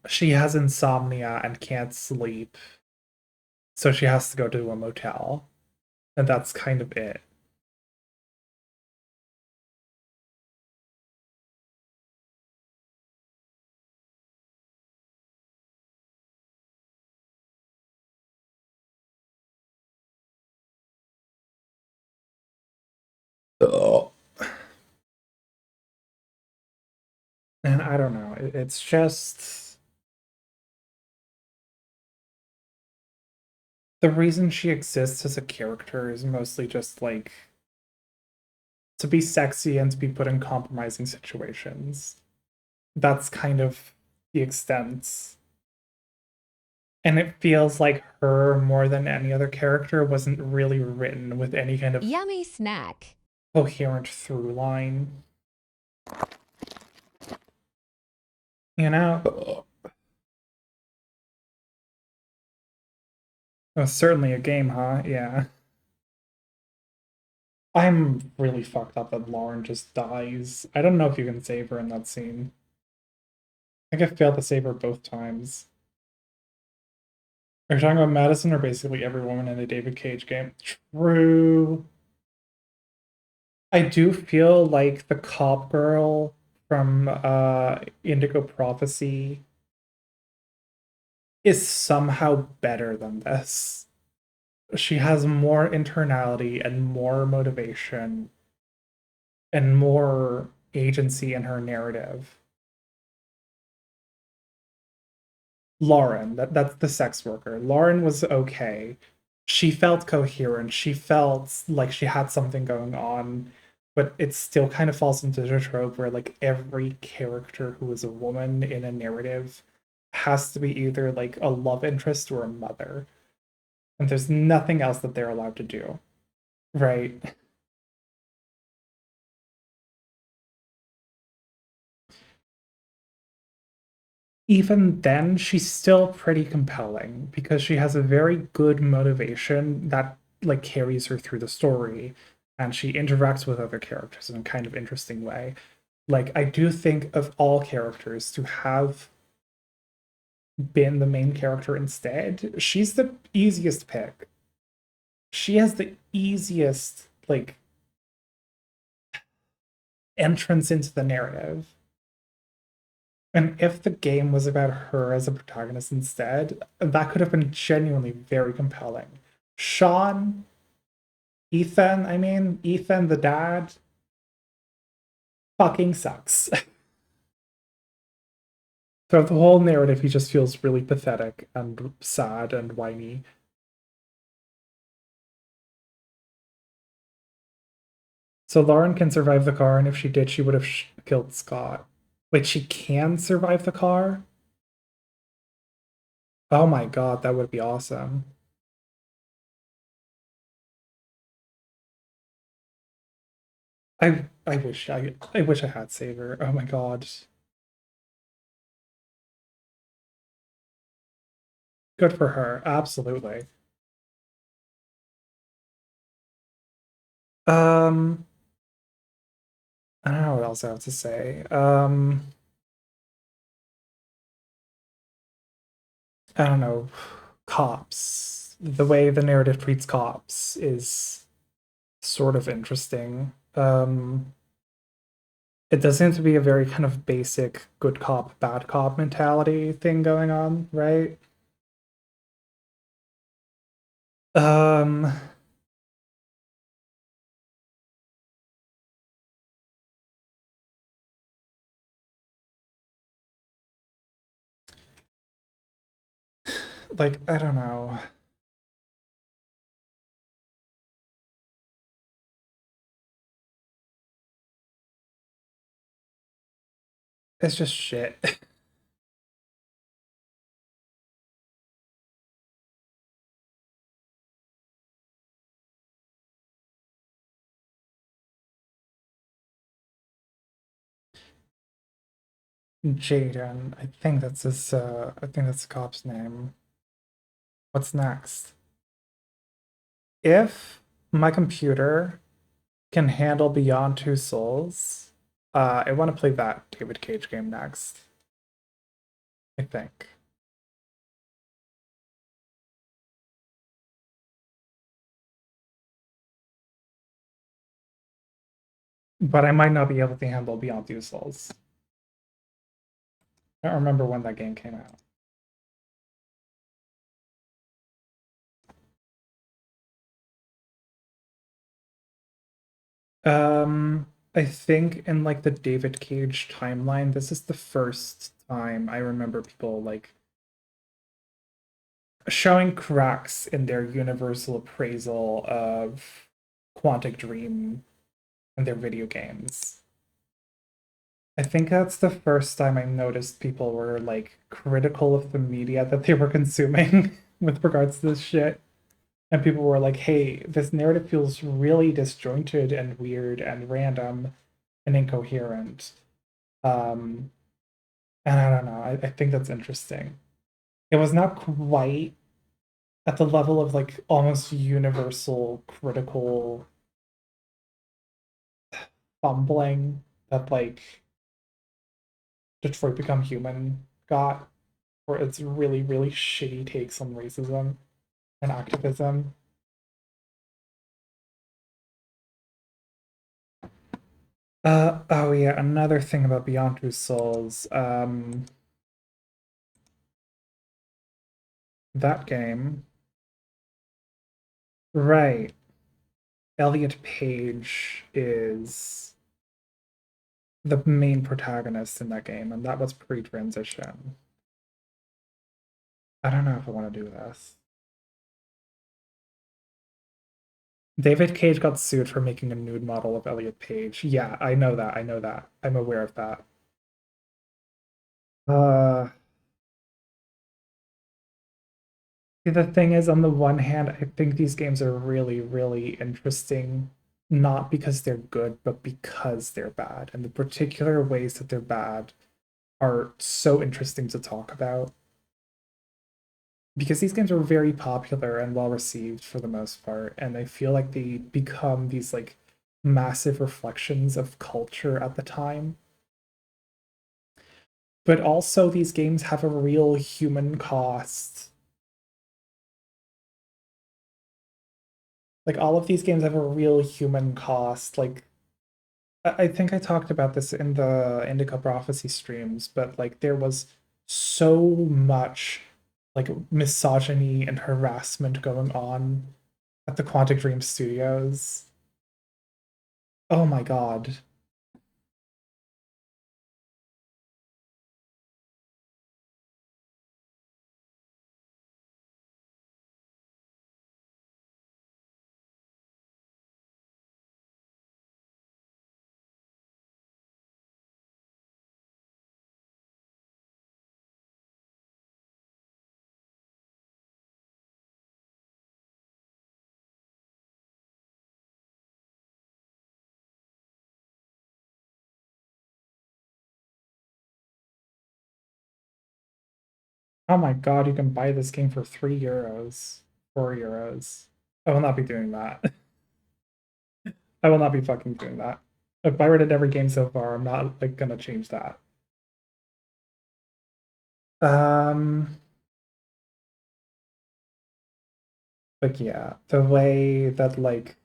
she has insomnia and can't sleep, so she has to go to a motel, and that's kind of it. Ugh. And I don't know, it's just the reason she exists as a character is mostly just like to be sexy and to be put in compromising situations. That's kind of the extent. And it feels like her more than any other character wasn't really written with any kind of Yummy snack. coherent through line. You know? Oh, certainly a game, huh? Yeah. I'm really fucked up that Lauren just dies. I don't know if you can save her in that scene. I think I failed to save her both times. Are you talking about Madison or basically every woman in a David Cage game? True. I do feel like the cop girl from Indigo Prophecy is somehow better than this. She has more internality and more motivation and more agency in her narrative. Lauren, that's the sex worker. Lauren was okay. She felt coherent. She felt like she had something going on, but it still kind of falls into the trope where like every character who is a woman in a narrative has to be either like a love interest or a mother. And there's nothing else that they're allowed to do. Right? Even then, she's still pretty compelling because she has a very good motivation that like carries her through the story, and she interacts with other characters in a kind of interesting way. Like, I do think of all characters to have been the main character instead, she's the easiest pick. She has the easiest like entrance into the narrative. And if the game was about her as a protagonist instead, that could have been genuinely very compelling. Ethan the dad, fucking sucks. Throughout the whole narrative, he just feels really pathetic and sad and whiny. So Lauren can survive the car, and if she did, she would have killed Scott. Wait, she can survive the car? Oh my god, that would be awesome. I wish I had Saber. Oh my god. Good for her, absolutely. I don't know what else I have to say. I don't know. Cops. The way the narrative treats cops is sort of interesting. It does seem to be a very kind of basic good cop, bad cop mentality thing going on, right? Um, like, I don't know. It's just shit. Jaden, I think that's the cop's name. What's next? If my computer can handle Beyond Two Souls, I want to play that David Cage game next. I think. But I might not be able to handle Beyond Two Souls. I don't remember when that game came out. I think in like the David Cage timeline, this is the first time I remember people like showing cracks in their universal appraisal of Quantic Dream and their video games. I think that's the first time I noticed people were like critical of the media that they were consuming with regards to this shit. And people were like, hey, this narrative feels really disjointed and weird and random and incoherent. And I don't know, I think that's interesting. It was not quite at the level of like almost universal critical fumbling that like Detroit Become Human got, where it's really, really shitty takes on racism and activism. Oh yeah, another thing about Beyond Two Souls. That game. Right. Elliot Page is the main protagonist in that game, and that was pre-transition. I don't know if I want to do this. David Cage got sued for making a nude model of Elliot Page. Yeah, I know that. I know that. I'm aware of that. The thing is, on the one hand, I think these games are really, really interesting, not because they're good, but because they're bad. And the particular ways that they're bad are so interesting to talk about. Because these games are very popular and well received for the most part, and I feel like they become these like massive reflections of culture at the time. But also these games have a real human cost. Like all of these games have a real human cost. Like I think I talked about this in the Indica Prophecy streams, but like there was so much like misogyny and harassment going on at the Quantic Dream Studios. Oh my god. Oh my god, you can buy this game for €3, €4. I will not be doing that. I will not be fucking doing that. If I read it every game so far, I'm not like gonna change that. But yeah, the way that like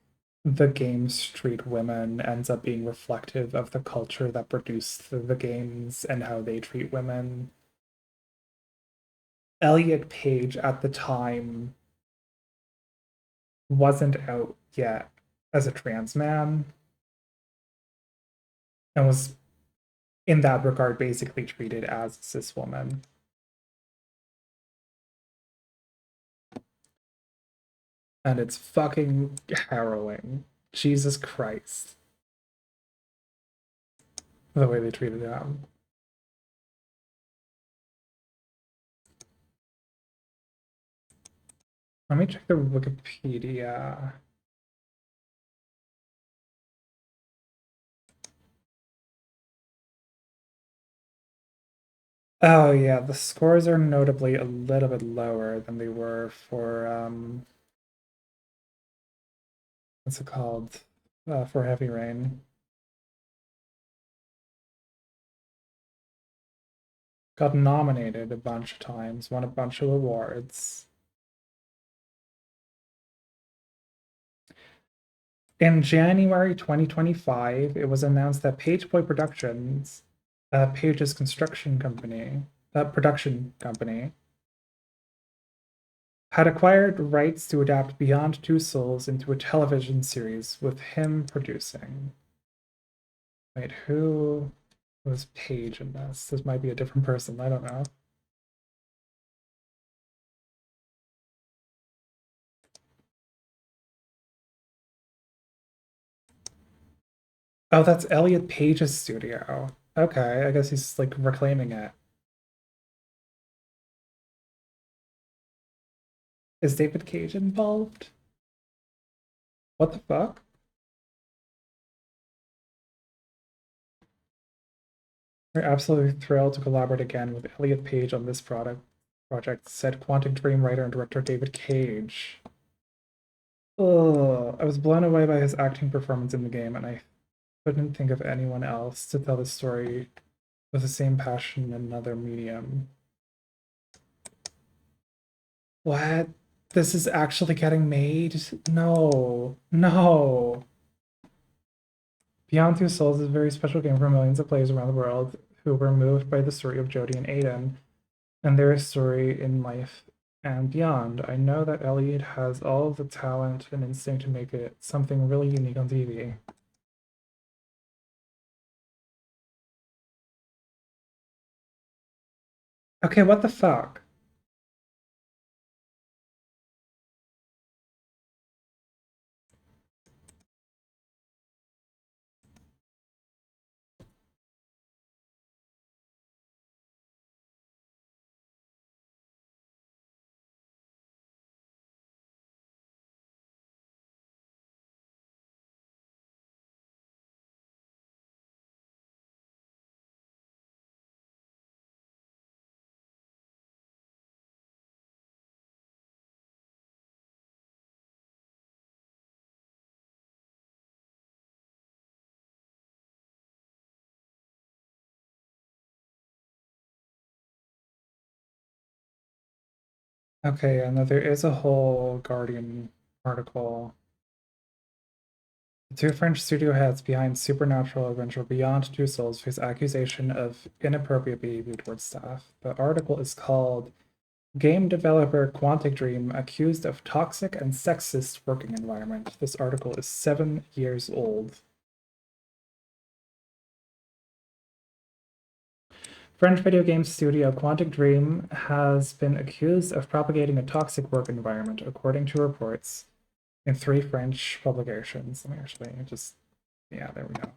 the games treat women ends up being reflective of the culture that produced the games and how they treat women. Elliot Page at the time wasn't out yet as a trans man and was in that regard basically treated as a cis woman. And it's fucking harrowing. Jesus Christ. The way they treated him. Let me check the Wikipedia. Oh yeah, the scores are notably a little bit lower than they were for what's it called? For Heavy Rain. Got nominated a bunch of times, won a bunch of awards. In January 2025, it was announced that Pageboy Productions, Page's production company, had acquired rights to adapt Beyond Two Souls into a television series with him producing. Wait, who was Page in this? This might be a different person, I don't know. Oh, that's Elliot Page's studio. Okay, I guess he's like reclaiming it. Is David Cage involved? What the fuck? We're absolutely thrilled to collaborate again with Elliot Page on this project, said Quantic Dream writer and director David Cage. Ugh, I was blown away by his acting performance in the game, and I couldn't think of anyone else to tell the story with the same passion in another medium. What? This is actually getting made? No. No. Beyond Two Souls is a very special game for millions of players around the world who were moved by the story of Jodie and Aiden and their story in life and beyond. I know that Elliot has all of the talent and instinct to make it something really unique on TV. Okay, what the fuck? Okay, and there is a whole Guardian article. The two French studio heads behind Supernatural Adventure Beyond Two Souls face accusation of inappropriate behavior towards staff. The article is called Game Developer Quantic Dream Accused of Toxic and Sexist Working Environment. This article is 7 years old. French video game studio Quantic Dream has been accused of propagating a toxic work environment, according to reports in 3 French publications. Let me actually just, yeah, there we go.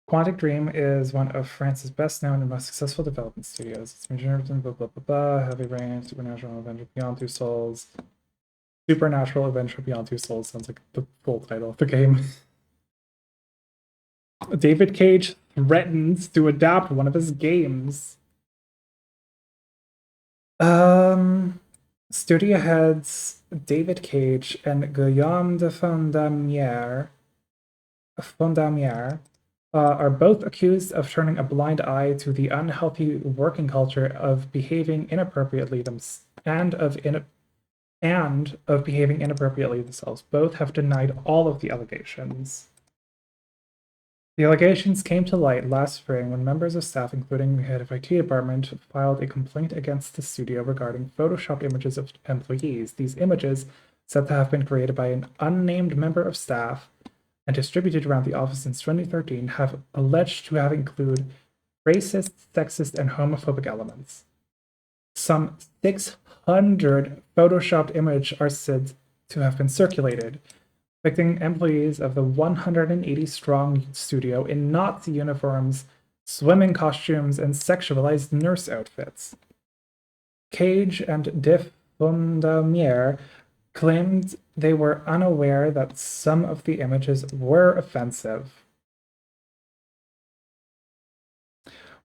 Quantic Dream is one of France's best-known and most successful development studios. It's been blah, blah, blah, blah, Heavy Rain, Supernatural Adventure Beyond Two Souls. Supernatural Adventure Beyond Two Souls sounds like the full title of the game. David Cage threatens to adapt one of his games. Studio heads David Cage and Guillaume de Fondamiere Fondamier are both accused of turning a blind eye to the unhealthy working culture of behaving inappropriately and of behaving inappropriately themselves. Both have denied all of the allegations. The allegations came to light last spring when members of staff, including the head of IT department, filed a complaint against the studio regarding photoshopped images of employees. These images, said to have been created by an unnamed member of staff and distributed around the office since 2013, have alleged to have included racist, sexist, and homophobic elements. Some 600 photoshopped images are said to have been circulated, depicting employees of the 180-strong studio in Nazi uniforms, swimming costumes, and sexualized nurse outfits. Cage and De Fondamier claimed they were unaware that some of the images were offensive.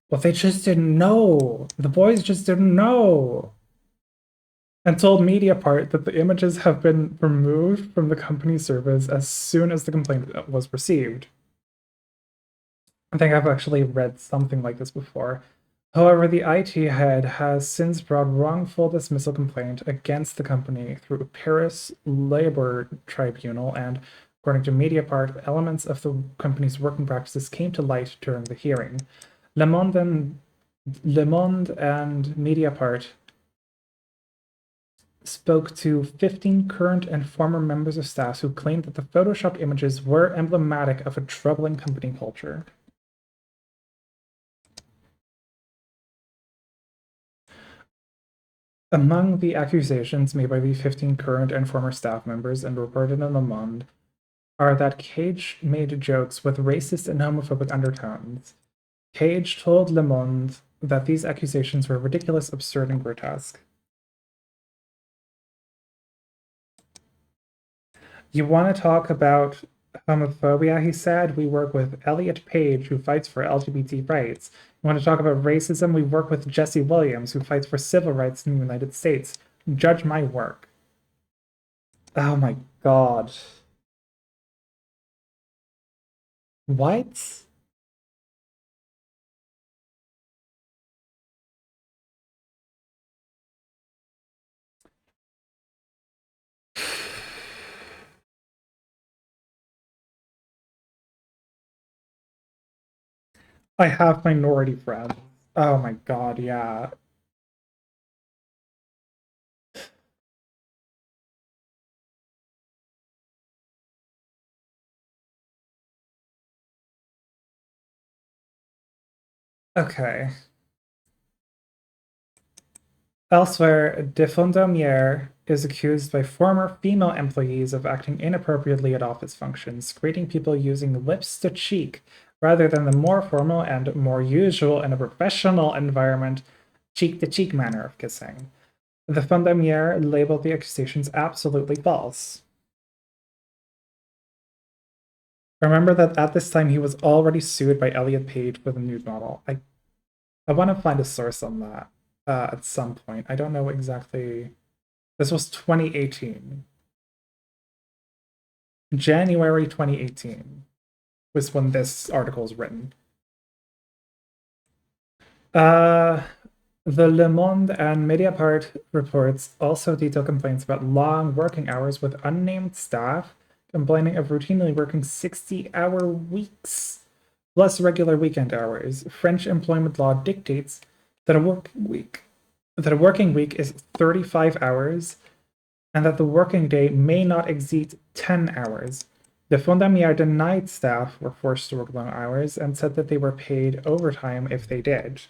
Well, they just didn't know. The boys just didn't know. And told Mediapart that the images have been removed from the company's servers as soon as the complaint was received. I think I've actually read something like this before. However, the IT head has since brought wrongful dismissal complaint against the company through a Paris labor tribunal, and according to Mediapart, elements of the company's working practices came to light during the hearing. Le Monde and Mediapart spoke to 15 current and former members of staff who claimed that the photoshopped images were emblematic of a troubling company culture. Among the accusations made by the 15 current and former staff members and reported in Le Monde are that Cage made jokes with racist and homophobic undertones. Cage told Le Monde that these accusations were ridiculous, absurd, and grotesque. You want to talk about homophobia, he said? We work with Elliot Page, who fights for LGBT rights. You want to talk about racism? We work with Jesse Williams, who fights for civil rights in the United States. Judge my work. Oh my god. What? I have minority friends. Oh my god, yeah. Okay. Elsewhere, De Fondamier is accused by former female employees of acting inappropriately at office functions, greeting people using lips to cheek rather than the more formal and more usual in a professional environment cheek-to-cheek manner of kissing. The Fondamier labeled the accusations absolutely false. Remember that at this time he was already sued by Elliot Page for the nude model. I want to find a source on that at some point. I don't know exactly. This was 2018. January 2018 was when this article is written. The Le Monde and Mediapart reports also detail complaints about long working hours with unnamed staff complaining of routinely working 60-hour weeks plus regular weekend hours. French employment law dictates that a working week is 35 hours and that the working day may not exceed 10 hours. The Fondamier denied staff were forced to work long hours and said that they were paid overtime if they did.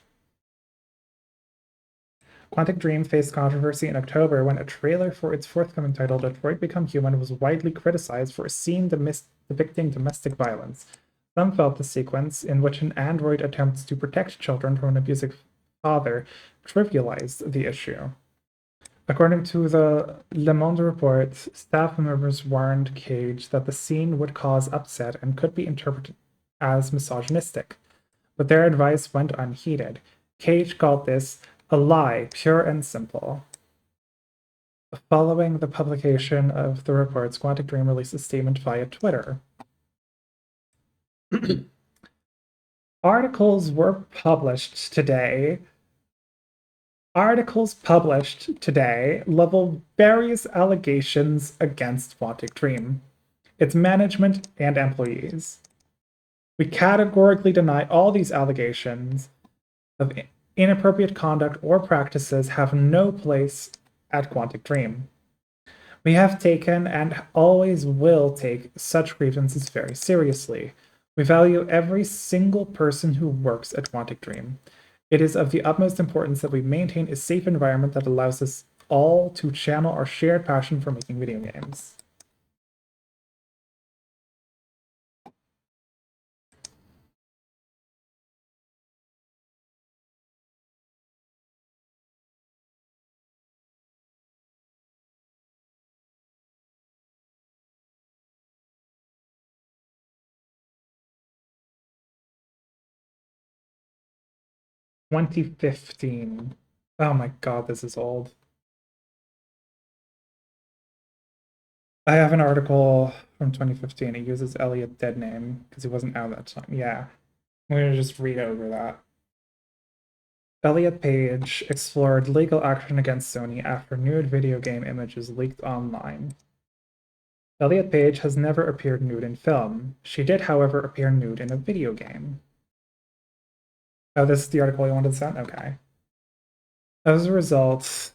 Quantic Dream faced controversy in October when a trailer for its forthcoming title, Detroit Become Human, was widely criticized for a scene depicting domestic violence. Some felt the sequence, in which an android attempts to protect children from an abusive father, trivialized the issue. According to the Le Monde report, staff members warned Cage that the scene would cause upset and could be interpreted as misogynistic, but their advice went unheeded. Cage called this a lie, pure and simple. Following the publication of the reports, Quantic Dream released a statement via Twitter. Articles were published today. Articles published today level various allegations against Quantic Dream, its management, and employees. We categorically deny all these allegations of inappropriate conduct or practices have no place at Quantic Dream. We have taken and always will take such grievances very seriously. We value every single person who works at Quantic Dream. It is of the utmost importance that we maintain a safe environment that allows us all to channel our shared passion for making video games. "2015. Oh my god, this is old. I have an article from 2015. It uses Elliot dead name because he wasn't out that time. Yeah. I'm going to just read over that. Elliot Page explored legal action against Sony after nude video game images leaked online. Elliot Page has never appeared nude in film. She did, however, appear nude in a video game. Oh, this is the article you wanted to send? Okay. As a result,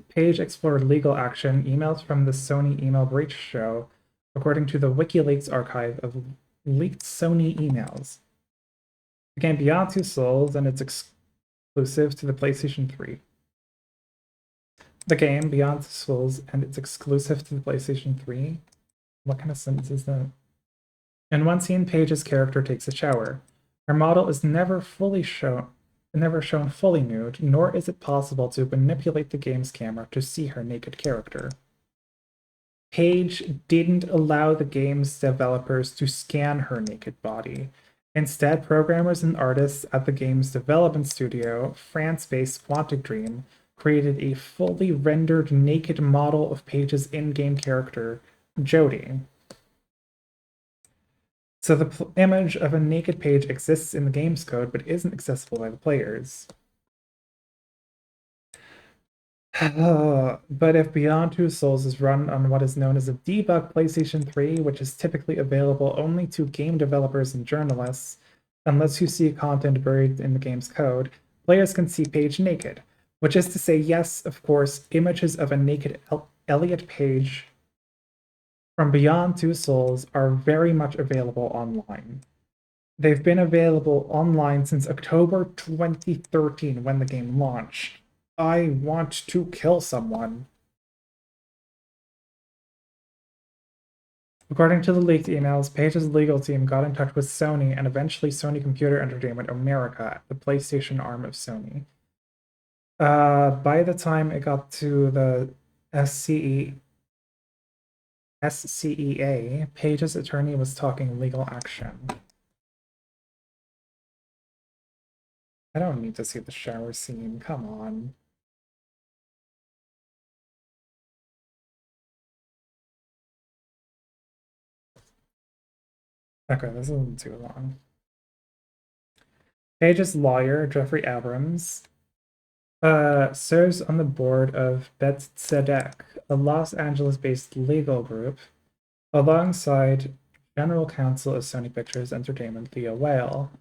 Page explored legal action, emails from the Sony email breach show, according to the WikiLeaks archive of leaked Sony emails. The game Beyond Two Souls, and it's exclusive to the PlayStation 3. The game Beyond Two Souls, and it's exclusive to the PlayStation 3? What kind of sentence is that? In one scene, Page's character takes a shower. Her model is never shown fully nude, nor is it possible to manipulate the game's camera to see her naked character. Page didn't allow the game's developers to scan her naked body. Instead, programmers and artists at the game's development studio, France-based Quantic Dream, created a fully rendered naked model of Page's in-game character, Jodie. So the image of a naked Page exists in the game's code, but isn't accessible by the players. But if Beyond Two Souls is run on what is known as a debug PlayStation 3, which is typically available only to game developers and journalists, unless you see content buried in the game's code, players can see Page naked, which is to say, yes, of course, images of a naked Elliot Page from Beyond Two Souls are very much available online. They've been available online since October 2013 when the game launched. I want to kill someone. According to the leaked emails, Page's legal team got in touch with Sony and eventually Sony Computer Entertainment America, the PlayStation arm of Sony. By the time it got to the SCEA, Page's attorney was talking legal action. I don't need to see the shower scene, come on. Okay, this isn't too long. Page's lawyer, Jeffrey Abrams, serves on the board of Bet Tzedek, a Los Angeles-based legal group, alongside general counsel of Sony Pictures Entertainment, Leah Weil.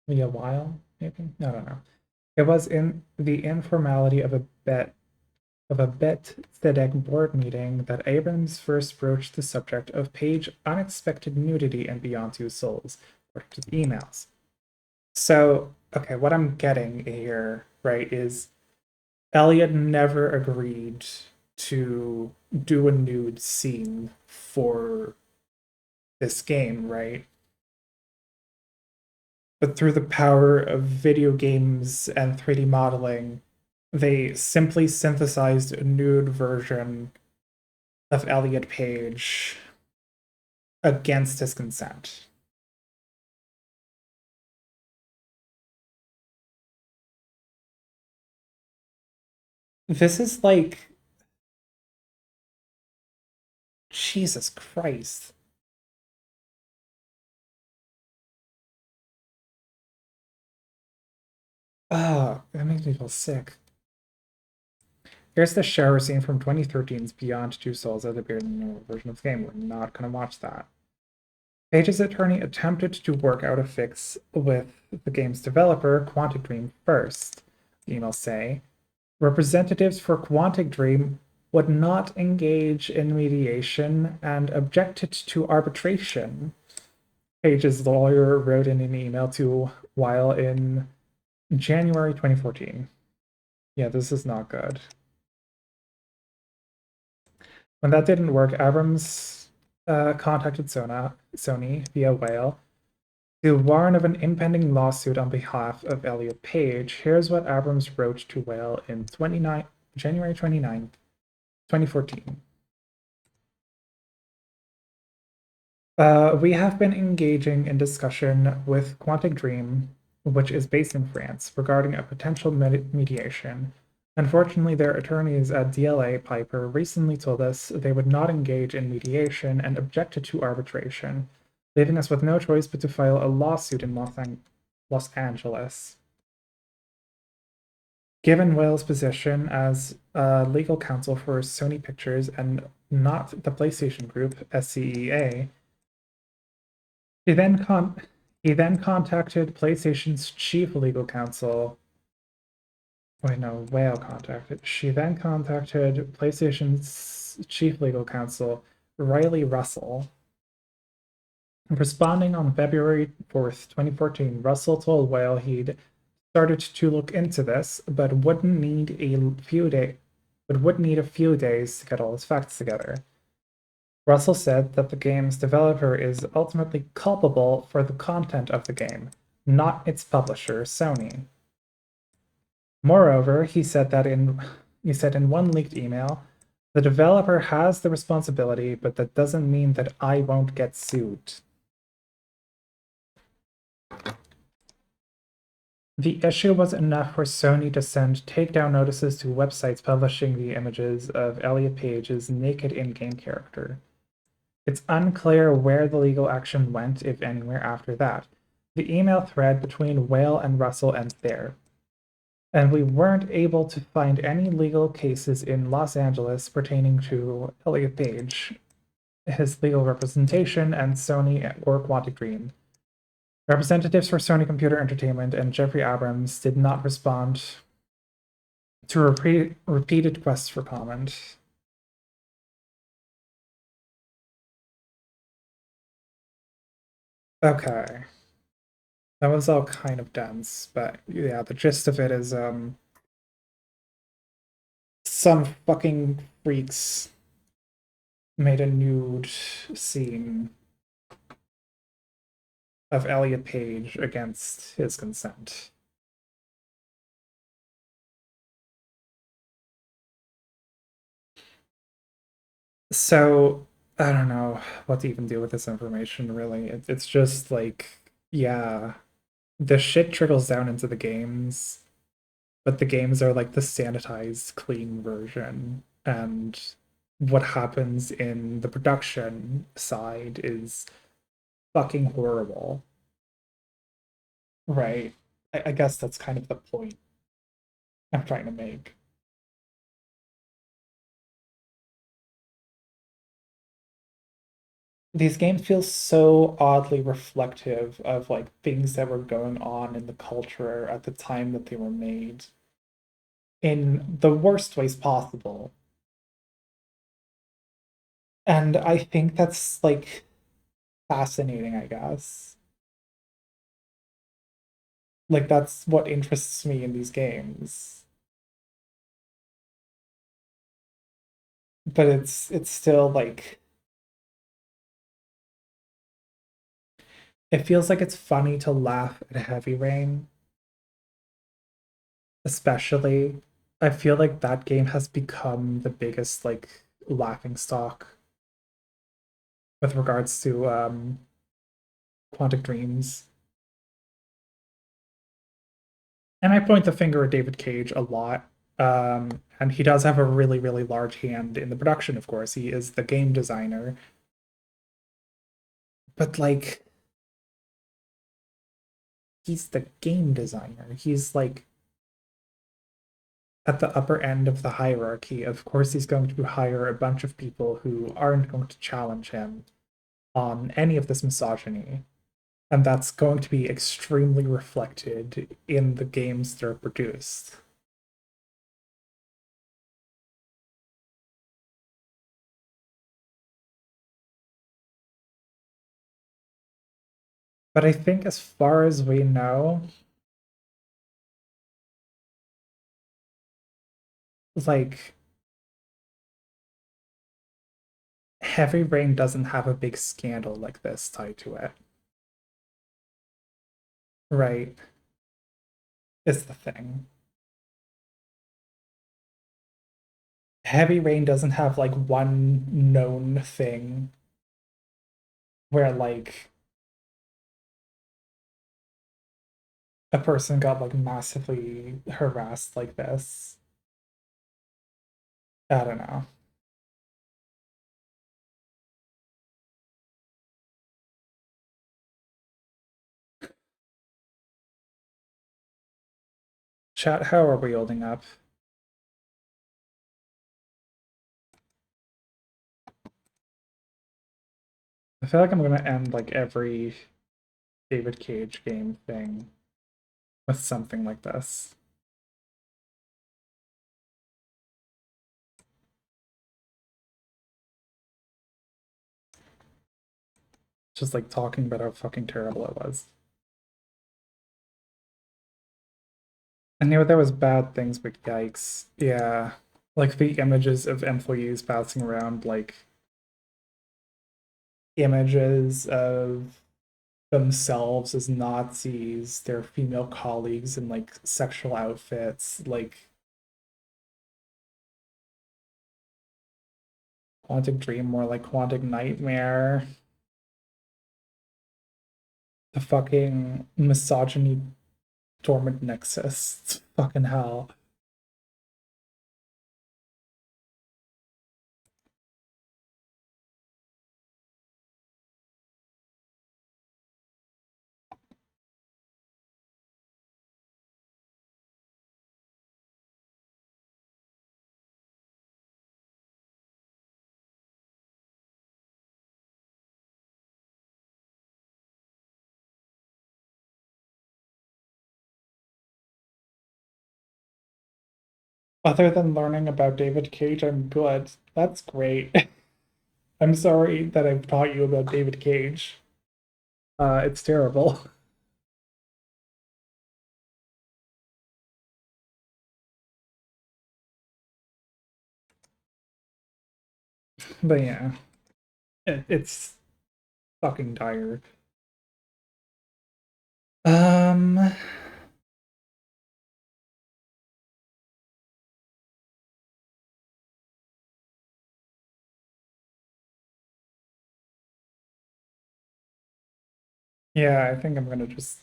Leah Weil, maybe? I don't know. It was in the informality of a Bet Tzedek board meeting that Abrams first broached the subject of Page's unexpected nudity in Beyond Two Souls, according to the emails. So, okay, what I'm getting here, right, is Elliot never agreed to do a nude scene for this game, right? But through the power of video games and 3D modeling, they simply synthesized a nude version of Elliot Page against his consent. This is like... Jesus Christ. Ah, that makes me feel sick. Here's the shower scene from 2013's Beyond Two Souls that appeared in the newer version of the game. We're not gonna watch that. Page's attorney attempted to work out a fix with the game's developer, Quantic Dream, first. The emails say, representatives for Quantic Dream would not engage in mediation and objected to arbitration. Page's lawyer wrote in an email to Weil in January 2014. Yeah, this is not good. When that didn't work, Abrams contacted Sony via Whale to warn of an impending lawsuit on behalf of Elliot Page. Here's what Abrams wrote to Whale in January 29th, 2014. We have been engaging in discussion with Quantic Dream, which is based in France, regarding a potential mediation. Unfortunately, their attorneys at DLA Piper recently told us they would not engage in mediation and objected to arbitration, leaving us with no choice but to file a lawsuit in Los Angeles. Given Whale's position as legal counsel for Sony Pictures and not the PlayStation Group, SCEA, he then contacted PlayStation's chief legal counsel. Wait, no, Whale contacted. She then contacted PlayStation's chief legal counsel, Riley Russell. Responding on February 4th, 2014, Russell told Whale he'd started to look into this, but would need a few days to get all his facts together. Russell said that the game's developer is ultimately culpable for the content of the game, not its publisher, Sony. Moreover, he said in one leaked email, the developer has the responsibility, but that doesn't mean that I won't get sued. The issue was enough for Sony to send takedown notices to websites publishing the images of Elliot Page's naked in-game character. It's unclear where the legal action went, if anywhere, after that. The email thread between Whale and Russell ends there. And we weren't able to find any legal cases in Los Angeles pertaining to Elliot Page, his legal representation, and Sony or Quantic Dream. Representatives for Sony Computer Entertainment and Jeffrey Abrams did not respond to repeated requests for comment. Okay. That was all kind of dense, but yeah, the gist of it is some fucking freaks made a nude scene of Elliot Page against his consent. So, I don't know what to even do with this information, really. It's just like, yeah, the shit trickles down into the games, but the games are like the sanitized, clean version, and what happens in the production side is fucking horrible. Right. I guess that's kind of the point I'm trying to make. These games feel so oddly reflective of like things that were going on in the culture at the time that they were made in the worst ways possible. And I think that's like fascinating, I guess. Like that's what interests me in these games. But it's still like it feels like it's funny to laugh at Heavy Rain. Especially, I feel like that game has become the biggest like laughing stock with regards to Quantic Dreams. And I point the finger at David Cage a lot. And he does have a really, really large hand in the production, of course. He is the game designer. But like, he's the game designer. He's like at the upper end of the hierarchy, of course he's going to hire a bunch of people who aren't going to challenge him on any of this misogyny. And that's going to be extremely reflected in the games that are produced. But I think as far as we know, like, Heavy Rain doesn't have a big scandal like this tied to it. Right. Is the thing. Heavy Rain doesn't have like one known thing where like a person got like massively harassed like this. I don't know. Chat, how are we holding up? I feel like I'm gonna end like every David Cage game thing with something like this. Just like talking about how fucking terrible it was. I knew there was bad things, but yikes. Yeah. Like the images of employees bouncing around, like images of themselves as Nazis, their female colleagues in like sexual outfits, like Quantic Dream, more like Quantic Nightmare. The fucking misogyny dormant nexus. It's fucking hell. Other than learning about David Cage, I'm good. That's great. I'm sorry that I've taught you about David Cage. It's terrible. But yeah, it's fucking dire. Um, yeah, I think I'm gonna just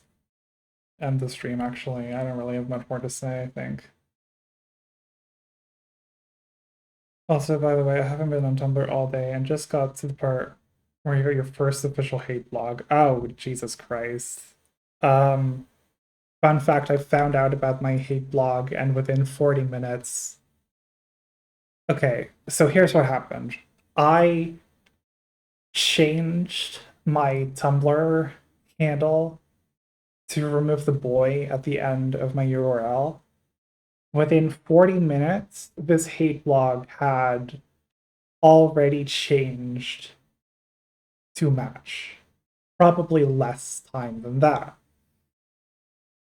end the stream actually. I don't really have much more to say, I think. Also, by the way, I haven't been on Tumblr all day and just got to the part where you got your first official hate blog. Oh, Jesus Christ. Fun fact, I found out about my hate blog and within 40 minutes. Okay, so here's what happened. I changed my Tumblr handle to remove the boy at the end of my URL. Within 40 minutes, this hate blog had already changed to match. Probably less time than that.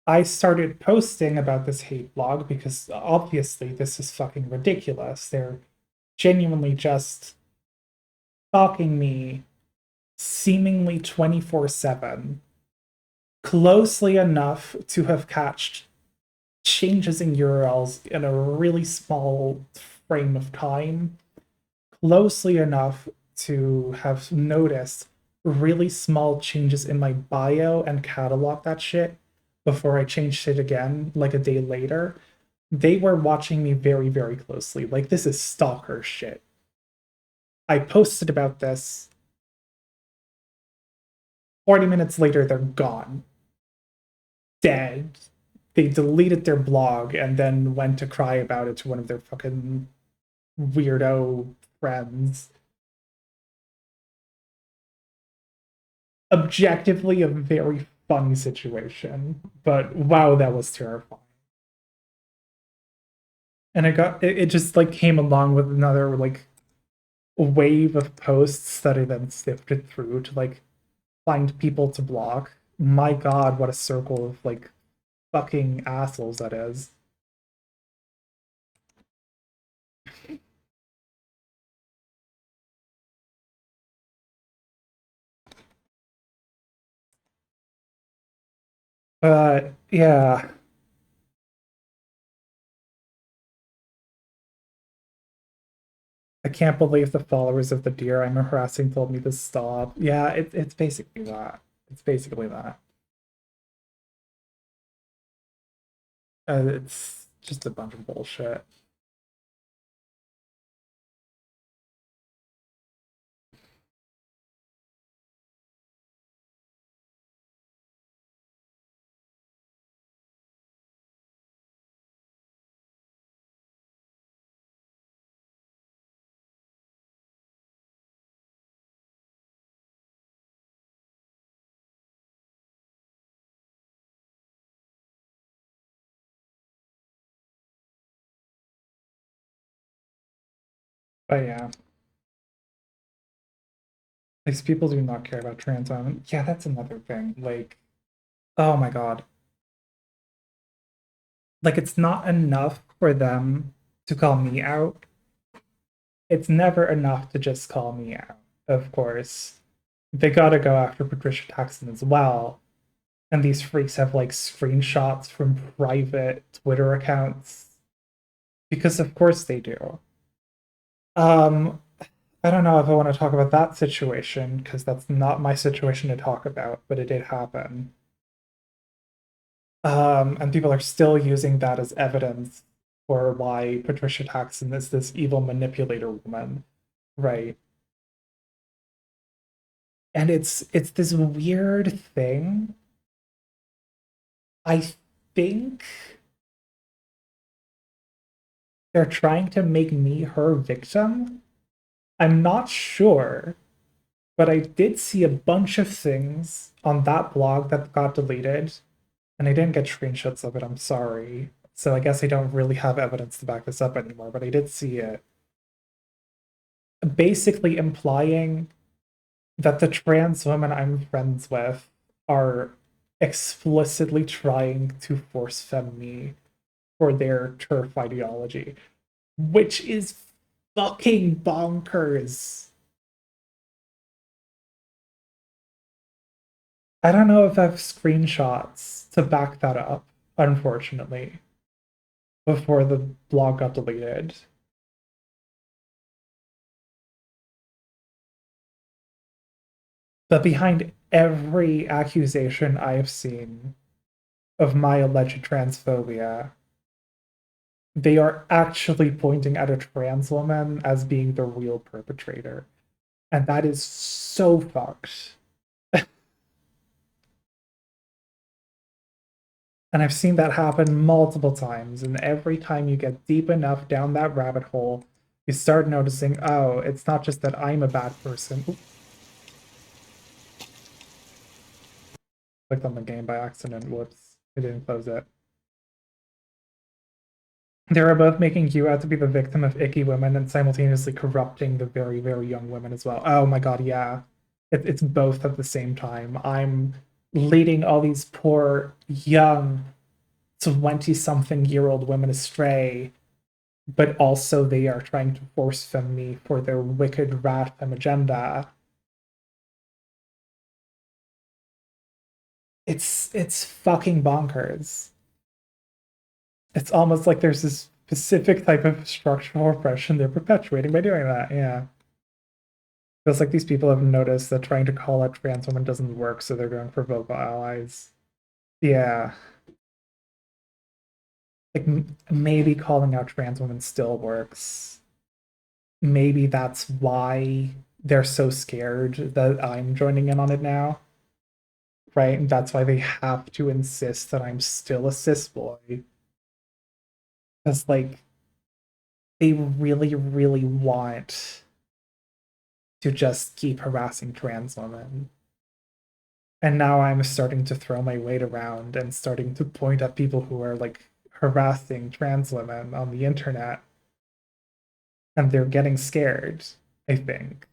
I started posting about this hate blog because obviously this is fucking ridiculous. They're genuinely just stalking me seemingly 24/7, closely enough to have catched changes in URLs in a really small frame of time, closely enough to have noticed really small changes in my bio and catalog that shit before I changed it again like a day later. They were watching me very, very closely. Like, this is stalker shit. I posted about this. 40 minutes later, they're gone. Dead. they deleted their blog and then went to cry about it to one of their fucking weirdo friends. Objectively a very funny situation, but wow, that was terrifying. And it just like came along with another like wave of posts that I then sifted through to like find people to block. My god, what a circle of like fucking assholes that is. Yeah. I can't believe the followers of the deer I'm harassing told me to stop. Yeah, it's basically that. It's basically that. It's just a bunch of bullshit. But yeah. These people do not care about trans women. Yeah, that's another thing. Like, oh my god. Like, it's not enough for them to call me out. It's never enough to just call me out, of course. They gotta go after Patricia Taxton as well. And these freaks have like screenshots from private Twitter accounts. Because of course they do. I don't know if I want to talk about that situation, because that's not my situation to talk about, but it did happen. And people are still using that as evidence for why Patricia Taxton is this evil manipulator woman, right? And it's this weird thing. I think they're trying to make me her victim. I'm not sure, but I did see a bunch of things on that blog that got deleted, and I didn't get screenshots of it, I'm sorry. So I guess I don't really have evidence to back this up anymore, but I did see it. Basically implying that the trans women I'm friends with are explicitly trying to force femme me for their TERF ideology, which is fucking bonkers. I don't know if I have screenshots to back that up, unfortunately, before the blog got deleted. But behind every accusation I have seen of my alleged transphobia, they are actually pointing at a trans woman as being the real perpetrator. And that is so fucked. And I've seen that happen multiple times, and every time you get deep enough down that rabbit hole, you start noticing, oh, it's not just that I'm a bad person. Oop. Clicked on the game by accident, whoops. I didn't close it. They are both making you out to be the victim of icky women and simultaneously corrupting the very, very young women as well. Oh my god, yeah. It's both at the same time. I'm leading all these poor, young, 20-something-year-old women astray, but also they are trying to force femme me for their wicked rat femme agenda. It's fucking bonkers. It's almost like there's this specific type of structural oppression they're perpetuating by doing that, yeah. Feels like these people have noticed that trying to call out trans women doesn't work, so they're going for vocal allies. Yeah. Like, maybe calling out trans women still works. Maybe that's why they're so scared that I'm joining in on it now. right? And that's why they have to insist that I'm still a cis boy. Because, like, they really, really want to just keep harassing trans women. And now I'm starting to throw my weight around and starting to point at people who are, like, harassing trans women on the internet. And they're getting scared, I think.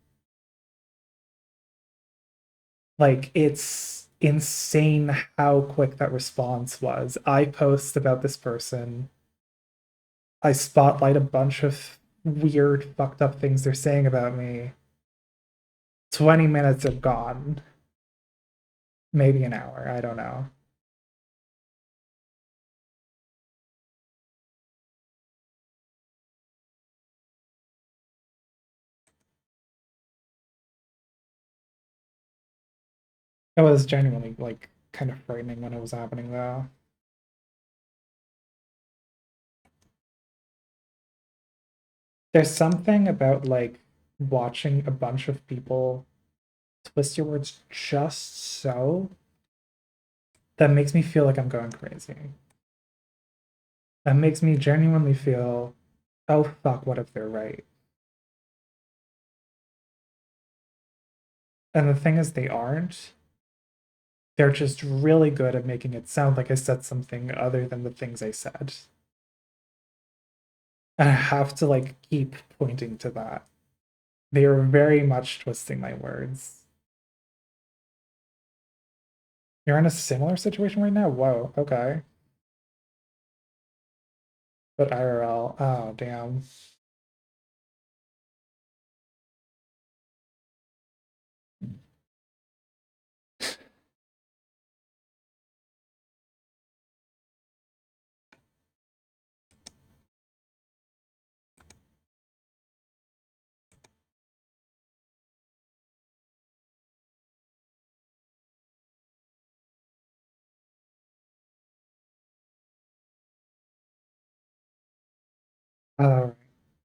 Like, it's insane how quick that response was. I post about this person. I spotlight a bunch of weird, fucked up things they're saying about me. 20 minutes are gone. Maybe an hour, I don't know. It was genuinely, like, kind of frightening when it was happening, though. There's something about, like, watching a bunch of people twist your words just so that makes me feel like I'm going crazy. That makes me genuinely feel, oh fuck, what if they're right? And the thing is, they aren't. They're just really good at making it sound like I said something other than the things I said. And I have to, like, keep pointing to that. They are very much twisting my words. You're in a similar situation right now? Whoa, okay. But IRL, oh, damn.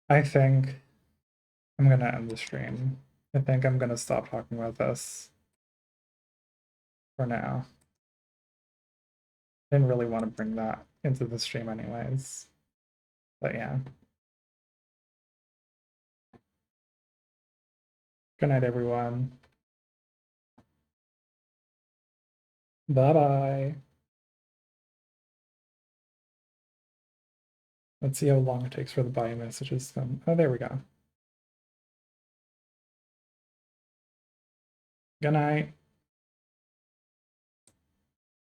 I think I'm gonna end the stream. I think I'm gonna stop talking about this for now. Didn't really want to bring that into the stream anyways. But yeah. Good night, everyone. Bye-bye. Let's see how long it takes for the bye messages to come. Oh, there we go. Good night.